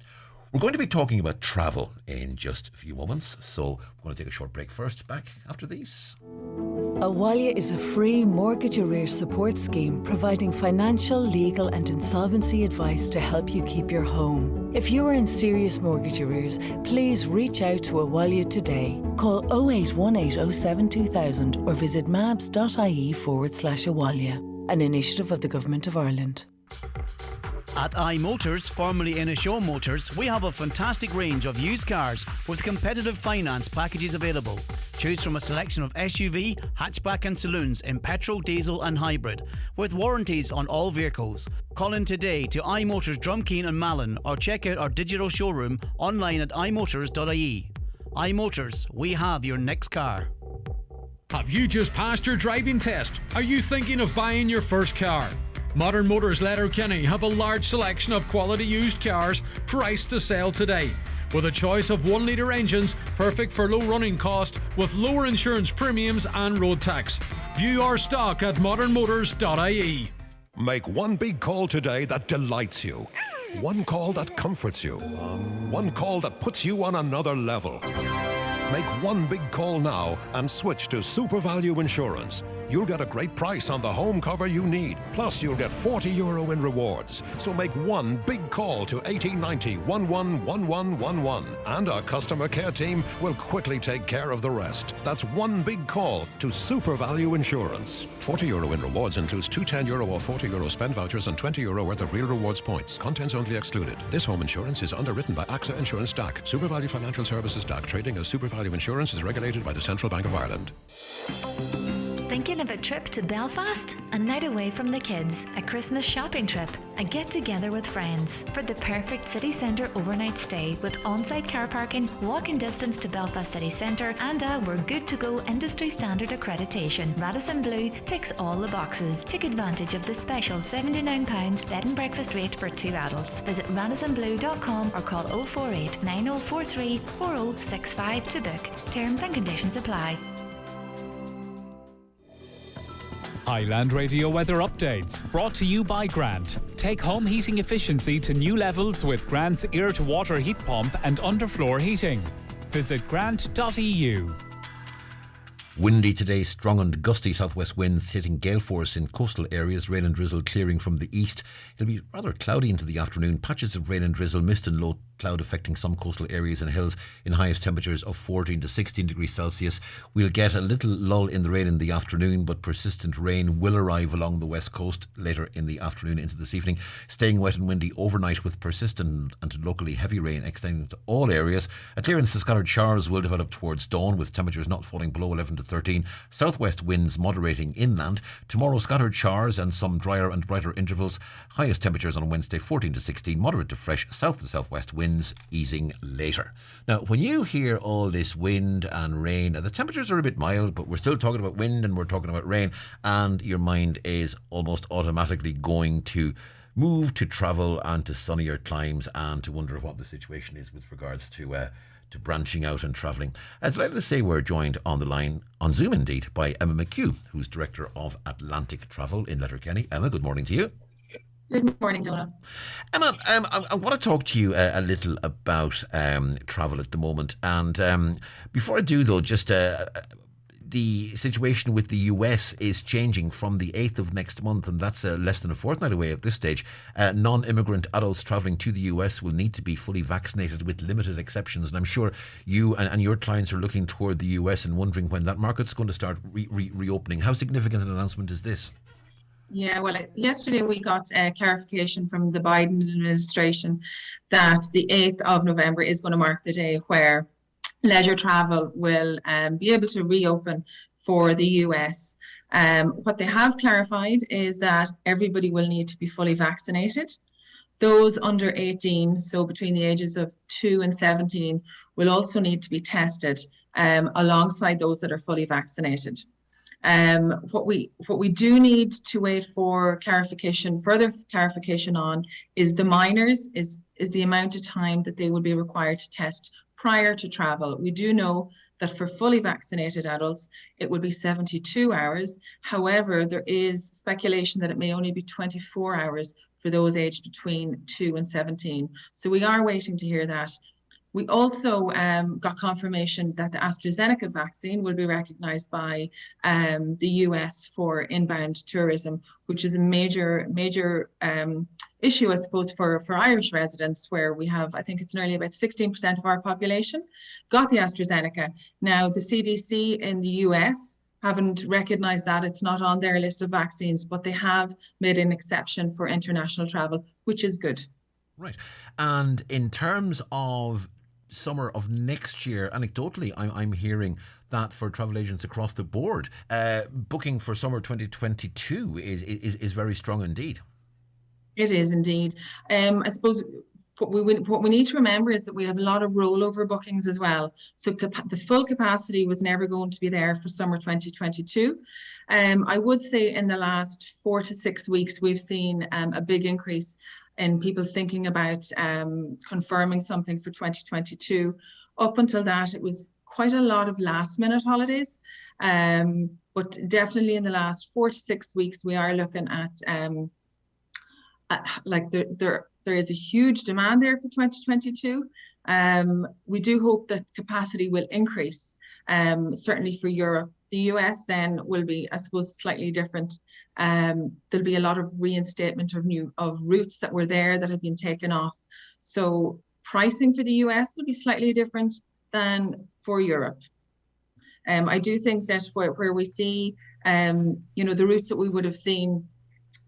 S7: We're going to be talking about travel in just a few moments, so we're going to take a short break first. Back after these.
S8: Awalia is a free mortgage arrears support scheme providing financial, legal and insolvency advice to help you keep your home. If you are in serious mortgage arrears, please reach out to Awalia today. Call 081807 2000 or visit mabs.ie/Awalia, an initiative of the Government of Ireland.
S1: At iMotors, formerly Inishow Motors, we have a fantastic range of used cars with competitive finance packages available. Choose from a selection of SUV, hatchback and saloons in petrol, diesel and hybrid, with warranties on all vehicles. Call in today to iMotors Drumkeen and Malin or check out our digital showroom online at imotors.ie. iMotors, we have your next car.
S18: Have you just passed your driving test? Are you thinking of buying your first car? Modern Motors Letterkenny have a large selection of quality used cars priced to sell today. With a choice of 1 litre engines, perfect for low running cost, with lower insurance premiums and road tax. View our stock at modernmotors.ie.
S12: Make one big call today that delights you. One call that comforts you. One call that puts you on another level. Make one big call now and switch to Super Value Insurance. You'll get a great price on the home cover you need. Plus, you'll get €40 in rewards. So make one big call to 1890 111111 and our customer care team will quickly take care of the rest. That's one big call to Super Value Insurance. €40 in rewards includes two €10 or €40 spend vouchers and €20 worth of real rewards points. Contents only excluded. This home insurance is underwritten by AXA Insurance DAC. Super Value Financial Services DAC. Trading as Super Value Insurance is regulated by the Central Bank of Ireland.
S13: Thinking of a trip to Belfast? A night away from the kids, a Christmas shopping trip, a get-together with friends for the perfect city centre overnight stay with on-site car parking, walking distance to Belfast city centre and a We're Good to Go industry standard accreditation. Radisson Blu ticks all the boxes. Take advantage of the special £79 bed and breakfast rate for 2 adults. Visit radissonblue.com or call 048 9043 4065 to book. Terms and conditions apply.
S9: Highland Radio weather updates brought to you by Grant. Take home heating efficiency to new levels with Grant's air-to-water heat pump and underfloor heating. Visit grant.eu.
S7: Windy today, strong and gusty southwest winds hitting gale force in coastal areas, rain and drizzle clearing from the east. It'll be rather cloudy into the afternoon, patches of rain and drizzle, mist and low cloud affecting some coastal areas and hills in highest temperatures of 14 to 16 degrees Celsius. We'll get a little lull in the rain in the afternoon, but persistent rain will arrive along the west coast later in the afternoon into this evening, staying wet and windy overnight with persistent and locally heavy rain extending to all areas. A clearance of scattered showers will develop towards dawn with temperatures not falling below 11 to 13. Southwest winds moderating inland. Tomorrow scattered showers and some drier and brighter intervals. Highest temperatures on Wednesday 14 to 16, moderate to fresh south to southwest winds easing later. Now, when you hear all this wind and rain, the temperatures are a bit mild, but we're still talking about wind and we're talking about rain, and your mind is almost automatically going to move to travel and to sunnier climes and to wonder what the situation is with regards to branching out and travelling. Delighted to say we're joined on the line, on Zoom indeed, by Emma Mcgill, who's Director of Atlantic Travel in Letterkenny. Emma, good morning to you.
S4: Good morning, Donald.
S7: Emma, I want to talk to you a little about travel at the moment. And before I do, though, just the situation with the US is changing from the 8th of next month, and that's less than a fortnight away at this stage. Non-immigrant adults travelling to the US will need to be fully vaccinated with limited exceptions. And I'm sure you and your clients are looking toward the US and wondering when that market's going to start reopening. How significant an announcement is this?
S4: Yeah, well, yesterday we got clarification from the Biden administration that the 8th of November is going to mark the day where leisure travel will be able to reopen for the US. What they have clarified is that everybody will need to be fully vaccinated. Those under 18, so between the ages of 2 and 17, will also need to be tested alongside those that are fully vaccinated. What we do need to wait for further clarification on is the minors, is the amount of time that they will be required to test prior to travel. We do know that for fully vaccinated adults, it will be 72 hours. However, there is speculation that it may only be 24 hours for those aged between 2 and 17. So we are waiting to hear that. We also got confirmation that the AstraZeneca vaccine will be recognised by the US for inbound tourism, which is a major issue, I suppose, for Irish residents, where we have, I think it's nearly about 16% of our population got the AstraZeneca. Now, the CDC in the US haven't recognised that. It's not on their list of vaccines, but they have made an exception for international travel, which is good.
S7: Right. And in terms of summer of next year, anecdotally, I'm hearing that for travel agents across the board, booking for summer 2022 is very strong indeed.
S4: It is indeed. I suppose what we need to remember is that we have a lot of rollover bookings as well. So the full capacity was never going to be there for summer 2022. I would say in the last 4 to 6 weeks, we've seen a big increase in people thinking about confirming something for 2022. Up until that, it was quite a lot of last minute holidays. But definitely in the last 4 to 6 weeks, we are looking at there is a huge demand there for 2022. We do hope that capacity will increase, certainly for Europe. The US then will be, I suppose, slightly different. There'll be a lot of reinstatement of routes that were there that have been taken off. So pricing for the US will be slightly different than for Europe. I do think that where we see, the routes that we would have seen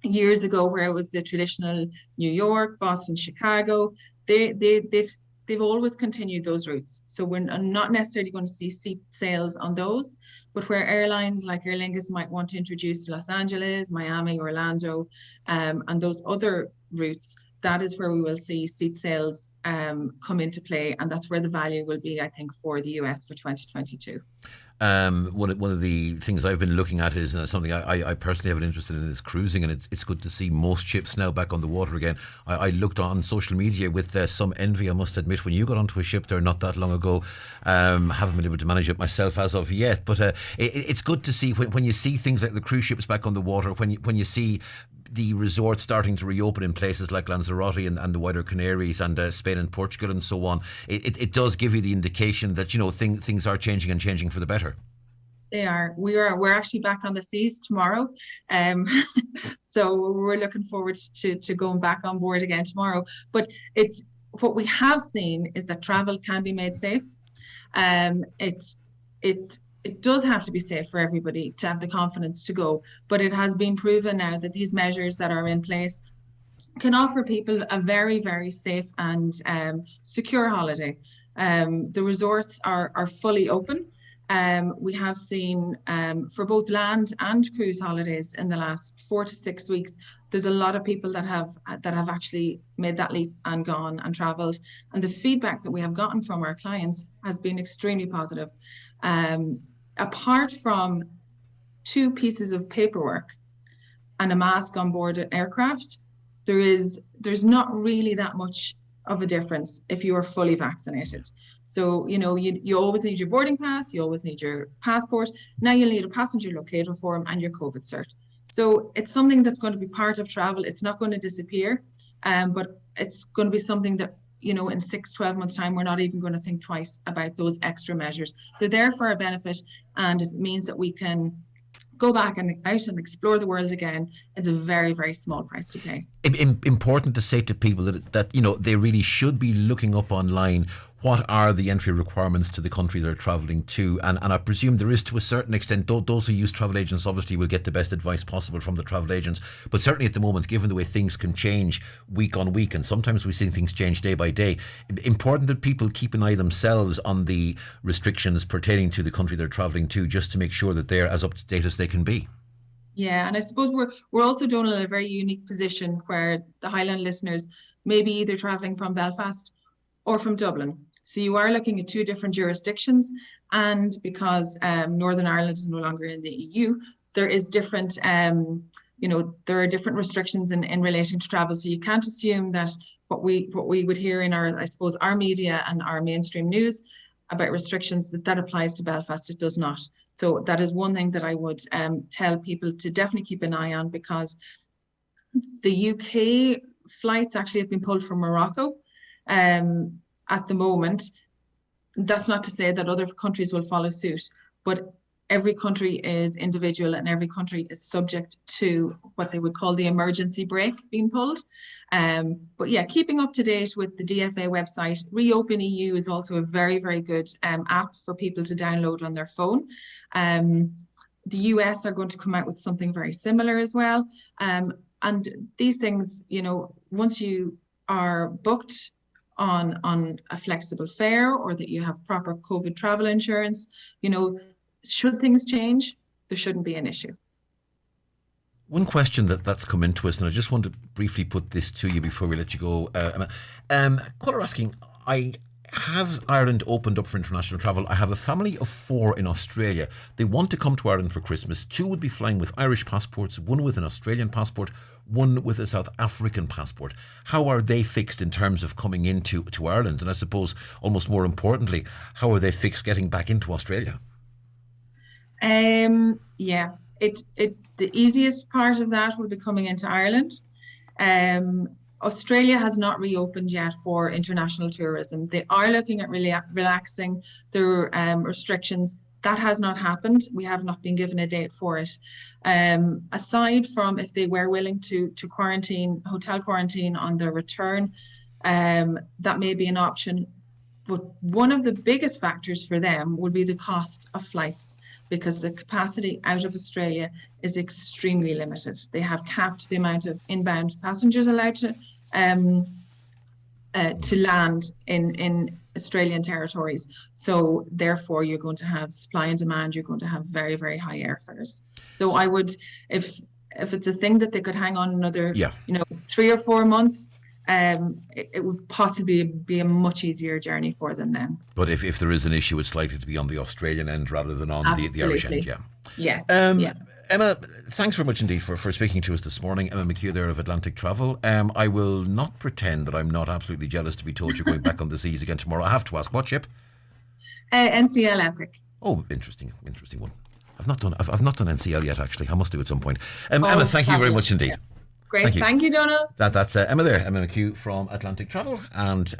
S4: years ago, where it was the traditional New York, Boston, Chicago, they've always continued those routes. So we're not necessarily going to see seat sales on those, but where airlines like Aer Lingus might want to introduce Los Angeles, Miami, Orlando, and those other routes, that is where we will see seat sales come into play, and that's where the value will be, I think, for the US for 2022.
S7: One of the things I've been looking at is something I personally have an interest in is cruising, and it's good to see most ships now back on the water again. I looked on social media with some envy, I must admit, when you got onto a ship there not that long ago. Haven't been able to manage it myself as of yet, but it's good to see when you see things like the cruise ships back on the water, when you see the resorts starting to reopen in places like Lanzarote and the wider Canaries and Spain and Portugal and so on. It does give you the indication that things are changing for the better.
S4: They are. We're actually back on the seas tomorrow, so we're looking forward to going back on board again tomorrow. But what we have seen is that travel can be made safe. It does have to be safe for everybody to have the confidence to go, but it has been proven now that these measures that are in place can offer people a very, very safe and secure holiday. The resorts are fully open. We have seen for both land and cruise holidays in the last 4 to 6 weeks, there's a lot of people that have actually made that leap and gone and traveled. And the feedback that we have gotten from our clients has been extremely positive. Apart from 2 pieces of paperwork and a mask on board an aircraft, there's not really that much of a difference if you are fully vaccinated. So, you always need your boarding pass, you always need your passport. Now you'll need a passenger locator form and your COVID cert. So it's something that's going to be part of travel. It's not going to disappear, but it's going to be something that, in 6-12 months' time, we're not even going to think twice about those extra measures. They're there for our benefit, and if it means that we can go back and out and explore the world again, it's a very, very small price to pay.
S7: Important to say to people that they really should be looking up online what are the entry requirements to the country they're travelling to, and I presume there is, to a certain extent, those who use travel agents obviously will get the best advice possible from the travel agents, but certainly at the moment, given the way things can change week on week, and sometimes we see things change day by day, important that people keep an eye themselves on the restrictions pertaining to the country they're travelling to, just to make sure that they're as up to date as they can be.
S4: Yeah, and I suppose we're also doing in a very unique position where the Highland listeners may be either travelling from Belfast or from Dublin. So you are looking at two different jurisdictions, and because Northern Ireland is no longer in the EU, there is different, there are different restrictions in relation to travel. So you can't assume that what we would hear in our media and our mainstream news about restrictions that applies to Belfast. It does not. So that is one thing that I would tell people to definitely keep an eye on, because the UK flights actually have been pulled from Morocco at the moment. That's not to say that other countries will follow suit, but every country is individual and every country is subject to what they would call the emergency brake being pulled. But yeah, keeping up to date with the DFA website. Reopen EU is also a very, very good app for people to download on their phone. The US are going to come out with something very similar as well. And these things, once you are booked on a flexible fare, or that you have proper COVID travel insurance, should things change, there shouldn't be an issue.
S7: One question that's come into us, and I just want to briefly put this to you before we let you go, Emma. Caller asking, have Ireland opened up for international travel? I have a family of 4 in Australia. They want to come to Ireland for Christmas. 2 would be flying with Irish passports, 1 with an Australian passport, 1 with a South African passport. How are they fixed in terms of coming into Ireland? And I suppose, almost more importantly, how are they fixed getting back into Australia?
S4: The easiest part of that will be coming into Ireland. Australia has not reopened yet for international tourism. They are looking at relaxing their restrictions. That has not happened. We have not been given a date for it. Aside from if they were willing to hotel quarantine on their return, that may be an option. But one of the biggest factors for them would be the cost of flights, because the capacity out of Australia is extremely limited. They have capped the amount of inbound passengers allowed to land in Australian territories. So therefore, you're going to have supply and demand. You're going to have very, very high airfares. So I would, if it's a thing that they could hang on another, 3 or 4 months, it would possibly be a much easier journey for them then.
S7: But if there is an issue, it's likely to be on the Australian end rather than on the Irish end. Yeah.
S4: Yes.
S7: Emma, thanks very much indeed for speaking to us this morning. Emma McHugh there of Atlantic Travel. I will not pretend that I'm not absolutely jealous to be told you're going back on the seas again tomorrow. I have to ask, what ship?
S4: NCL Epic.
S7: Oh, interesting one. I've not done NCL yet, actually. I must do at some point. Emma, thank you very much indeed.
S4: Yeah. Great, thank you, Donald.
S7: That's Emma there, Emma McHugh from Atlantic Travel, and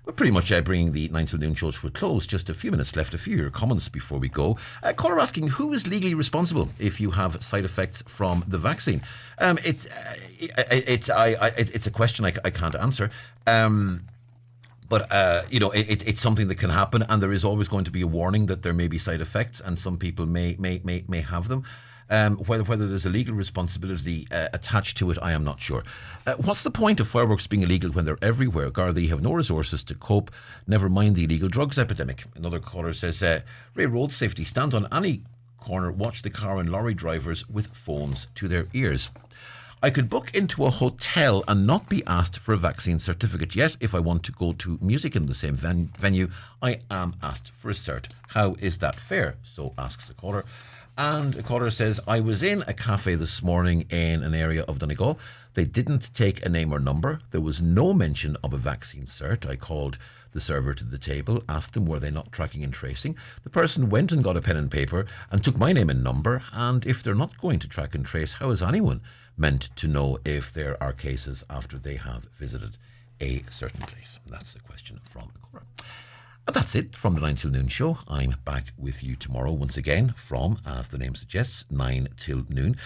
S7: we're pretty much bringing the 9 till noon show to a close. Just a few minutes left. A few of your comments before we go. Caller asking, who is legally responsible if you have side effects from the vaccine? It's a question I can't answer. But it's something that can happen, and there is always going to be a warning that there may be side effects, and some people may have them. Whether there's a legal responsibility attached to it, I am not sure. What's the point of fireworks being illegal when they're everywhere? Gardaí have no resources to cope, never mind the illegal drugs epidemic. Another caller says, Ray, road safety, stand on any corner, watch the car and lorry drivers with phones to their ears. I could book into a hotel and not be asked for a vaccine certificate, yet if I want to go to music in the same venue, I am asked for a cert. How is that fair? So asks the caller. And a caller says, I was in a cafe this morning in an area of Donegal. They didn't take a name or number. There was no mention of a vaccine cert. I called the server to the table, asked them were they not tracking and tracing. The person went and got a pen and paper and took my name and number. And if they're not going to track and trace, how is anyone meant to know if there are cases after they have visited a certain place? And that's the question from a caller. And that's it from the 9 till noon show. I'm back with you tomorrow once again from, as the name suggests, 9 till noon.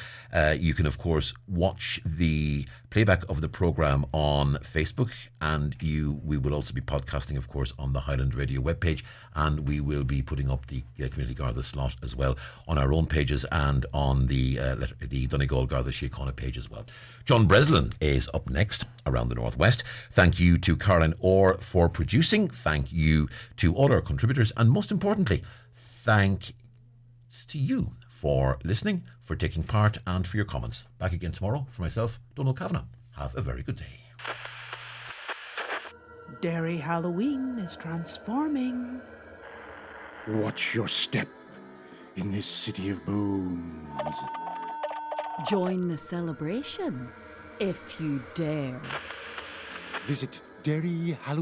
S7: You can, of course, watch the playback of the programme on Facebook, and we will also be podcasting, of course, on the Highland Radio webpage, and we will be putting up the Community Garda slot as well on our own pages and on the Donegal Garda Síochána page as well. John Breslin is up next around the Northwest. Thank you to Caroline Orr for producing. Thank you to all our contributors, and most importantly, thanks to you for listening, for taking part, and for your comments. Back again tomorrow for myself, Donald Kavanagh. Have a very good day.
S5: Derry Halloween is transforming.
S14: Watch your step in this city of bones.
S23: Join the celebration, if you dare.
S14: Visit Derry Halloween.